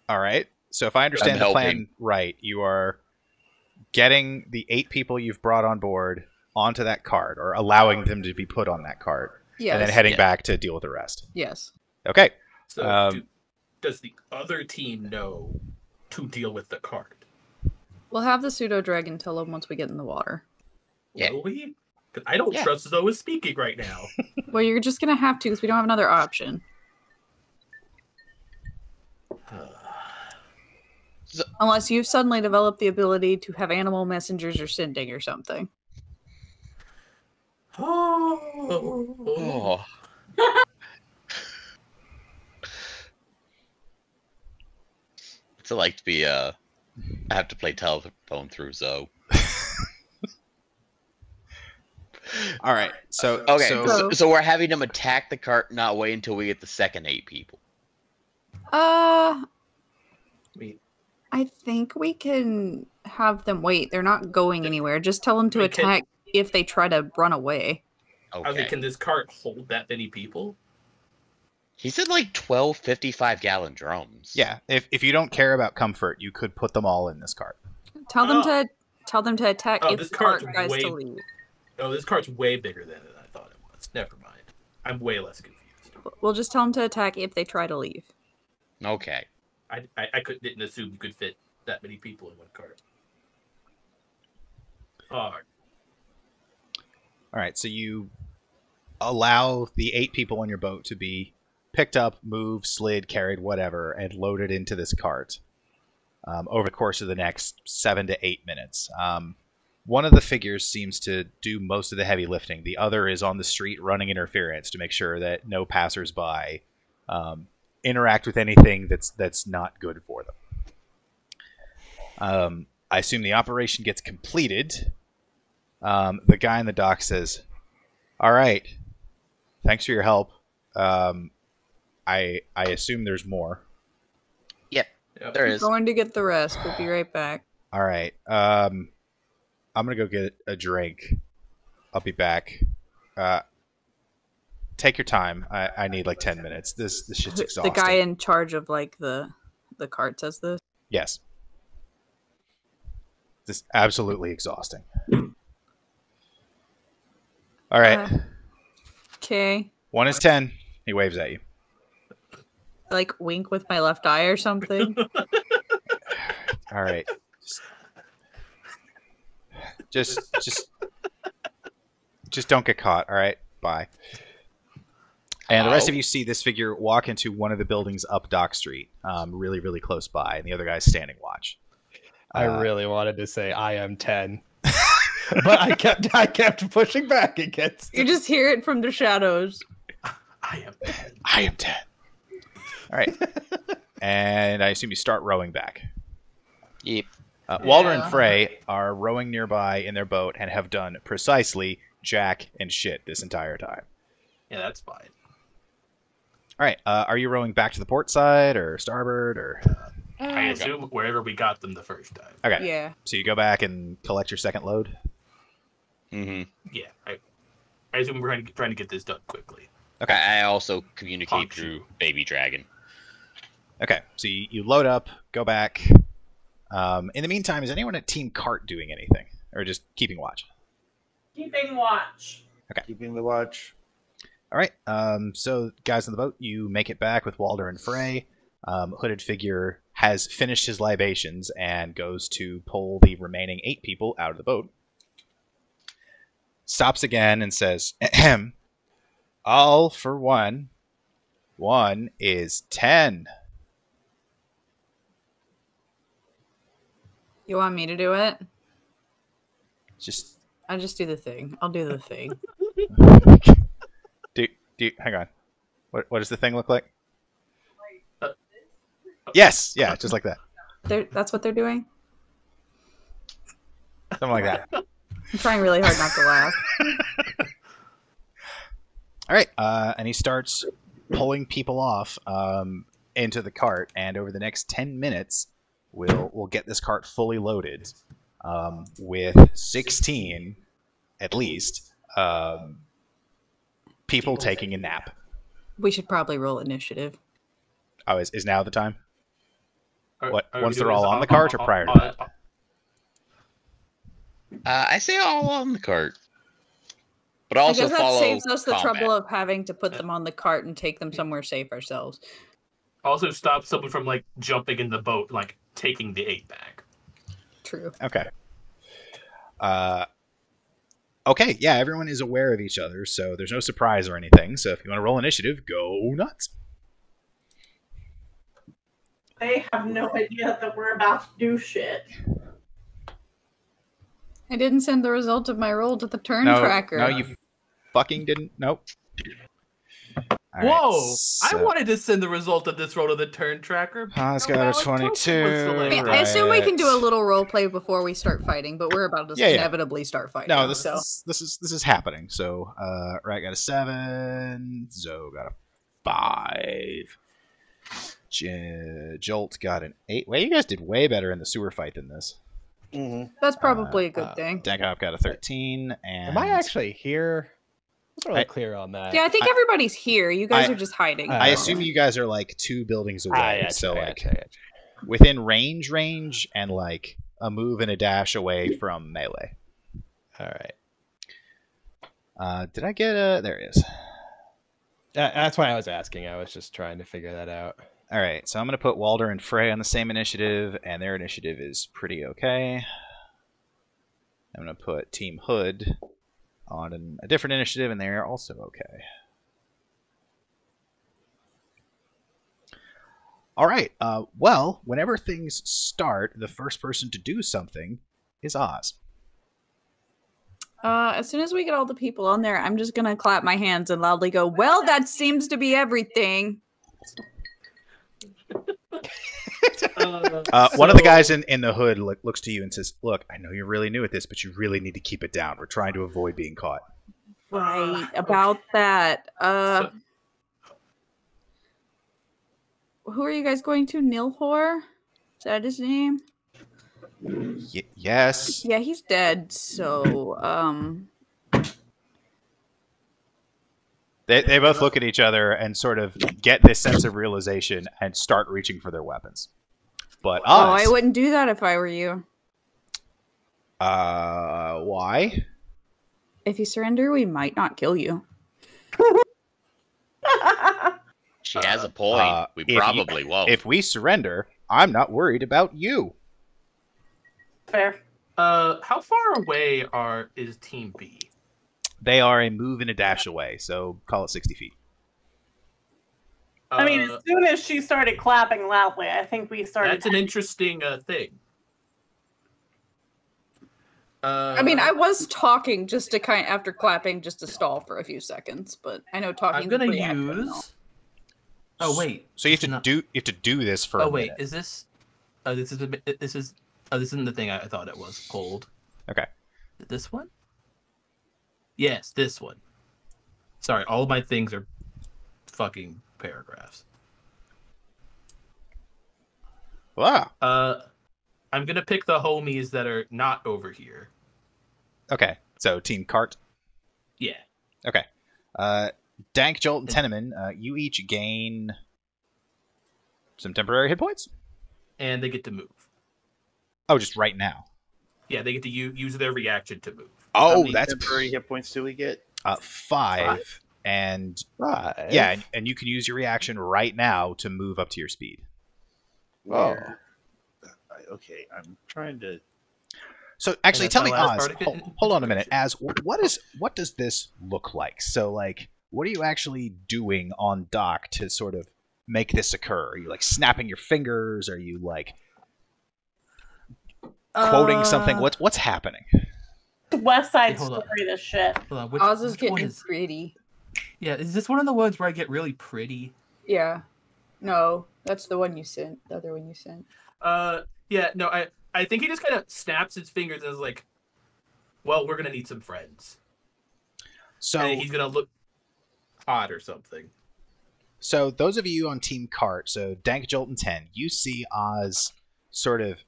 All right. So if I understand the plan right, you are getting the 8 people you've brought on board onto that cart, or allowing them to be put on that cart, Yes. and then heading back to deal with the rest. Yes. Okay. So does the other team know to deal with the cart? We'll have the pseudo dragon tell them once we get in the water. Yeah. Will we? 'Cause I don't trust Zoe speaking right now. Well, you're just gonna have to because we don't have another option. Unless you've suddenly developed the ability to have animal messengers or sending or something. Oh. What's it like to be I have to play telephone through Zoe. All right. So Okay, so so we're having them attack the cart, not wait until we get the second 8 people. I think we can have them wait. They're not going anywhere. Just tell them to attack if they try to run away. Okay. Can this cart hold that many people? He said like 12 55-gallon drums. yeah, if you don't care about comfort, you could put them all in this cart. Tell them to attack if this the cart cart's tries way- to leave. Oh, this cart's way bigger than I thought it was. Never mind. I'm way less confused. We'll just tell them to attack if they try to leave. Okay. I didn't assume you could fit that many people in one cart. Oh, All right, so you allow the 8 people on your boat to be picked up, moved, slid, carried, whatever, and loaded into this cart over the course of the next 7 to 8 minutes. One of the figures seems to do most of the heavy lifting. The other is on the street running interference to make sure that no passersby interact with anything that's not good for them. I assume the operation gets completed. The guy in the dock says, "All right, thanks for your help. I assume there's more." Yep, there is. Going to get the rest. We'll be right back. All right. I'm gonna go get a drink. I'll be back. Take your time. I need like 10 minutes. This shit's The exhausting. guy in charge of like the cart says this. Yes. This is absolutely exhausting. All right. Okay. 1 is 10. He waves at you. Like wink with my left eye or something. All right. Just don't get caught. All right. Bye. And the rest of you see this figure walk into one of the buildings up Dock Street, really, really close by, and the other guy's standing watch. I really wanted to say I am 10. But I kept pushing back against You it. just hear it from the shadows. I am 10. I am 10. All right. And I assume you start rowing back. Yep. Walter and Frey are rowing nearby in their boat and have done precisely jack and shit this entire time. Yeah, that's fine. All right. Are you rowing back to the port side or starboard or? I assume wherever we got them the first time. Okay. Yeah. So you go back and collect your second load. Mm-hmm. Yeah, I assume we're trying to get this done quickly. Okay. I also communicate Honk. through Baby Dragon. Okay. So you load up, go back. In the meantime, is anyone at Team Cart doing anything or just keeping watch? Keeping watch. Keeping the watch. All right. So, guys on the boat, you make it back with Walder and Frey. Hooded figure has finished his libations and goes to pull the remaining 8 people out of the boat. Stops again and says, "Ahem. All for 1. 1 is 10. You want me to do it? Just I just do the thing. I'll do the thing. hang on. What does the thing look like? Yes, yeah, just like that. That's what they're doing? Something like that. I'm trying really hard not to laugh. All right, and he starts pulling people off into the cart, and over the next 10 minutes, we'll get this cart fully loaded with 16, at least, people taking a nap. We should probably roll initiative. Oh, is now the time? Are we Once they're doing all this on the cart or prior to that? I say all on the cart. But also I guess that follow saves us the combat. trouble of having to put them on the cart and take them somewhere safe ourselves. Also stop someone from like jumping in the boat, like taking the 8 back. True. Okay. Okay, yeah, everyone is aware of each other, so there's no surprise or anything. So if you want to roll initiative, go nuts. They have no idea that we're about to do shit. I didn't send the result of my roll to the turn No, tracker. no, you fucking didn't. Nope. All right, Whoa! so I wanted to send the result of this roll to the turn tracker. Haas No got a valid token was 22. selected. I assume we can do a Right. little role play before we start fighting, but we're about to Yeah, yeah. inevitably start fighting. No, this so is happening. So, Rat got a 7. Zoe got a 5. Jolt got an 8. Well, you guys did way better in the sewer fight than this. that's probably a good thing. Dankop got a 13. And Am I actually here? I wasn't really clear on that. Yeah, I think everybody's here. You guys are just hiding. I assume you guys are like 2 buildings away. yeah, so yeah, like yeah. within range, and like a move and a dash away from melee. All right. Did I get a? There it is. That's why I was asking. I was just trying to figure that out. All right, so I'm going to put Walder and Frey on the same initiative, and their initiative is pretty okay. I'm going to put Team Hood on a different initiative, and they're also okay. All right, well, whenever things start, the first person to do something is Oz. As soon as we get all the people on there, I'm just gonna clap my hands and loudly go, "Well, that seems to be everything." One of the guys in the hood looks to you and says, "Look, I know you're really new at this, but you really need to keep it down. We're trying to avoid being caught." Right about that. Who are you guys going to? Nilhor? Is that his name? Yes. Yeah, he's dead. So, They both look at each other and sort of get this sense of realization and start reaching for their weapons. But Oz, I wouldn't do that if I were you. why? If you surrender, we might not kill you. She has a point. We probably won't. If we surrender, I'm not worried about you. Fair. How far away is Team B? They are a move and a dash away, so call it 60 feet. I mean, as soon as she started clapping loudly, I think we started. That's an interesting thing. I mean, I was talking just to after clapping just to stall for a few seconds, but I know talking. I'm gonna pretty active now. use. Oh wait. So you have to do this for. Oh a wait, minute. is this? This is. Oh, this isn't the thing I thought it was. Hold. Okay. This one? Yes, this one. Sorry, all of my things are fucking paragraphs. Wow. I'm gonna pick the homies that are not over here. Okay. So Team Cart. Yeah. Okay. Dank, Jolt, and Teneman, you each gain some temporary hit points. And they get to move. Oh, just right now. Yeah, they get to use their reaction to move. How Oh, many that's temporary hit points do we get? 5. And yeah, and you can use your reaction right now to move up to your speed. Where? Okay, I'm trying to. So actually, that's tell my me, last Oz. part of Hold on a minute. As what does this look like? So like, what are you actually doing on dock to sort of make this occur? Are you like snapping your fingers? Are you like quoting something? What's happening? West Side Hold on. Story, this shit. Hold on, Oz is which one getting is? pretty. Yeah, is this one of the ones where I get really pretty? Yeah. No, that's the one you sent. The other one you sent. Yeah, no, I think he just kind of snaps his fingers and is like, "Well, we're gonna need some friends." So And he's gonna look hot or something. So those of you on Team Cart, so Dank, Jolt, and 10, you see Oz sort of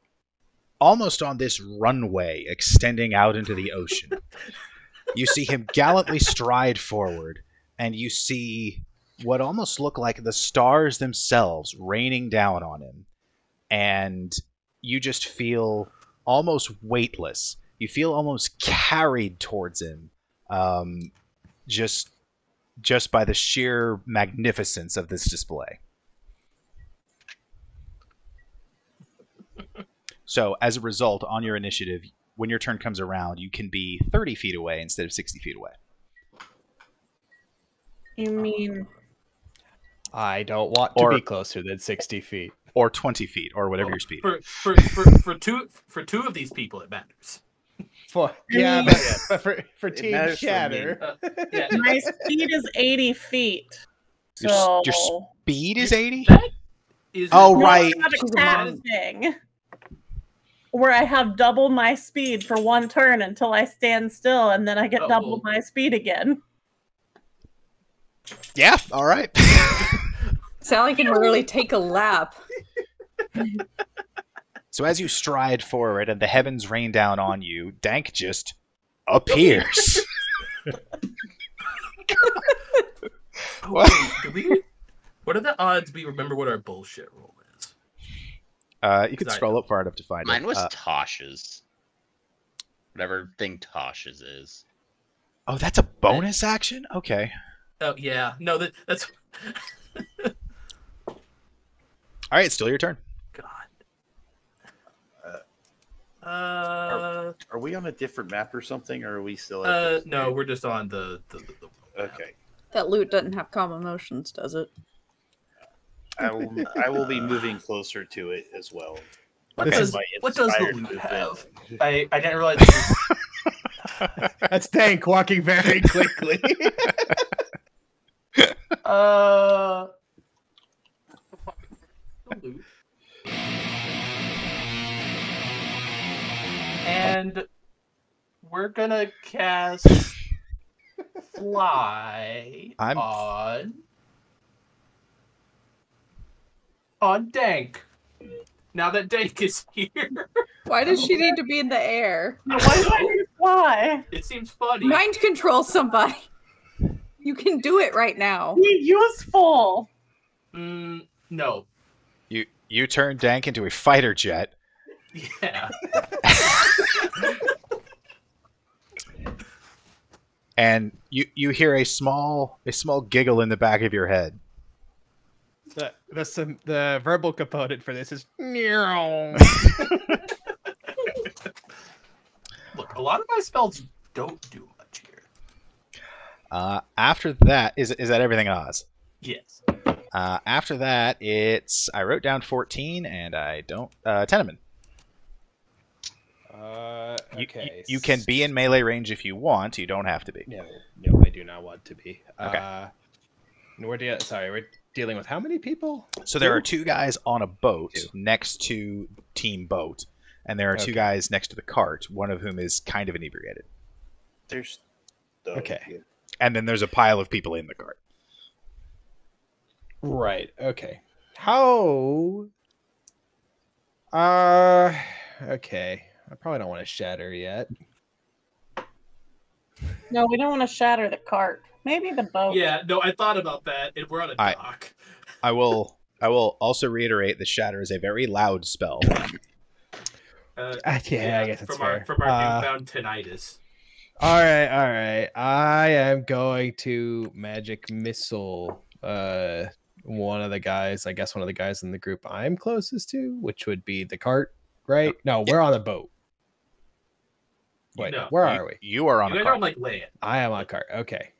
almost on this runway extending out into the ocean. You see him gallantly stride forward, and you see what almost look like the stars themselves raining down on him. And you just feel almost weightless. You feel almost carried towards him, just by the sheer magnificence of this display. So, as a result, on your initiative, when your turn comes around, you can be 30 feet away instead of 60 feet away. You mean I don't want to be closer than 60 feet. Or 20 feet, or whatever your speed. For two of these people, it matters. But for Team matters for Shatter. Yeah, my speed is 80 feet. So Your speed is 80? That is Oh, No, right. I have a cat thing where I have double my speed for one turn until I stand still, and then I get double my speed again. Yeah, all right. Sally can literally take a lap. So as you stride forward and the heavens rain down on you, Dank just appears. Wait, what are the odds we remember what our bullshit roll is? You can scroll up far enough to find Mine it. was Tosh's. Whatever thing Tosh's is. Oh, that's a bonus action? Okay. Oh yeah, no, that's. All right, it's still your turn. God. Are we on a different map or something, or are we still? At no, we're just on the Okay. That loot doesn't have calm emotions, does it? I will be moving closer to it as well. What does the loot have? I didn't realize. That's Tank walking very quickly. Loot. And we're gonna cast Fly on Dank. Now that Dank is here. Why does she need to be in the air? Why do I need to fly? It seems funny. Mind control somebody. You can do it right now. Be useful. No. You turn Dank into a fighter jet. Yeah. And you hear a small giggle in the back of your head. The verbal component for this is Look, a lot of my spells don't do much here. After that, is that everything, Oz? Yes. After that, I wrote down 14, and I don't. Tenement. Okay. You can be in melee range if you want. You don't have to be. No, I do not want to be. Okay. We're dealing with how many people? So there are two guys on a boat next to Team Boat, and there are two guys next to the cart, one of whom is kind of inebriated. There's okay. And then there's a pile of people in the cart. Right. Okay. How? Okay. I probably don't want to shatter yet. No, we don't want to shatter the cart. Maybe the boat. Yeah, no, I thought about that, and we're on a dock. I will also reiterate that shatter is a very loud spell. Yeah, I guess it's fair. From our newfound tinnitus. All right. I am going to magic missile one of the guys in the group I'm closest to, which would be the cart, right? No, we're on a boat. Wait, where are we? You are on a cart. You're on like land. I am on a cart. Okay.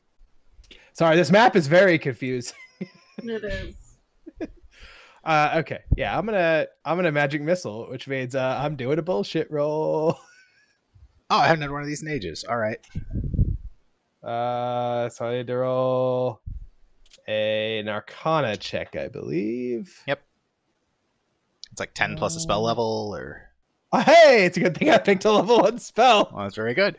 Sorry, this map is very confusing. It is. Okay. Yeah, I'm gonna magic missile, which means I'm doing a bullshit roll. Oh, I haven't had one of these in ages. All right. So I need to roll an Arcana check, I believe. Yep. It's like 10 plus a spell level, or. Oh, hey, it's a good thing I picked a level 1 spell. Well, that's very good.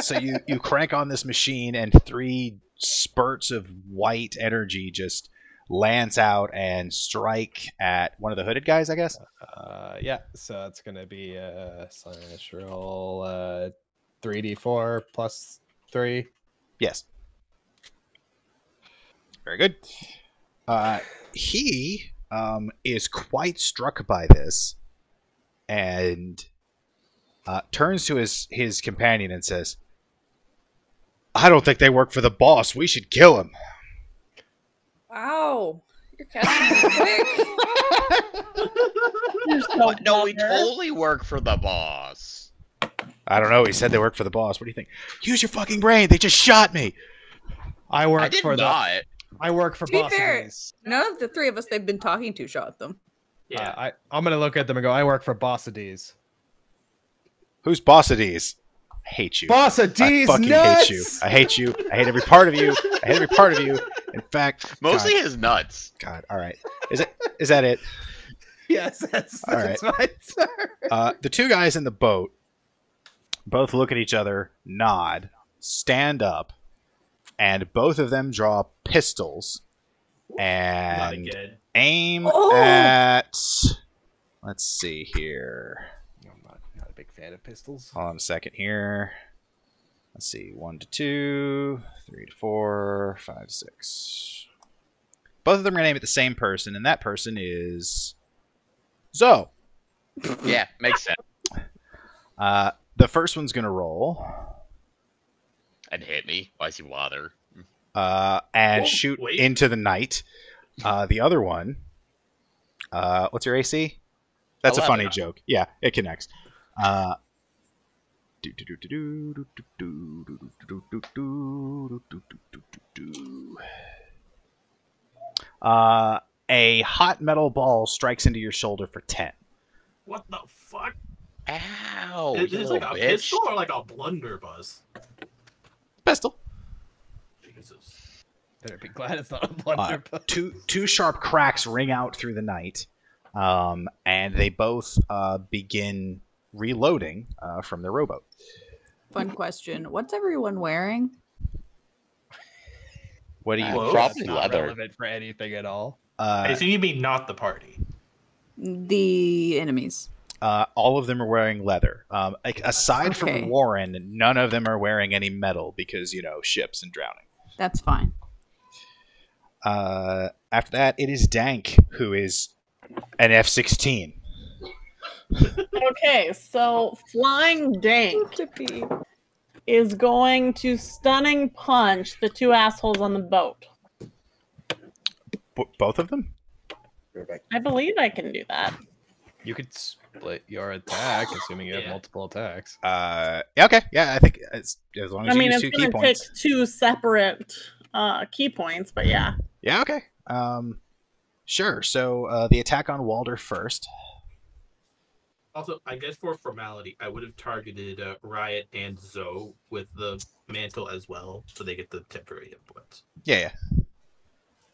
So you crank on this machine, and 3 spurts of white energy just lance out and strike at one of the hooded guys, I guess. Yeah. So it's gonna be slash roll 3d4 plus 3. Yes. Very good. He is quite struck by this, and turns to his companion and says, "I don't think they work for the boss. We should kill him." Wow. You're catching quick. No, we totally work for the boss. I don't know. He said they work for the boss. What do you think? Use your fucking brain. They just shot me. I work for not. I work for To be boss fair, of these. none of the 3 of us they've been talking to shot them. Yeah. I'm gonna look at them and go, I work for Boss of D's. Who's boss of these? I hate you. Boss of D's I fucking nuts! hate you. I hate you. I hate every part of you. I hate every part of you. In fact, Mostly his nuts. God. All right. Is that it? Yes, that's fine, sir. The two guys in the boat both look at each other, nod, stand up, and both of them draw pistols and aim at. Let's see here. I'm not a big fan of pistols. Hold on a second here. Let's see. 1 to 2, 3 to 4, 5 to 6. Both of them are going to aim at the same person, and that person is Zoe. Yeah, makes sense. The first one's going to roll. And hit me. Why is he bother? And shoot into the night. The other one, what's your AC? That's 11. A funny joke. Yeah, it connects. A hot metal ball strikes into your shoulder for 10. What the fuck? Ow! Is this like a pistol or like a blunderbuss? Pistol. Jesus. Better be glad it's not a blunderbuss. Two sharp cracks ring out through the night, and they both begin reloading from their rowboat. Fun question. What's everyone wearing? What do you? Probably not leather. Relevant for anything at all. Hey, so you mean not the party? The enemies. All of them are wearing leather. Aside from Warren, none of them are wearing any metal because, ships and drowning. That's fine. After that, it is Dank, who is an F-16. Okay, so Flying Dank is going to stunning punch the two assholes on the boat. Both of them? I believe I can do that. You could split your attack, assuming you have multiple attacks. Okay. Yeah, I think as long as you use 2 key it's going to take 2 separate key points, but yeah. Yeah, okay. Sure. So the attack on Walder first. Also, I guess for formality, I would have targeted Riot and Zoe with the mantle as well, so they get the temporary hit points. Yeah.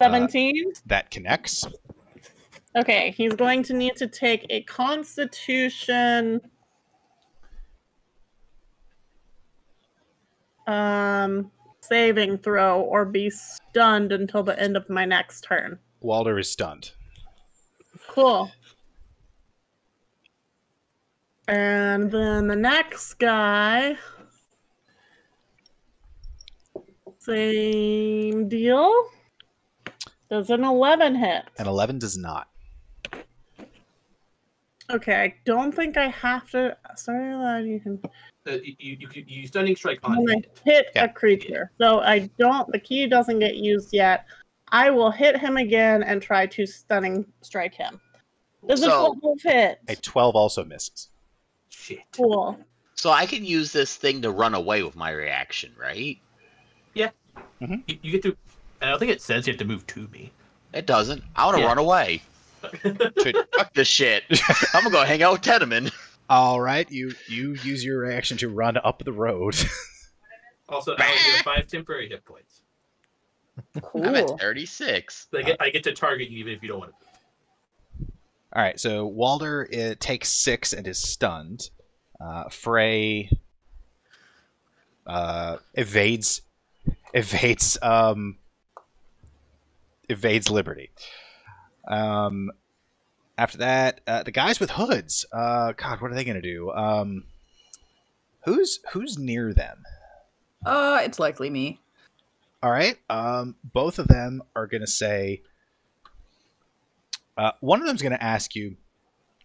17? That connects. Okay, he's going to need to take a Constitution saving throw or be stunned until the end of my next turn. Walder is stunned. Cool. And then the next guy, same deal. Does an 11 hit? An 11 does not. Okay, I don't think I have to. Sorry, you can. You stunning strike on hit a creature, so I don't. The key doesn't get used yet. I will hit him again and try to stunning strike him. Does a 12 hit? A 12 also misses. Shit. Cool. So I can use this thing to run away with my reaction, right? Yeah. Mm-hmm. You get to. I don't think it says you have to move to me. It doesn't. I want to run away. Fuck this shit. I'm gonna go hang out with Tedeman. All right, you use your reaction to run up the road. Also, I get 5 temporary hit points. Cool. I'm at 36. I get to target you even if you don't want to. All right, so Walder takes 6 and is stunned. Frey evades liberty. After that, the guys with hoods. God, what are they gonna do? Who's near them? It's likely me. All right. Both of them are gonna say. One of them's gonna ask you.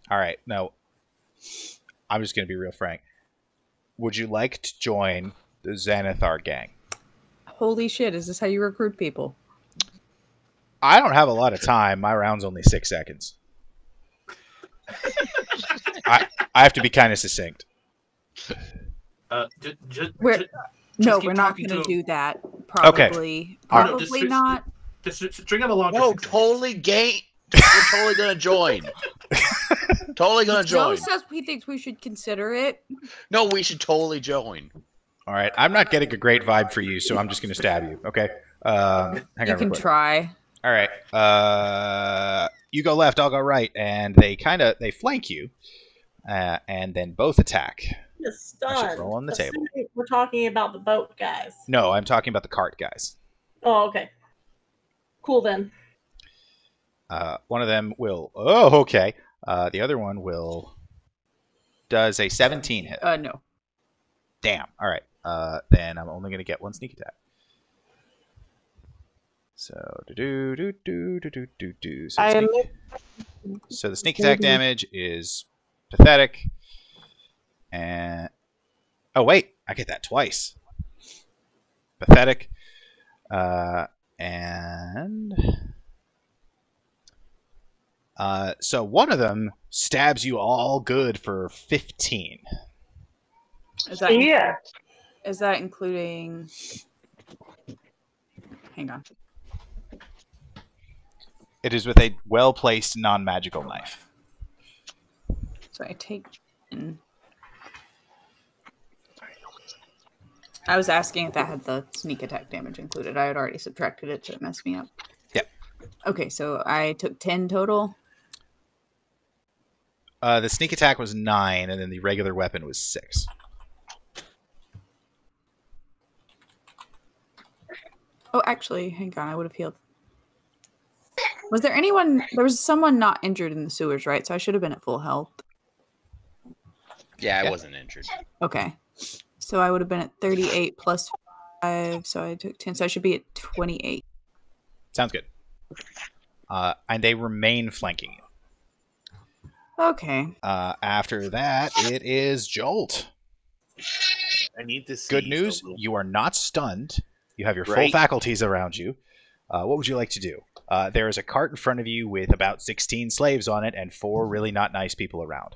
All right. No. I'm just gonna be real frank. Would you like to join the Xanathar gang? Holy shit! Is this how you recruit people? I don't have a lot of time. My round's only 6 seconds. I have to be kind of succinct. We're not going to do that. Probably. Okay. Probably not. Just string them along. No, totally gay. We're totally going to join. Totally going to join. Joe says he thinks we should consider it. No, we should totally join. All right. I'm not getting a great vibe for you, so I'm just going to stab you. Okay. Hang You on real can quick. try. All right. You go left, I'll go right, and they flank you, and then both attack. Just I should stunned. roll on the table. Assuming we're talking about the boat guys. No, I'm talking about the cart guys. Oh, okay. Cool then. One of them will. Oh, okay. The other one does a 17 hit. No. Damn. All right. Then I'm only gonna get one sneak attack. So So the sneak attack damage is pathetic. And oh wait, I get that twice. Pathetic. So one of them stabs you all good for 15. Is that Yeah. Is that including? Hang on. It is with a well-placed non-magical knife. So I take. I was asking if that had the sneak attack damage included. I had already subtracted it, so it messed me up. Yep. Okay, so I took 10 total. The sneak attack was 9, and then the regular weapon was 6. Oh, actually, hang on. I would have healed. Was there anyone? There was someone not injured in the sewers, right? So I should have been at full health. Yeah, I wasn't injured. Okay. So I would have been at 38 plus 5. So I took 10. So I should be at 28. Sounds good. And they remain flanking you. Okay. After that, it is Jolt. I need to see. Good news, you are not stunned. You have your full Right. faculties around you. What would you like to do? There is a cart in front of you with about 16 slaves on it and 4 really not nice people around.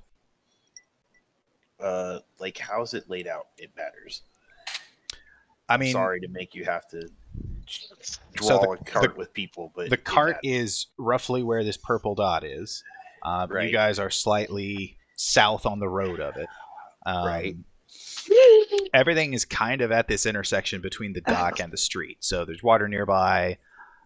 Like, how's it laid out? It matters. I mean, Sorry to make you have to draw So a cart with people, but the it cart matters. is roughly where this purple dot is. Right. You guys are slightly south on the road of it. Right. Everything is kind of at this intersection between the dock and the street. So there's water nearby.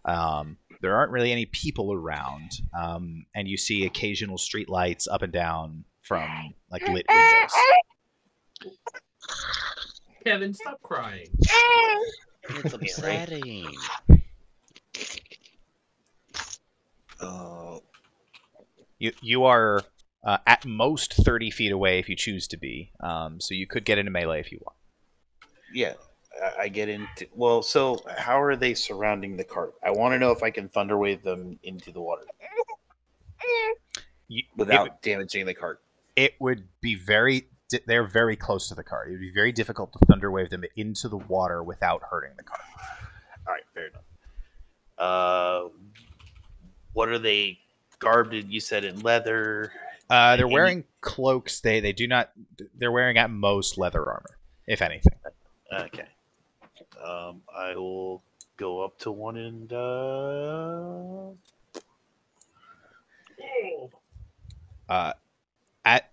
There aren't really any people around. And you see occasional street lights up and down from like lit windows. Kevin, stop crying. It's upsetting. You are at most 30 feet away if you choose to be. So you could get into melee if you want. Yeah, I get into. Well, so how are they surrounding the cart? I want to know if I can thunderwave them into the water without damaging the cart. It would be they're very close to the cart. It would be very difficult to thunderwave them into the water without hurting the cart. All right, fair enough. What are they garbed in? You said in leather. They're wearing cloaks. They do not. They're wearing at most leather armor, if anything. Okay. I will go up to one and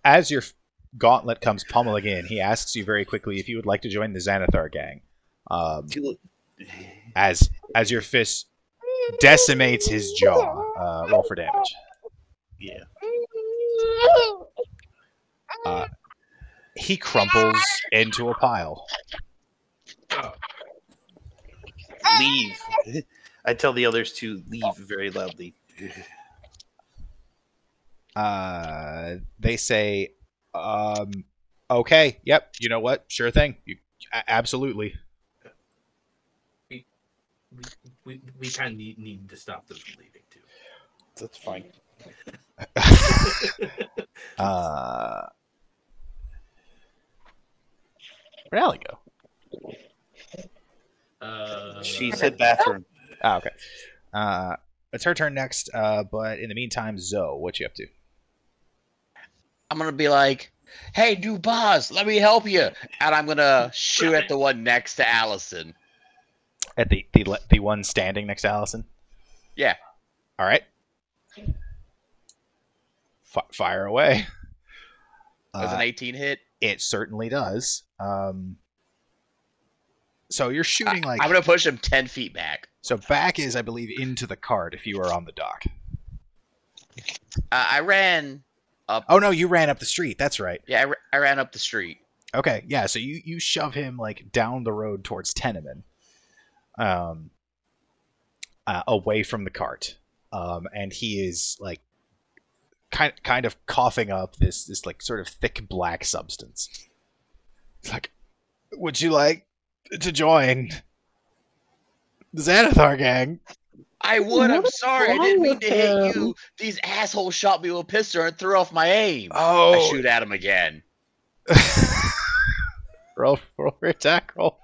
As your gauntlet comes pummeling in, he asks you very quickly if you would like to join the Xanathar gang. As your fist decimates his jaw. Roll for damage. Yeah. He crumples into a pile. Oh, Leave. I tell the others to leave very loudly. They say, okay, yep, you know what? Sure thing. Absolutely. we kind of need to stop them from leaving too. That's fine. Where'd Allie go? She said bathroom. Oh, okay. It's her turn next, but in the meantime, Zoe, what you up to? I'm gonna be like, "Hey, new boss, let me help you," and I'm gonna shoot at the one next to Allison. At the one standing next to Allison? Yeah. All right. Fire away. Does an 18 hit? It certainly does. So you're shooting like... I'm gonna push him 10 feet back. So back is, I believe, into the cart if you are on the dock. I ran up. Oh no, you ran up the street. That's right. Yeah, I ran up the street. Okay, yeah. So you shove him like down the road towards Tenement, away from the cart, and he is like kind of coughing up this like sort of thick black substance. It's like, would you like to join the Xanathar gang? I would. I'm What is sorry. I wrong didn't mean with to hit him? you. These assholes shot me with a pistol and threw off my aim. Oh, I shoot at him again. roll your attack roll.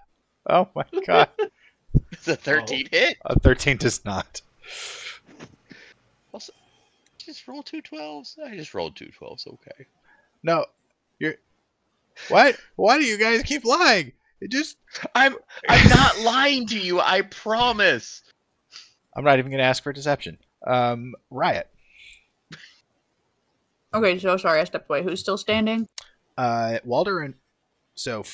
Oh my god. It's a 13 hit. A 13 does not. Also, just roll 2 12s. I just rolled 2 12s. Okay. No, you're. What? Why do you guys keep lying? It just. I'm not lying to you. I promise. I'm not even going to ask for deception. Riot. Okay, so sorry, I stepped away. Who's still standing? Walder and so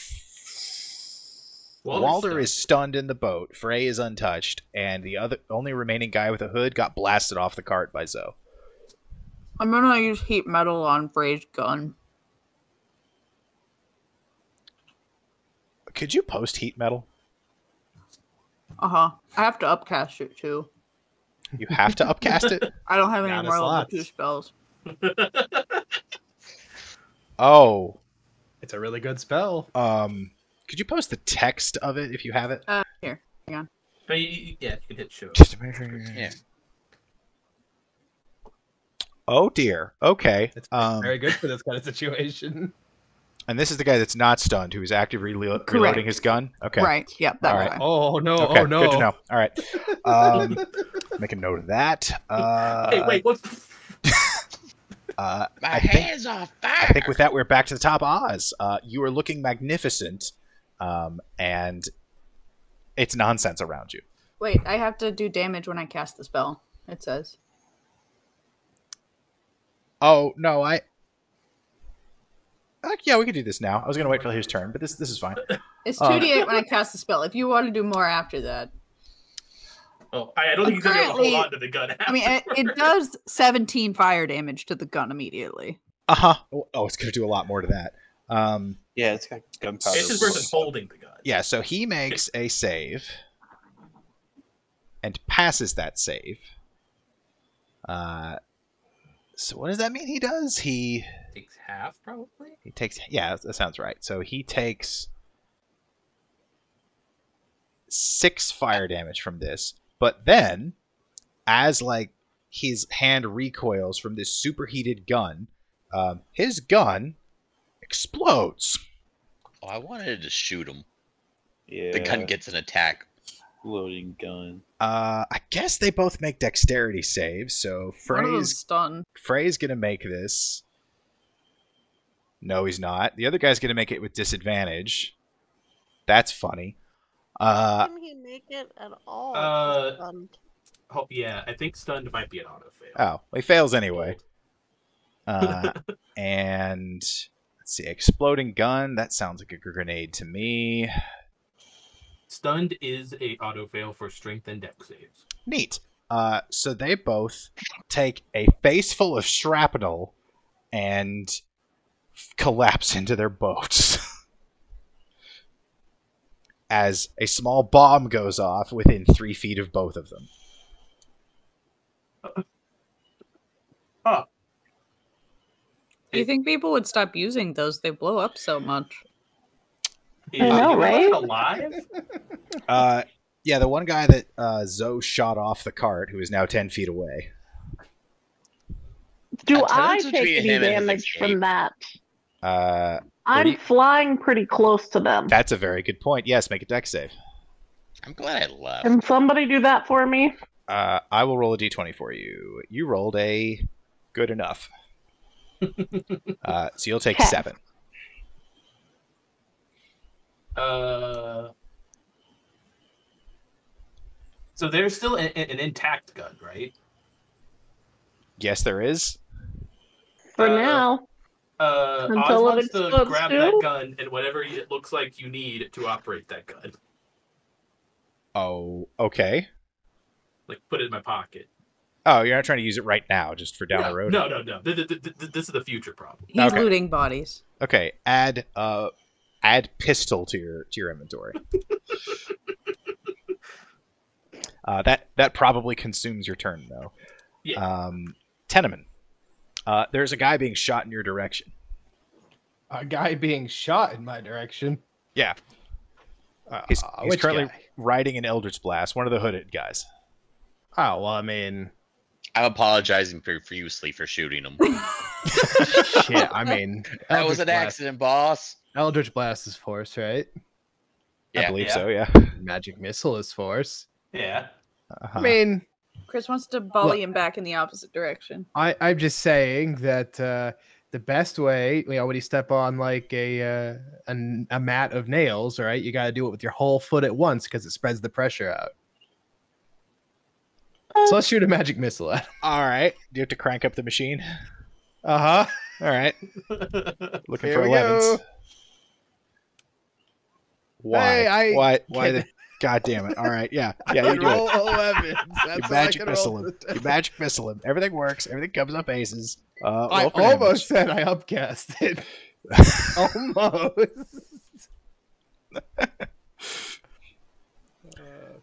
Walder is stunned in the boat. Frey is untouched, and the only remaining guy with a hood got blasted off the cart by Zoe. I'm gonna use heat metal on Frey's gun. Could you post heat metal? I have to upcast it too. You have to upcast it? I don't have any Gotta more level slots. 2 spells. Oh. It's a really good spell. Could you post the text of it if you have it? Here, hang on. Yeah, you can hit show. Just to make sure. Yeah. Oh dear. Okay. It's very good for this kind of situation. And this is the guy that's not stunned, who is actively reloading his gun? Okay. Right, yep, that All guy. right. Oh no! Okay, Oh no! good to know. All right. Make a note of that. Hey, wait, what's... My I hands are fire. I think with that, we're back to the top. Oz, you are looking magnificent, and it's nonsense around you. Wait, I have to do damage when I cast the spell, it says. Oh, no, yeah, we can do this now. I was going to wait for his turn, but this is fine. It's 2d8 when I cast the spell. If you want to do more after that. Oh, I don't think he's going to be able to hold on to the gun. I mean, it does 17 fire damage to the gun immediately. Uh-huh. Oh, it's going to do a lot more to that. Yeah, it's got gunpowder. It's his person holding the gun. Yeah, so he makes a save and passes that save. So what does that mean he does? He Takes half, probably? takes... Yeah, that sounds right. So he takes 6 fire damage from this. But then, as like his hand recoils from this superheated gun, his gun explodes. Oh, I wanted to shoot him. Yeah. The gun gets an attack. Loading gun. I guess they both make dexterity saves, so One of them's stunned. Frey's gonna make this. No, he's not. The other guy's gonna make it with disadvantage. That's funny. Can he make it at all? Oh, yeah, I think stunned might be an auto fail. Oh, well, he fails anyway. And let's see, exploding gun. That sounds like a grenade to me. Stunned is a auto fail for strength and dex saves. Neat. So they both take a face full of shrapnel and collapse into their boats. As a small bomb goes off within 3 feet of both of them. Huh. Do you think people would stop using those? They blow up so much. Is I know, anyone right? alive? Yeah, the one guy that Zoe shot off the cart, who is now 10 feet away. Do That's I between take any him and his damage escape. from that? What do I'm flying pretty close to them. That's a very good point. Yes, make a dex save. I'm glad I left. Can somebody do that for me? I will roll a d20 for you. You rolled a good enough. So you'll take 7. So there's still an intact gun, right? Yes, there is. For now. Oz Until it wants to explodes grab too? that gun and whatever it looks like you need to operate that gun. Oh, okay. like put it in my pocket. Oh, you're not trying to use it right now, just for down the road? No. This is the future problem. He's Okay. looting bodies. Okay, add pistol to your inventory. That probably consumes your turn, though. Yeah. Tenement. There's a guy being shot in your direction. A guy being shot in my direction. Yeah. He's Which currently guy? riding an Eldritch Blast, one of the hooded guys. Oh, well, I mean, I'm apologizing profusely for shooting him. shit, I mean. That was Eldritch an Blast- accident, boss. Eldritch Blast is force, right? I Yeah. believe Yeah. so, yeah. Magic Missile is force. Yeah. I mean, Chris wants to volley Look. him back in the opposite direction. I'm just saying that the best way, when you step on like a mat of nails, all right, you got to do it with your whole foot at once because it spreads the pressure out. So let's shoot a magic missile at him. All right. Do you have to crank up the machine? Uh-huh. All right. Looking Here for we 11s. go. Why? Hey, Why the... God damn it. All right. Yeah. Yeah, you do roll it. 11s. You That's all I magic can missile roll. him. You magic missile him. Everything works. Everything comes up aces. I Roll for almost damage. said I upcasted. Almost.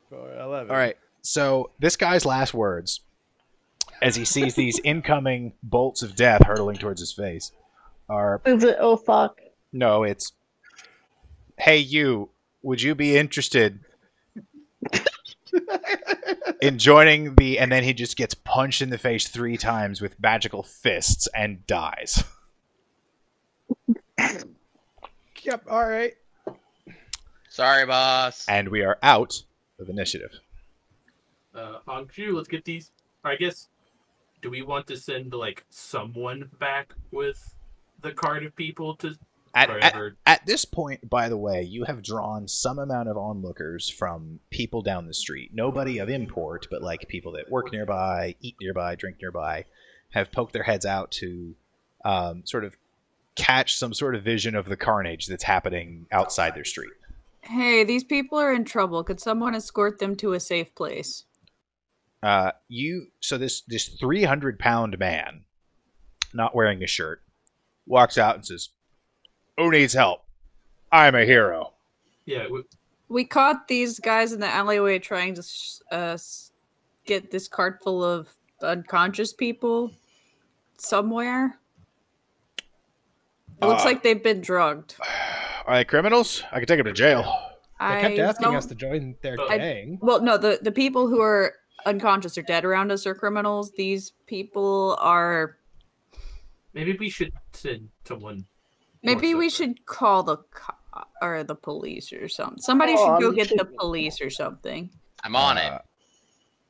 For 11. All right. So this guy's last words, as he sees these incoming bolts of death hurtling towards his face, are Is it? Oh fuck! no. It's, hey you, would you be interested in joining the? And then he just gets punched in the face 3 times with magical fists and dies. Yep. All right. Sorry, boss. And we are out of initiative. Hongju, let's get these. I guess. Do we want to send like someone back with the cart of people to wherever? At this point, by the way, you have drawn some amount of onlookers from people down the street. Nobody of import, but like people that work nearby, eat nearby, drink nearby, have poked their heads out to sort of catch some sort of vision of the carnage that's happening outside their street. Hey, these people are in trouble. Could someone escort them to a safe place? So this 300-pound man, not wearing a shirt, walks out and says, "Who needs help? I'm a hero." Yeah. We caught these guys in the alleyway trying to get this cart full of unconscious people somewhere. It looks like they've been drugged. Are they criminals? I can take them to jail. They kept asking don't- us to join their I- gang. Well, no, the people who are unconscious or dead around us are criminals. These people are. Maybe we should send someone. Maybe more we sober. should call the police or something. Somebody should go get the police or something. I'm on it.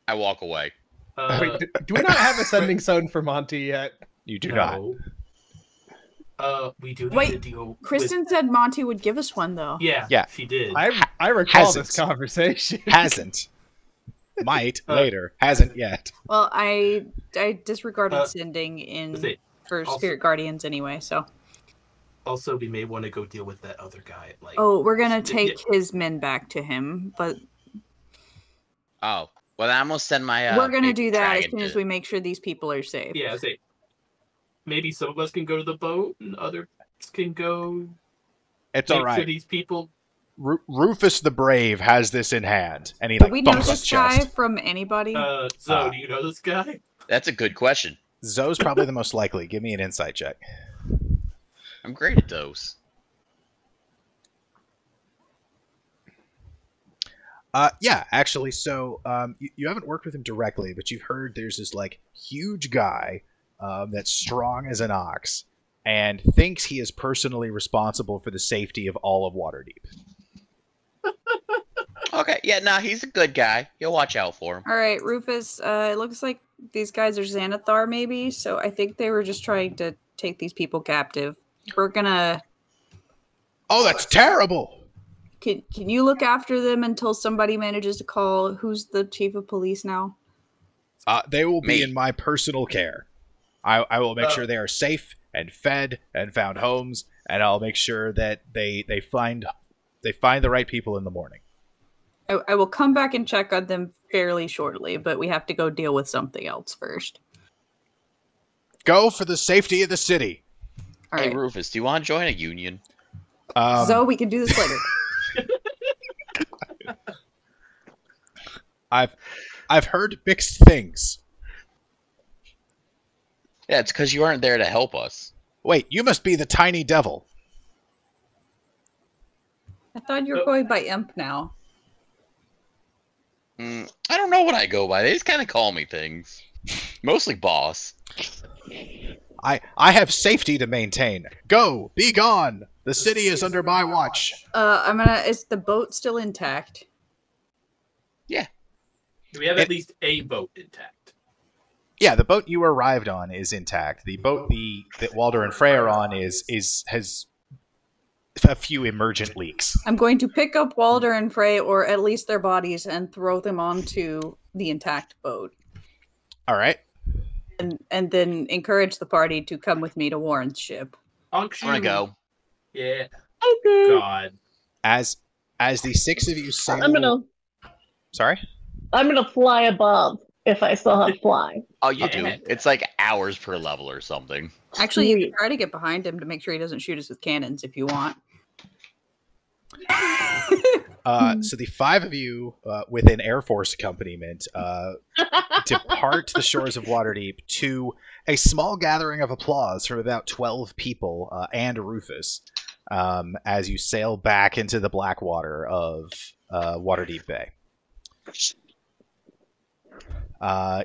I walk away. Wait, do we not have a sending zone for Monty yet? You do not. no. We do need Wait, to deal. Kristen said Monty would give us one, though. Yeah. Yeah. She did. I recall Hasn't. this conversation. Hasn't. Might later. Hasn't yet. Well, I disregarded sending let's in see. for Also- Spirit Guardians anyway, so. Also, we may want to go deal with that other guy. Like. Oh, we're gonna Yeah. take his men back to him, but Oh, well, I'm gonna send my. we're gonna big do that as dragon soon as to- we make sure these people are safe. Yeah. Say. Maybe some of us can go to the boat, and others can go. It's make all right. sure these people. Rufus the Brave has this in hand, and he Do like we know bumps his this guy chest. from anybody? Zoe, do you know this guy? That's a good question. Zoe's probably the most likely. Give me an insight check. I'm great at those. Yeah, actually. So you haven't worked with him directly, but you've heard there's this like huge guy that's strong as an ox and thinks he is personally responsible for the safety of all of Waterdeep. Okay, yeah, nah, he's a good guy. You'll watch out for him. All right, Rufus. It looks like these guys are Xanathar, maybe. So I think they were just trying to take these people captive. We're gonna. Oh, that's terrible! Can you look after them until somebody manages to call? Who's the chief of police now? They will be Me. in my personal care. I will make sure they are safe and fed and found homes, and I'll make sure that they find the right people in the morning. I will come back and check on them fairly shortly, but we have to go deal with something else first. Go for the safety of the city. All Hey, right. Rufus, do you want to join a union? So we can do this later. I've heard mixed things. Yeah, it's because you aren't there to help us. Wait, you must be the tiny devil. I thought you were going by Imp now. I don't know what I go by. They just kind of call me things. Mostly boss. I have safety to maintain. Go, be gone. The city is under my watch. Is the boat still intact? Yeah. We have at least a boat intact. Yeah, the boat you arrived on is intact. The boat that Walder and Frey are on has a few emergent leaks. I'm going to pick up Walder and Frey, or at least their bodies, and throw them onto the intact boat. All right. And then encourage the party to come with me to Warren's ship. I'm gonna go. Yeah. Okay. God. As the six of you sail... Sorry? I'm gonna fly above if I still have fly. Oh, you do. It's like hours per level or something. Actually, you can try to get behind him to make sure he doesn't shoot us with cannons if you want. So the five of you, with an Air Force accompaniment, depart the shores of Waterdeep to a small gathering of applause from about 12 people and Rufus as you sail back into the black water of Waterdeep Bay.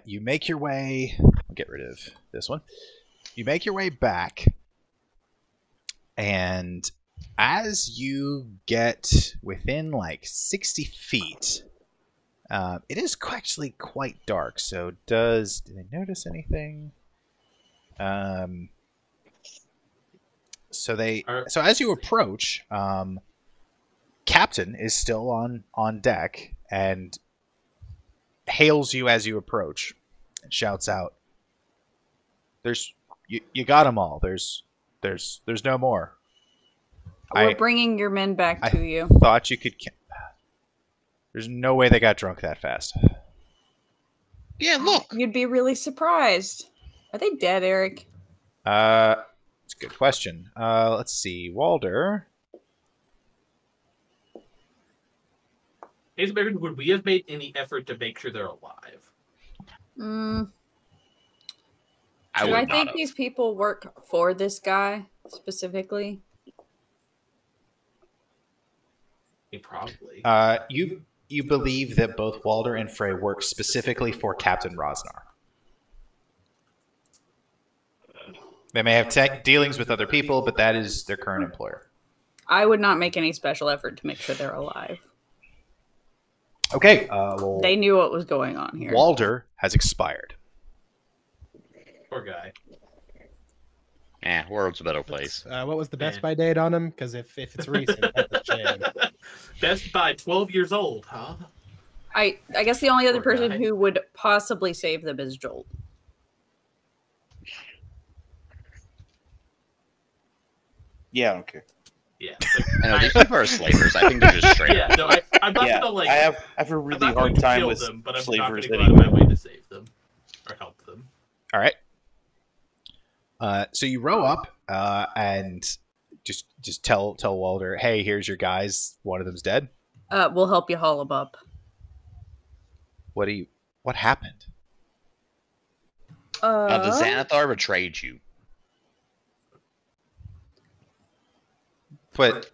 You make your way... I'll get rid of this one. You make your way back, and as you get within like 60 feet, it is actually quite dark. So do they notice anything? So as you approach, Captain is still on deck and hails you as you approach and shouts out, you got them all. There's no more. We're bringing your men back to you. Thought you could... There's no way they got drunk that fast. Yeah, look. You'd be really surprised. Are they dead, Eric? It's a good question. Let's see. Walder. Would we have made any effort to make sure they're alive? Do I think these people work for this guy specifically? Probably. You believe that both Walder and Frey work specifically for Captain Rosnar. They may have dealings with other people, but that is their current employer. I would not make any special effort to make sure they're alive. Okay. Well, they knew what was going on here. Walder has expired. Poor guy. World's a better place. What was the Best Buy date on him? Because if it's recent, that's a shame. Best Buy, 12 years old, huh? I guess the only other Poor person guy. who would possibly save them is Jolt. Yeah, I don't care. Yeah. I know these people are slavers. I think they're just straight. Yeah, no, I'm not gonna like. I have a I'm really not hard going to time kill with them, but I'm not slavers going to go out of anyway. my way to save them or help them. All right. So you row up and just tell Walder, hey, here's your guys. One of them's dead. We'll help you haul them up. What happened? The Xanathar betrayed you. But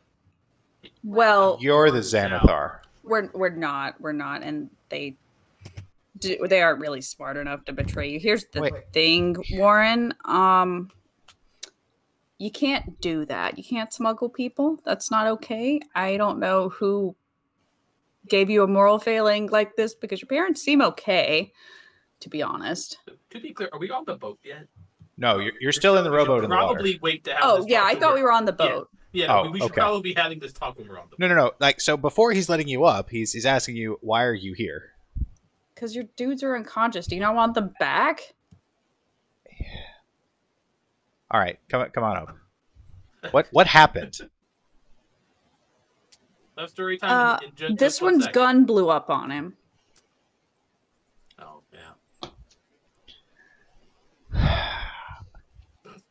well, you're the Xanathar. We're not, and they aren't really smart enough to betray you. Here's the thing, Warren. You can't do that. You can't smuggle people. That's not okay. I don't know who gave you a moral failing like this, because your parents seem okay, to be honest. To be clear, are we on the boat yet? No, you're still in the rowboat in the water. Probably wait to have. Oh this yeah, talk I when thought we're- we were on the boat. Yeah, we should okay. probably be having this talk when we're on the boat. No. Like, so before he's letting you up, he's asking you, why are you here? Because your dudes are unconscious. Do you not want them back? All right, come on up. What happened? Have story time. In This just 1 one's second. gun blew up on him. Oh yeah.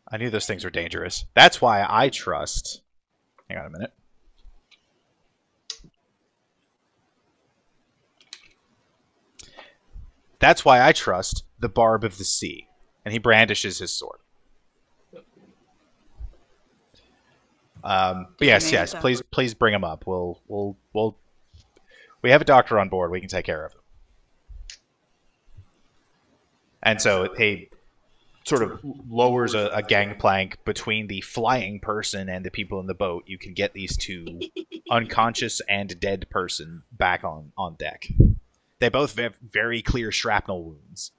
I knew those things were dangerous. That's why I trust. Hang on a minute. That's why I trust the Barb of the Sea. And he brandishes his sword. But yes, please bring him up. We have a doctor on board. We can take care of him. And so he sort of lowers a gangplank between the flying person and the people in the boat. You can get these two unconscious and dead person back on deck. They both have very clear shrapnel wounds.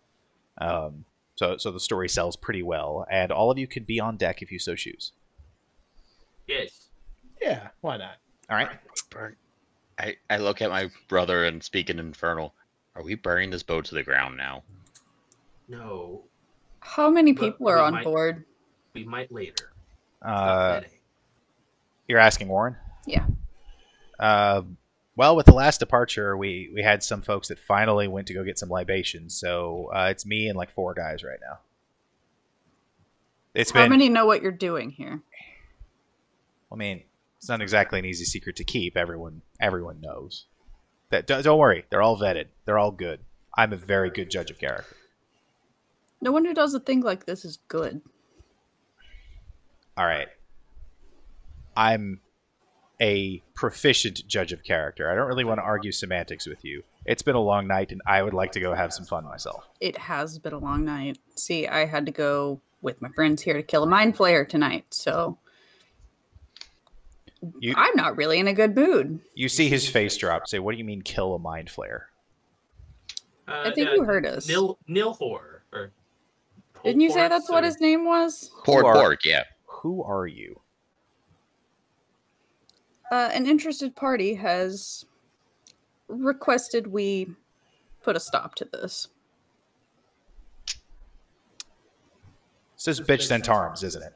So the story sells pretty well, and all of you could be on deck if you so choose. Yes. Yeah, why not? All right. I look at my brother and speak in Infernal. Are we burning this boat to the ground now? No. How many But people are we on might- board? We might later. Stop today. You're asking Warren? Yeah. Well, with the last departure, we had some folks that finally went to go get some libations. So it's me and like 4 guys right now. How many know what you're doing here? I mean, it's not exactly an easy secret to keep. Everyone knows. Don't worry, they're all vetted. They're all good. I'm a very good judge of character. No one who does a thing like this is good. All right. I'm a proficient judge of character. I don't really want to argue semantics with you. It's been a long night, and I would like to go have some fun myself. It has been a long night. See, I had to go with my friends here to kill a mind flayer tonight, so I'm not really in a good mood. You see his face drop. Say, what do you mean kill a mind flayer? I think you heard us. Nilhor. Or Didn't you say that's what his name was? Pork, yeah. Who are you? An interested party has requested we put a stop to this. This is bitch Centaurums, isn't it?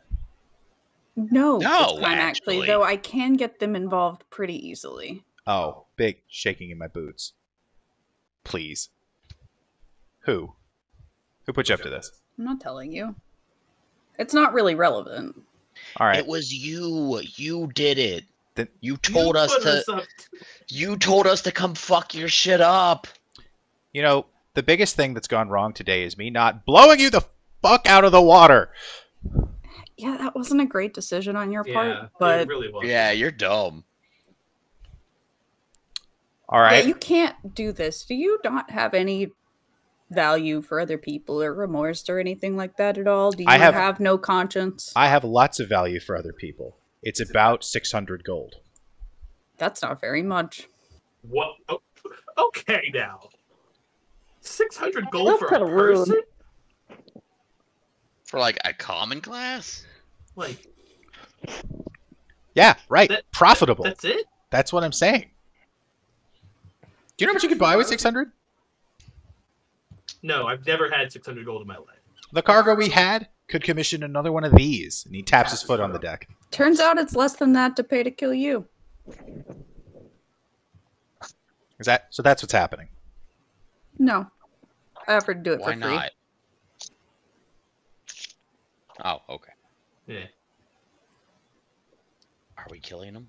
No, this time, actually. though I can get them involved pretty easily. Oh, big shaking in my boots. Please. Who? Who put you up to this? I'm not telling you. It's not really relevant. All right. It was you. You did it. Then you told us to. You told us to come fuck your shit up. You know, the biggest thing that's gone wrong today is me not blowing you the fuck out of the water. Yeah, that wasn't a great decision on your part, but it really was. Yeah, you're dumb. All right. Yeah, you can't do this. Do you not have any value for other people or remorse or anything like that at all? Do you have no conscience? I have lots of value for other people. It's about 600 gold. That's not very much. What? Oh, okay, now. 600 gold for a person? For like a common class? Like, yeah, right. Profitable. That's it? That's what I'm saying. Do you know how much you could buy with 600? No, I've never had 600 gold in my life. The cargo we had could commission another one of these. And he taps his foot on the deck. Turns out it's less than that to pay to kill you. So that's what's happening. No. I offered to do it Why for free. not? Oh, okay. Yeah. Are we killing him?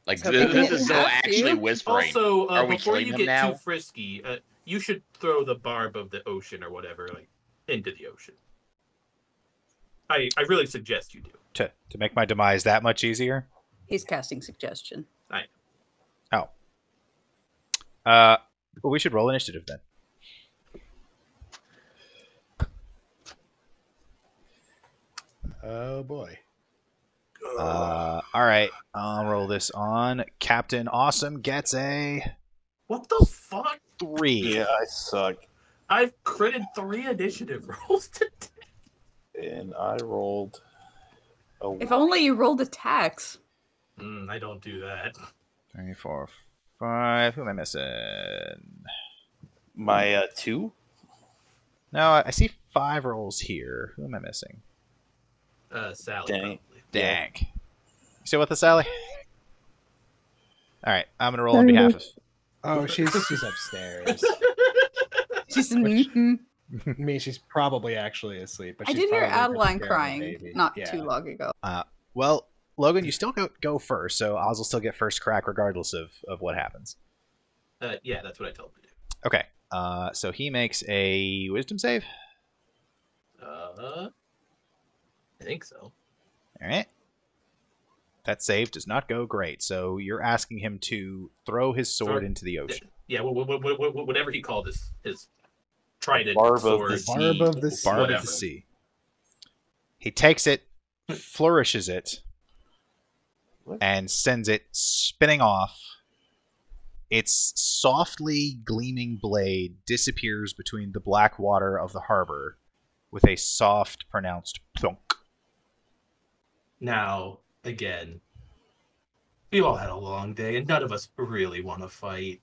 Like, So this we is so have actually to. whispering. Also, Are we before killing you him get now? too frisky, you should throw the barb of the ocean or whatever, like, into the ocean. I really suggest you do. To make my demise that much easier? He's casting suggestion. Oh. Well, we should roll initiative then. Oh boy. All right. I'll roll this on. Captain Awesome gets a What the fuck? 3. Yeah, I suck. I've critted 3 initiative rolls today. And I rolled a If only you rolled attacks. I don't do that. 3, 4, 5. Who am I missing? my 2. No, I see 5 rolls here. Who am I missing? Sally. Dang. Probably. Dang. still with us, Sally? All right, I'm gonna roll on behalf of. Oh, she's upstairs. She's I mean, she's probably actually asleep. But I she's did hear probably taking Adeline care of her crying baby. not Yeah. too long ago. Well, Logan, you still go first, so Oz will still get first crack regardless of what happens. Yeah, that's what I told him to do. Okay. So he makes a wisdom save. I think so. All right. That save does not go great, so you're asking him to throw his sword into the ocean. Yeah, whatever he called his trident Barb of sword. the sea. Barb of the sea. Barb of the sea. He takes it, flourishes it, and sends it spinning off. Its softly gleaming blade disappears between the black water of the harbor with a soft, pronounced thunk. Now, again, we all had a long day, and none of us really want to fight.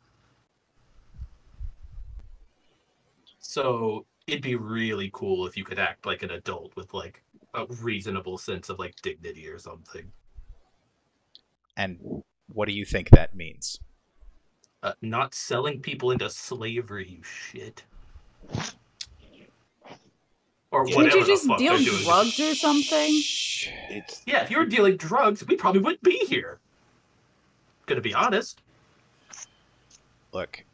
So it'd be really cool if you could act like an adult with like a reasonable sense of like dignity or something. And what do you think that means? Not selling people into slavery, you shit. Or Didn't whatever you the just fuck deal they're doing. drugs or something? It's Yeah, if you were dealing drugs, we probably wouldn't be here. Gonna be honest. Look,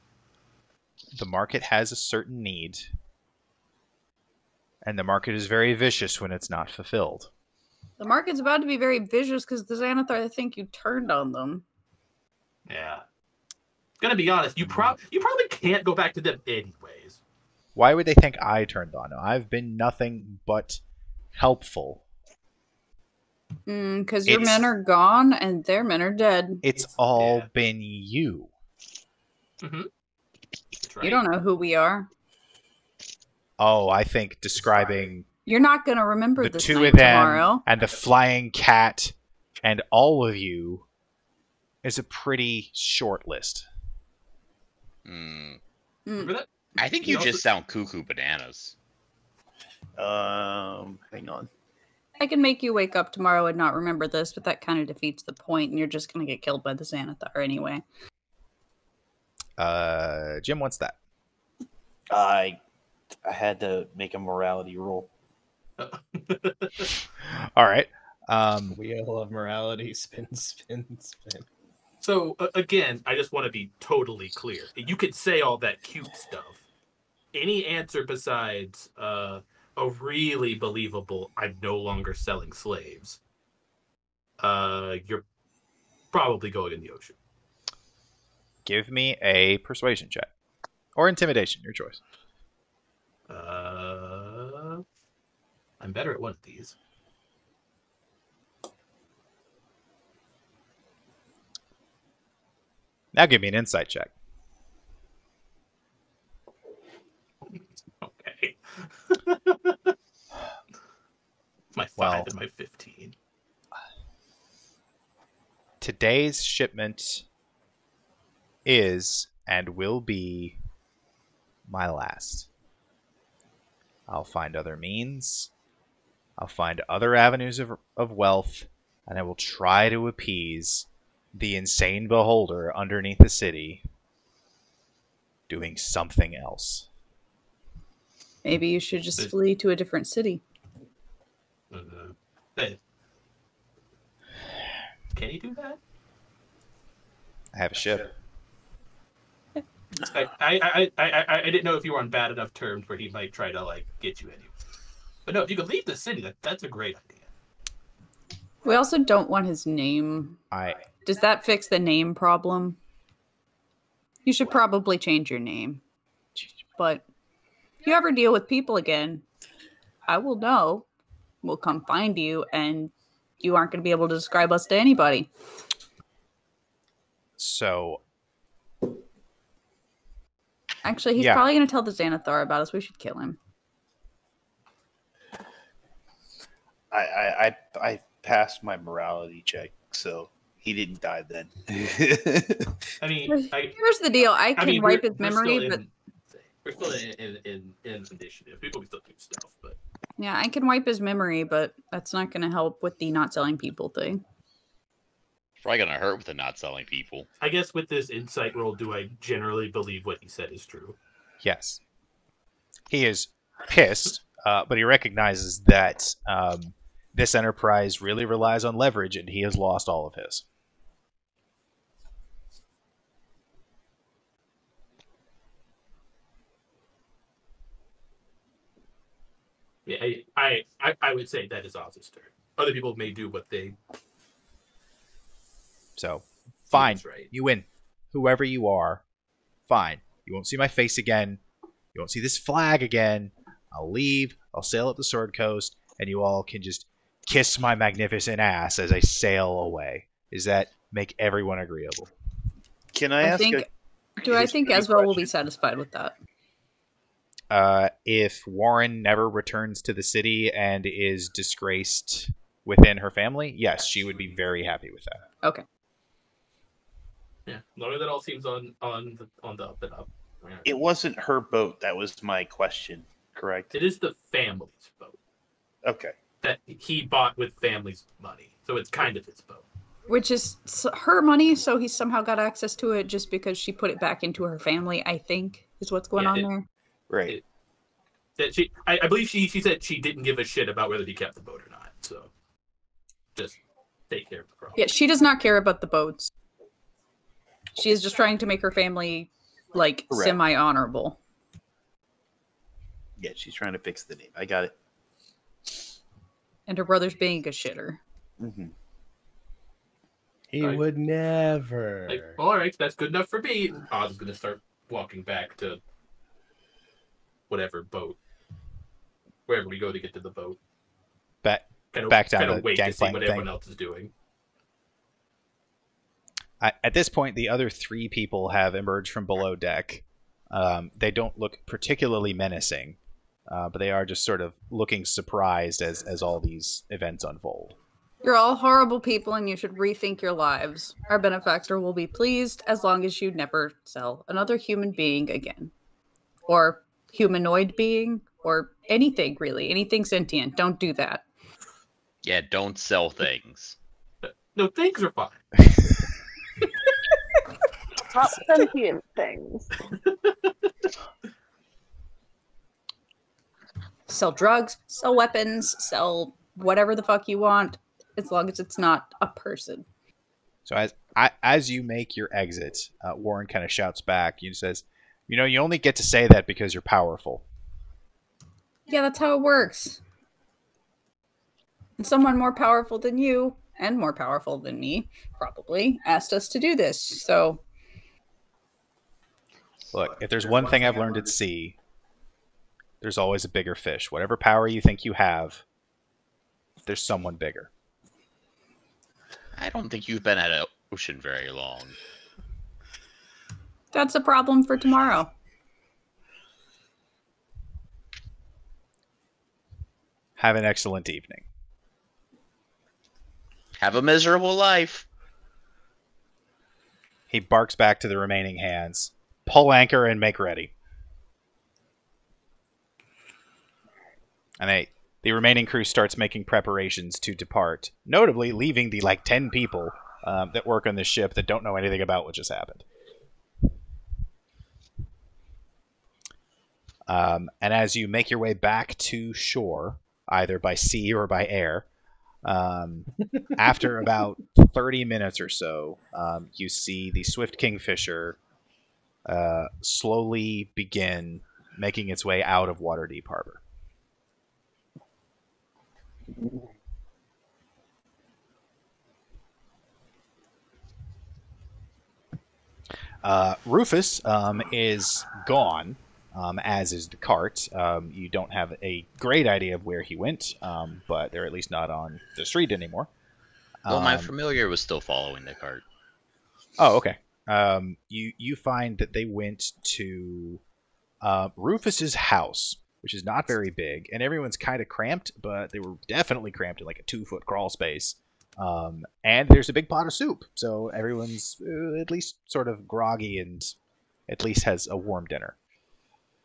the market has a certain need, and the market is very vicious when it's not fulfilled. The market's about to be very vicious because the Xanathar think you turned on them. Yeah. Gonna be honest, you probably can't go back to them anyways. Why would they think I turned on them? I've been nothing but helpful. Because your men are gone and their men are dead. It's all been you. Mm-hmm. You don't know who we are. Oh, I think describing You're not going to remember the this two night of them tomorrow. and the flying cat and all of you is a pretty short list. Remember that? I think you just sound cuckoo bananas. hang on. I can make you wake up tomorrow and not remember this, but that kind of defeats the point, and you're just going to get killed by the Xanathar anyway. Jim, what's that? I had to make a morality roll. All right. Wheel of morality, spin, spin, spin. So again, I just want to be totally clear. You could say all that cute stuff. Any answer besides a really believable "I'm no longer selling slaves," you're probably going in the ocean. Give me a persuasion check. Or intimidation, your choice. I'm better at one of these. Now give me an insight check. Okay. My 5 and my 15. Today's shipment is and will be my last. I'll find other means. I'll find other avenues of wealth, and I will try to appease the insane beholder underneath the city doing something else. Maybe you should just flee to a different city. Hey. Can he do that? I have a ship. I didn't know if you were on bad enough terms where he might try to like get you anyway. But no, if you could leave the city, that's a great idea. We also don't want his name. Does that fix the name problem? You should probably change your name. But if you ever deal with people again, I will know. We'll come find you, and you aren't going to be able to describe us to anybody. So... Actually, he's probably going to tell the Xanathar about us. We should kill him. I passed my morality check, so he didn't die then. I mean, here's the deal. I can wipe his memory, but we're still in initiative. People can still do stuff, but yeah, I can wipe his memory, but that's not going to help with the not selling people thing. Probably gonna hurt with the not selling people. I guess with this insight roll, do I generally believe what he said is true? Yes. He is pissed, but he recognizes that this enterprise really relies on leverage, and he has lost all of his. Yeah, I would say that is Oz's turn. Other people may do what they. So, fine. Right. You win. Whoever you are, fine. You won't see my face again. You won't see this flag again. I'll leave. I'll sail up the Sword Coast, and you all can just kiss my magnificent ass as I sail away. Does that make everyone agreeable? Can I ask? I think Aswell will be satisfied with that? If Warren never returns to the city and is disgraced within her family, yes, she would be very happy with that. Okay. Yeah, as long as that all seems on the up and up. Yeah. It wasn't her boat. That was my question. Correct. It is the family's boat. Okay. That he bought with family's money, so it's kind of his boat. Which is her money, so he somehow got access to it just because she put it back into her family, I think, is what's going on there. Right. I believe she said she didn't give a shit about whether he kept the boat or not, so just take care of the problem. Yeah, she does not care about the boats. She is just trying to make her family, like, Correct. semi-honorable. Yeah, she's trying to fix the name. I got it. And her brother's being a shitter. Mm-hmm. He would never. Like, all right, that's good enough for me. And Oz is going to start walking back to whatever boat, wherever we go to get to the boat. Back down the wait to see what gangplank everyone thing. else is doing. At this point, the other three people have emerged from below deck. They don't look particularly menacing, but they are just sort of looking surprised as all these events unfold. You're all horrible people and you should rethink your lives. Our benefactor will be pleased as long as you never sell another human being again. Or humanoid being, or anything really. Anything sentient. Don't do that. Yeah, don't sell things. No, things are fine. Not sentient things. Sell drugs, sell weapons, sell whatever the fuck you want, as long as it's not a person. So as you make your exit, Warren kind of shouts back. He says, "You know, you only get to say that because you're powerful." Yeah, that's how it works. And someone more powerful than you, and more powerful than me, probably, asked us to do this, so... Look, if there's one thing I've learned at sea, there's always a bigger fish. Whatever power you think you have, there's someone bigger. I don't think you've been at an ocean very long. That's a problem for tomorrow. Have an excellent evening. Have a miserable life. He barks back to the remaining hands. Pull anchor and make ready. And the remaining crew starts making preparations to depart, notably leaving the 10 people that work on this ship that don't know anything about what just happened. And as you make your way back to shore, either by sea or by air, after about 30 minutes or so, you see the Swift Kingfisher slowly begin making its way out of Waterdeep Harbor. Rufus is gone, as is the cart. You don't have a great idea of where he went, but they're at least not on the street anymore. Well, my familiar was still following the cart. Oh, okay. You find that they went to Rufus's house, which is not very big, and everyone's kind of cramped, but they were definitely cramped in a 2-foot crawl space. And there's a big pot of soup, so everyone's at least sort of groggy and at least has a warm dinner.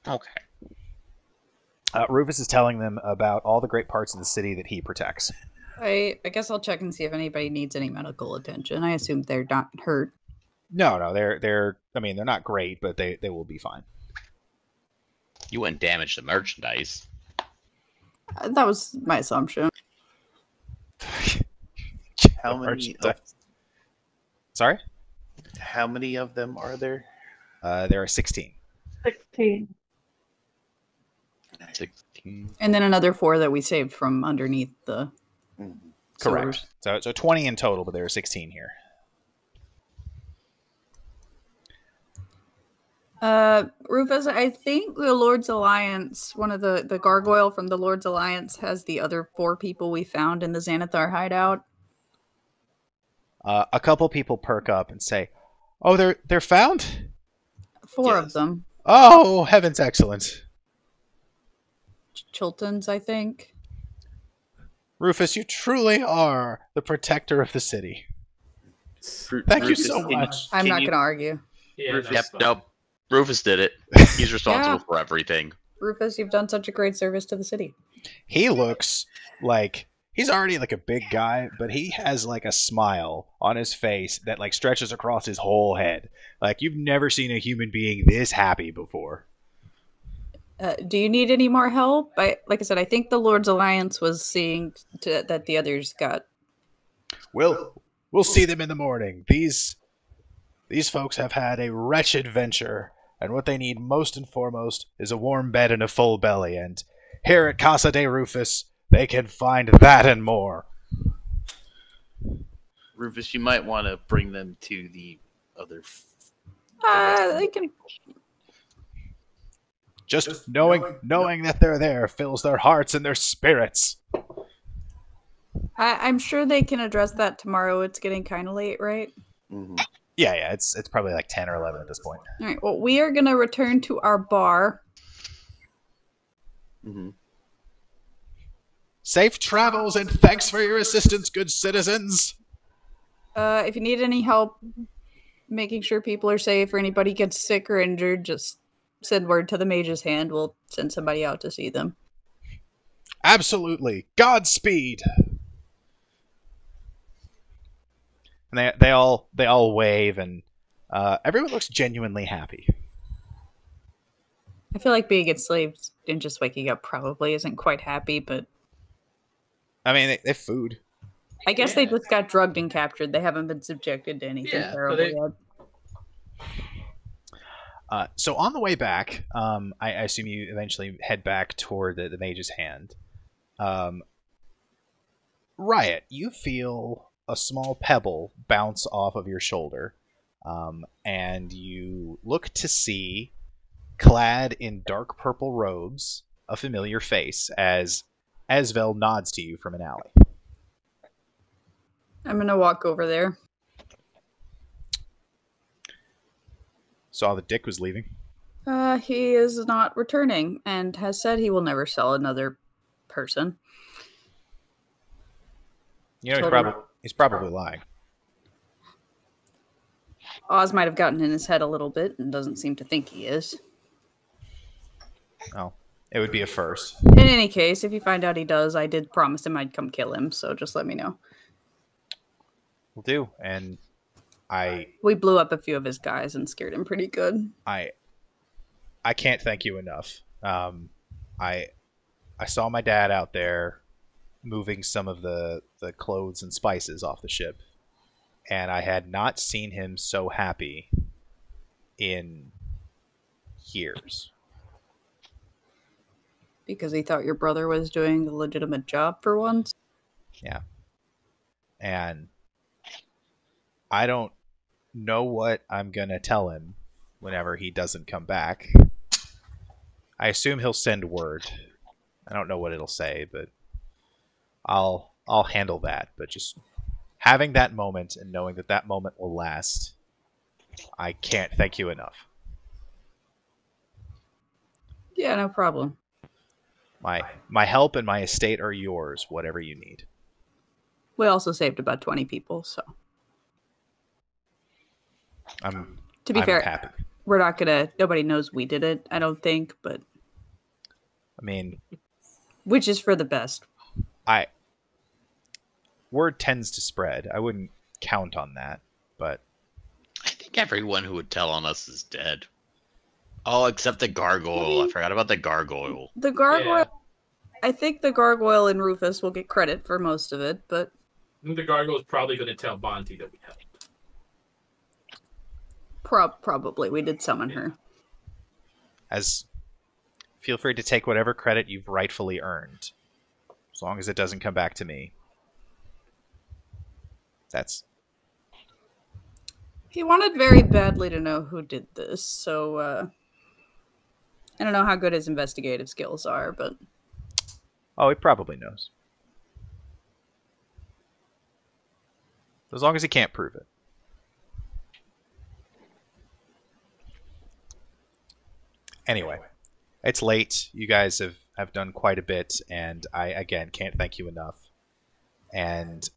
Okay. Rufus is telling them about all the great parts of the city that he protects. I guess I'll check and see if anybody needs any medical attention. I assume they're not hurt. No, they're. I mean, they're not great, but they will be fine. You wouldn't damage the merchandise. That was my assumption. How many? Of, Sorry. how many of them are there? There are 16. 16. 16. And then another 4 that we saved from underneath the Correct. sewers. So 20 in total, but there are 16 here. Rufus, I think the Lord's Alliance, one of the gargoyle from the Lord's Alliance, has the other 4 people we found in the Xanathar hideout. A couple people perk up and say, "Oh, they're found? 4 of them. Oh, heavens, excellent. Chiltons, I think. Rufus, you truly are the protector of the city. Thank you so much. I'm not going to argue. Yeah, Rufus- Yep, nope. Rufus did it. He's responsible for everything. Rufus, you've done such a great service to the city. He looks like he's already like a big guy, but he has like a smile on his face that like stretches across his whole head. Like you've never seen a human being this happy before. Do you need any more help? Like I said, I think the Lord's Alliance was seeing that the others got. We'll see them in the morning. These folks have had a wretched venture, and what they need most and foremost is a warm bed and a full belly. And here at Casa de Rufus, they can find that and more. Rufus, you might want to bring them to the other. They can. Just knowing that they're there fills their hearts and their spirits. I'm sure they can address that tomorrow. It's getting kind of late, right? Mm-hmm. Yeah, it's probably like 10 or 11 at this point. All right. Well, we are going to return to our bar. Mm-hmm. Safe travels and thanks for your assistance, good citizens. If you need any help making sure people are safe or anybody gets sick or injured, just send word to the Mage's Hand. We'll send somebody out to see them. Absolutely. Godspeed. And they all wave, and everyone looks genuinely happy. I feel like being enslaved and just waking up probably isn't quite happy, but I mean, they have food. I guess they just got drugged and captured. They haven't been subjected to anything terrible yet. So on the way back, I assume you eventually head back toward the Mage's Hand. Riot, you feel a small pebble bounce off of your shoulder, and you look to see, clad in dark purple robes, a familiar face as Asvel nods to you from an alley. I'm going to walk over there. Saw that Dick was leaving. He is not returning and has said he will never sell another person. You know, he's probably lying. Oz might have gotten in his head a little bit and doesn't seem to think he is. Oh, it would be a first. In any case, if you find out he does, I did promise him I'd come kill him, so just let me know. Will do, and we blew up a few of his guys and scared him pretty good. I can't thank you enough. I saw my dad out there moving some of the clothes and spices off the ship, and I had not seen him so happy in years. Because he thought your brother was doing a legitimate job for once? Yeah. And I don't know what I'm going to tell him whenever he doesn't come back. I assume he'll send word. I don't know what it'll say, but I'll handle that. But just having that moment and knowing that that moment will last, I can't thank you enough. Yeah, no problem. My help and my estate are yours, whatever you need. We also saved about 20 people, so. To be fair, happy. We're not gonna. Nobody knows we did it. I don't think, but I mean, which is for the best. word tends to spread. I wouldn't count on that, but I think everyone who would tell on us is dead. Oh, except the gargoyle. I forgot about the gargoyle. The gargoyle. Yeah. I think the gargoyle and Rufus will get credit for most of it, but I think the gargoyle's probably going to tell Bonte that we helped. probably we did summon her. Feel free to take whatever credit you've rightfully earned, as long as it doesn't come back to me. He wanted very badly to know who did this, so I don't know how good his investigative skills are, but Oh, he probably knows. As long as he can't prove it. Anyway, it's late. You guys have done quite a bit, and I, again, can't thank you enough. And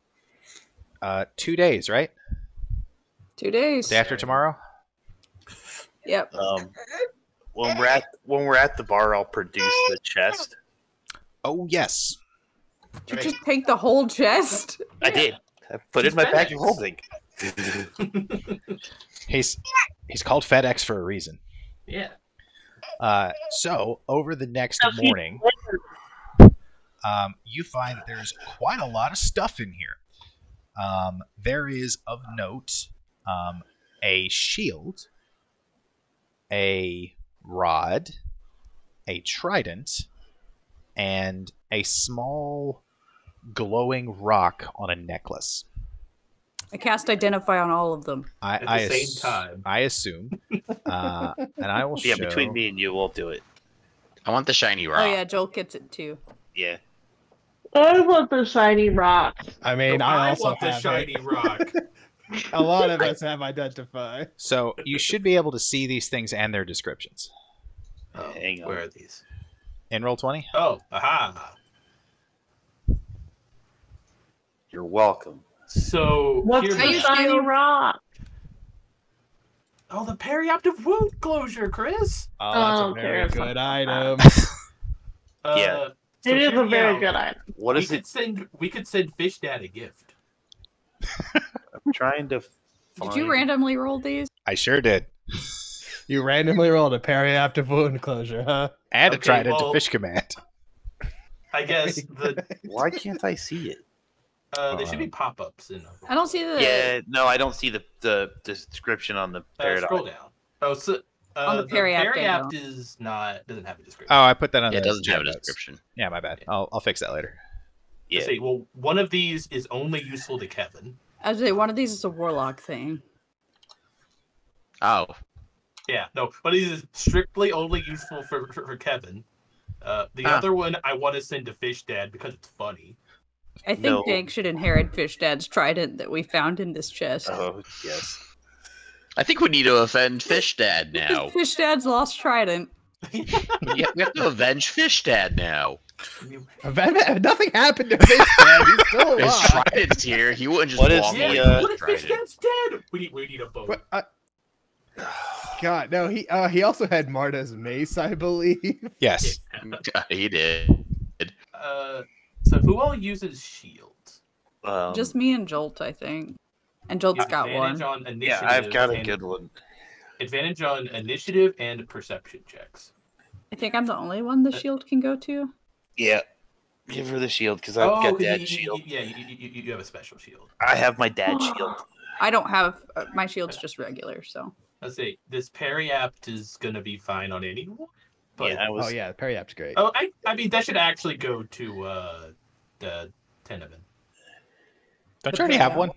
2 days, right? 2 days. Day after tomorrow? Yep. When we're at the bar, I'll produce the chest. Oh, yes. Did you just take the whole chest? I did. I put it in my bag of holding. He's called FedEx for a reason. Yeah. So, over the next morning, you find that there's quite a lot of stuff in here. There is, of note, a shield, a rod, a trident, and a small glowing rock on a necklace. I cast Identify on all of them. At the same time. I assume. And I will Yeah, show... between me and you, we'll do it. I want the shiny rock. Oh yeah, Joel gets it too. Yeah. I want the shiny rock. I mean, I also want the have shiny it. rock. A lot of us have Identify. So, you should be able to see these things and their descriptions. Oh, Hang on. where are these? In Roll20? Oh, aha. You're welcome. So What's here's Are the you the- shiny rock? Oh, the perioperative wound closure, Chris. Oh, that's Oh, a very okay. good item. Yeah. So It is hear a me very out. good item. What We is could it? send Fish Dad a gift. I'm trying to Did you find- randomly roll these? I sure did. You randomly rolled a perioperative wound closure, huh? And a Okay, trident well- to fish command. I guess the Why can't I see it? there should be pop-ups in. I don't see the Yeah, no, I don't see the description on the paradox. Scroll down. Oh, so On the periapt, they periapt don't. doesn't have a description. Oh, I put that on Yeah, the it doesn't have a notes. description. Yeah, my bad. I'll fix that later. Yeah. See, well, one of these is only useful to Kevin. I was say one of these is a warlock thing. Oh, Yeah, no, one of these is strictly only useful for Kevin. The other one I want to send to Fish Dad because it's funny. I think No. Dank should inherit Fish Dad's trident that we found in this chest. Oh, yes. I think we need to offend Fish Dad now. Fish Dad's lost trident. we have to avenge Fish Dad now. Nothing happened to Fish Dad. He's still His alive. trident's here. He wouldn't just What is walk the, away uh, from What his if Fish trident. Dad's dead? We need a boat. What, God, no. He also had Marta's mace, I believe. Yes. He did. So who all uses shields? Just me and Jolt, I think. And Jolt's got Advantage one. on yeah, initiative. I've got a and- good one. Advantage on initiative and perception checks. I think I'm the only one the shield can go to. Yeah. Give her the shield because I've got dad's shield. Yeah, you have a special shield. I have my dad's shield. I don't have my shield's just regular, so Let's see. This periapt is gonna be fine on anyone. But Yeah, I was. Oh yeah, periapt's great. oh, I mean that should actually go to the Tenement. Don't you already have one?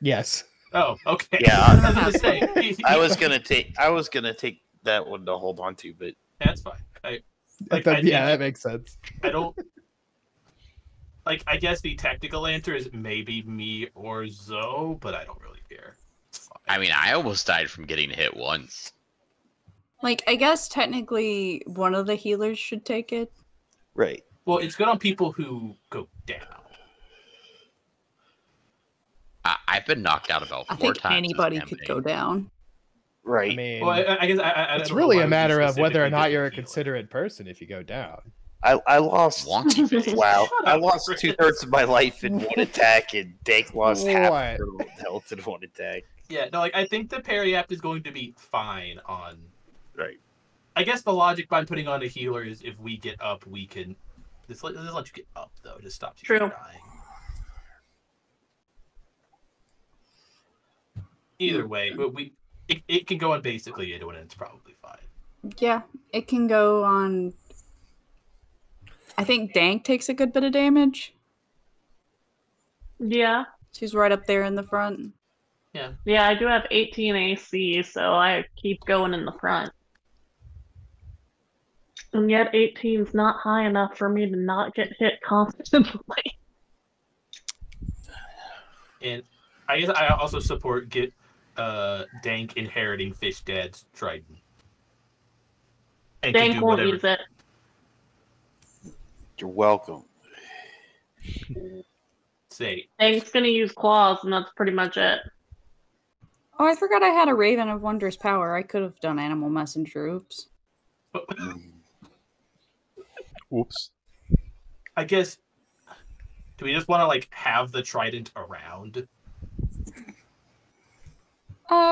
Yes. Oh, okay. Yeah, I was gonna say. I was gonna take that one to hold on to, but That's fine. That makes sense. I don't. Like, I guess the technical answer is maybe me or Zoe, but I don't really care. It's fine. I mean, I almost died from getting hit once. like I guess technically one of the healers should take it. right. Well, it's good on people who go down. I've been knocked out about I 4 think times. anybody this could campaign. go down. Right. I mean, Well, I guess I it's don't know really why a we matter of whether or specifically not did you're a heal. considerate person if you go down. I lost. Wonky face. Wow, Shut I up, lost Chris. 2/3 of my life in one attack, and Dank lost half What? her health in one attack. Yeah, no, like I think the parry app is going to be fine on. Right. I guess the logic behind putting on a healer is if we get up, we can. This let you get up though. It just stops you True. from dying. Either way, but it can go on basically anyone, and it's probably fine. Yeah, it can go on. I think Dank takes a good bit of damage. Yeah. She's right up there in the front. Yeah, I do have 18 AC, so I keep going in the front. And yet 18's not high enough for me to not get hit constantly. And I guess I also support Dank inheriting Fish Dad's trident. And can Dank do won't whatever. use it. You're welcome. Say, Dank's gonna use claws, and that's pretty much it. Oh, I forgot I had a Raven of Wondrous Power. I could have done Animal Messenger. Oops. Oops. I guess. Do we just want to like have the trident around?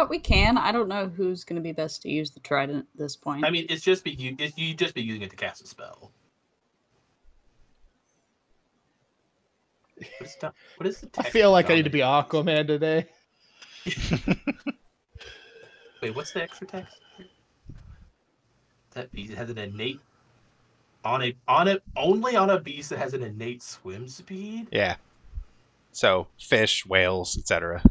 We can. I don't know who's going to be best to use the trident at this point. I mean, you just be using it to cast a spell. What is the I text feel like I need to on be Aquaman today. it? Wait, what's the extra text? That beast has an innate only on a beast that has an innate swim speed. Yeah. So fish, whales, etc.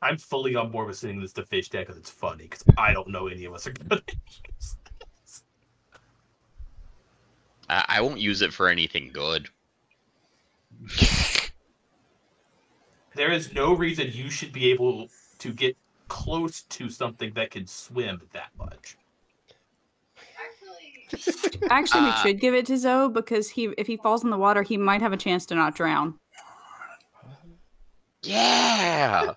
I'm fully on board with sending this to Fish Dad because it's funny because I don't know any of us are gonna use this. I won't use it for anything good. There is no reason you should be able to get close to something that can swim that much. Actually, we should give it to Zoe because if he falls in the water, he might have a chance to not drown. Yeah.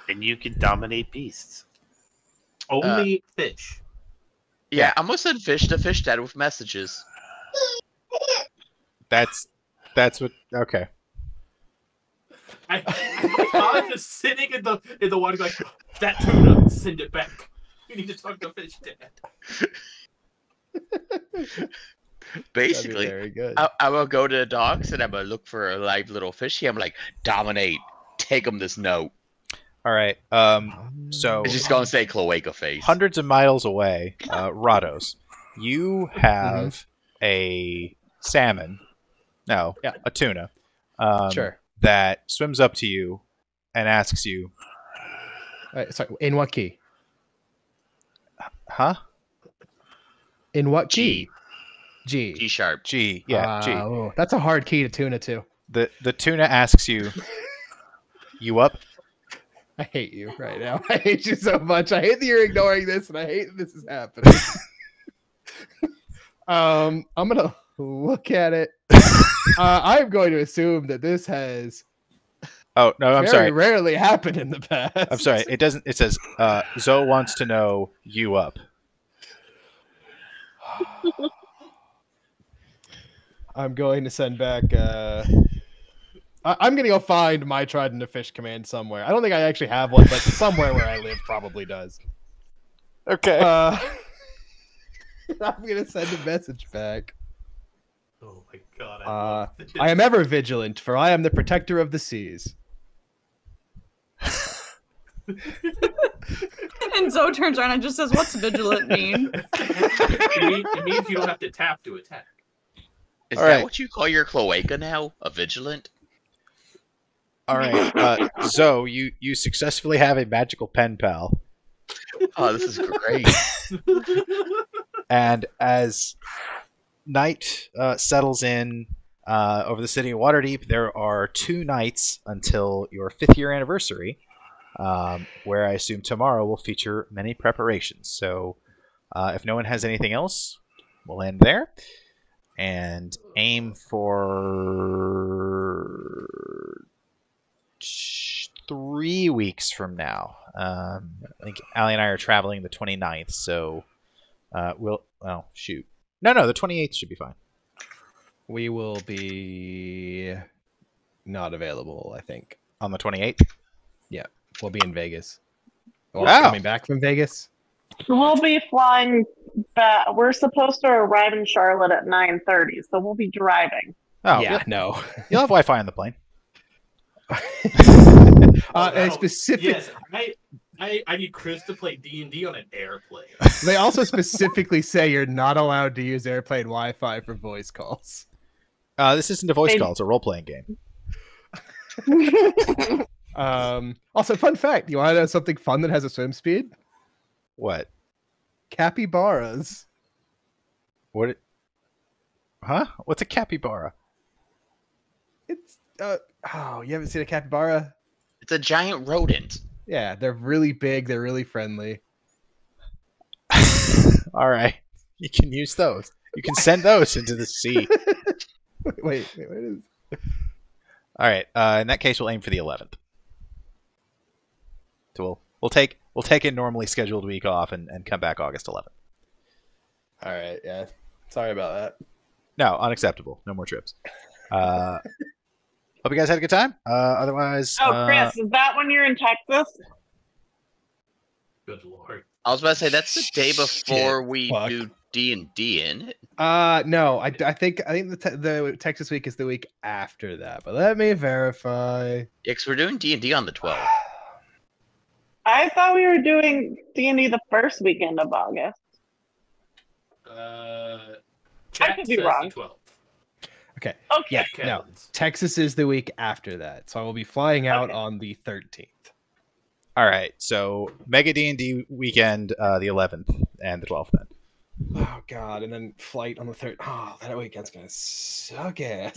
And you can dominate beasts. Only fish. Yeah, I'm gonna send Fish to Fish Dad with messages. That's what. Okay. I'm just sitting in the water like that tuna. Send it back. You need to talk to Fish Dad. Basically, very good. I will go to the docks and I'm gonna look for a live little fishy. I'm like, dominate, take him this note. All right. So It's just gonna say cloaca face. hundreds of miles away, Rados, you have a salmon. No, Yeah. a tuna. Sure. That swims up to you and asks you, Sorry, in what key? "Huh? In what G. key? G. G sharp. G? Yeah, G." Oh, that's a hard key to tuna to. The tuna asks you, "You up?" I hate you right now. I hate you so much. I hate that you're ignoring this, and I hate that this is happening. I'm gonna look at it. I'm going to assume that this has Oh no, I'm sorry. rarely happened in the past. I'm sorry. It doesn't. It says Zoe wants to know you up. I'm going to send back. I'm going to go find my Trident of Fish command somewhere. I don't think I actually have one, but somewhere where I live probably does. Okay. I'm going to send a message back. Oh my god! I am ever vigilant, for I am the protector of the seas. And Zoe turns around and just says, "What's vigilant mean?" It means you don't have to tap to attack. Is All that right. what you call your cloaca now? A vigilant? All right. Zoe, you successfully have a magical pen pal, Oh, this is great. and as night settles in over the city of Waterdeep, there are 2 nights until your 5th year anniversary, where I assume tomorrow will feature many preparations. So if no one has anything else, we'll end there and aim for 3 weeks from now. I think Allie and I are traveling the 29th, so Shoot. No, the 28th should be fine. We will be not available, I think. On the 28th? Yeah, we'll be in Vegas. Or Wow. coming back from Vegas. We'll be flying back. We're supposed to arrive in Charlotte at 9:30, so we'll be driving. Oh, yeah, no. You'll have Wi-Fi on the plane. And specific. Yes, I need Chris to play D&D on an airplane. They also specifically say you're not allowed to use airplane Wi-Fi for voice calls. This isn't a voice call; it's a role-playing game. Also, fun fact: you want to know something fun that has a swim speed? What? Capybaras. What? Huh? What's a capybara? It's you haven't seen a capybara? It's a giant rodent. Yeah, they're really big. They're really friendly. All right, you can use those. You can send those into the sea. Wait, what is? All right. In that case, we'll aim for the 11th. So we'll take a normally scheduled week off and come back August 11th. All right. Yeah. Sorry about that. No, unacceptable. No more trips. Hope you guys had a good time. Otherwise. Oh, Chris, is that when you're in Texas? Good lord. I was about to say that's the day before we fuck. do D&D in it. No, I think the Texas week is the week after that, but let me verify. Yeah, because we're doing D&D on the 12th. I thought we were doing D&D the first weekend of August. Chat could be says wrong. the 12th. Okay. Okay. Yeah. No, Kevin's. Texas is the week after that, so I will be flying out on the 13th. All right. So Mega D&D weekend, the 11th and the 12th then. Oh god, and then flight on the 3rd. Oh, that weekend's gonna suck ass.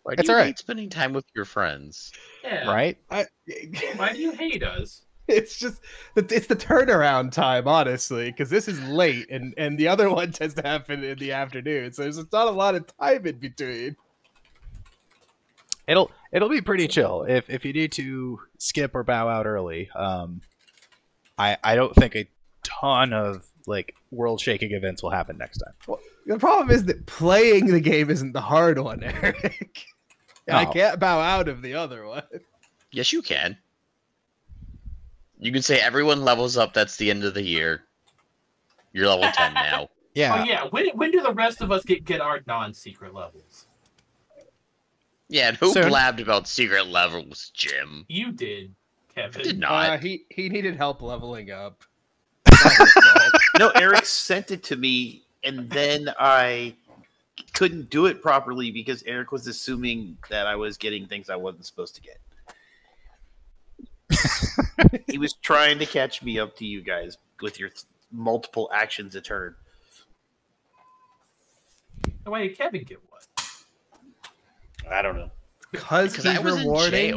Why It's do you all right. hate spending time with your friends? Yeah. Right? Why do you hate us? It's just it's the turnaround time, honestly, because this is late, and the other one tends to happen in the afternoon, so there's not a lot of time in between. It'll be pretty chill. If you need to skip or bow out early, I don't think a ton of like world shaking events will happen next time. Well, the problem is that playing the game isn't the hard one, Eric. And I Oh. can't bow out of the other one. Yes, you can. You can say everyone levels up. That's the end of the year. You're level 10 now. Yeah. Oh yeah. When do the rest of us get our non-secret levels? Yeah, and who Soon. blabbed about secret levels, Jim? You did, Kevin. I did not. He needed help leveling up. No, Eric sent it to me, and then I couldn't do it properly because Eric was assuming that I was getting things I wasn't supposed to get. He was trying to catch me up to you guys with your multiple actions a turn. Why did Kevin get what? I don't know. Because Because he's I was in rewarding jail.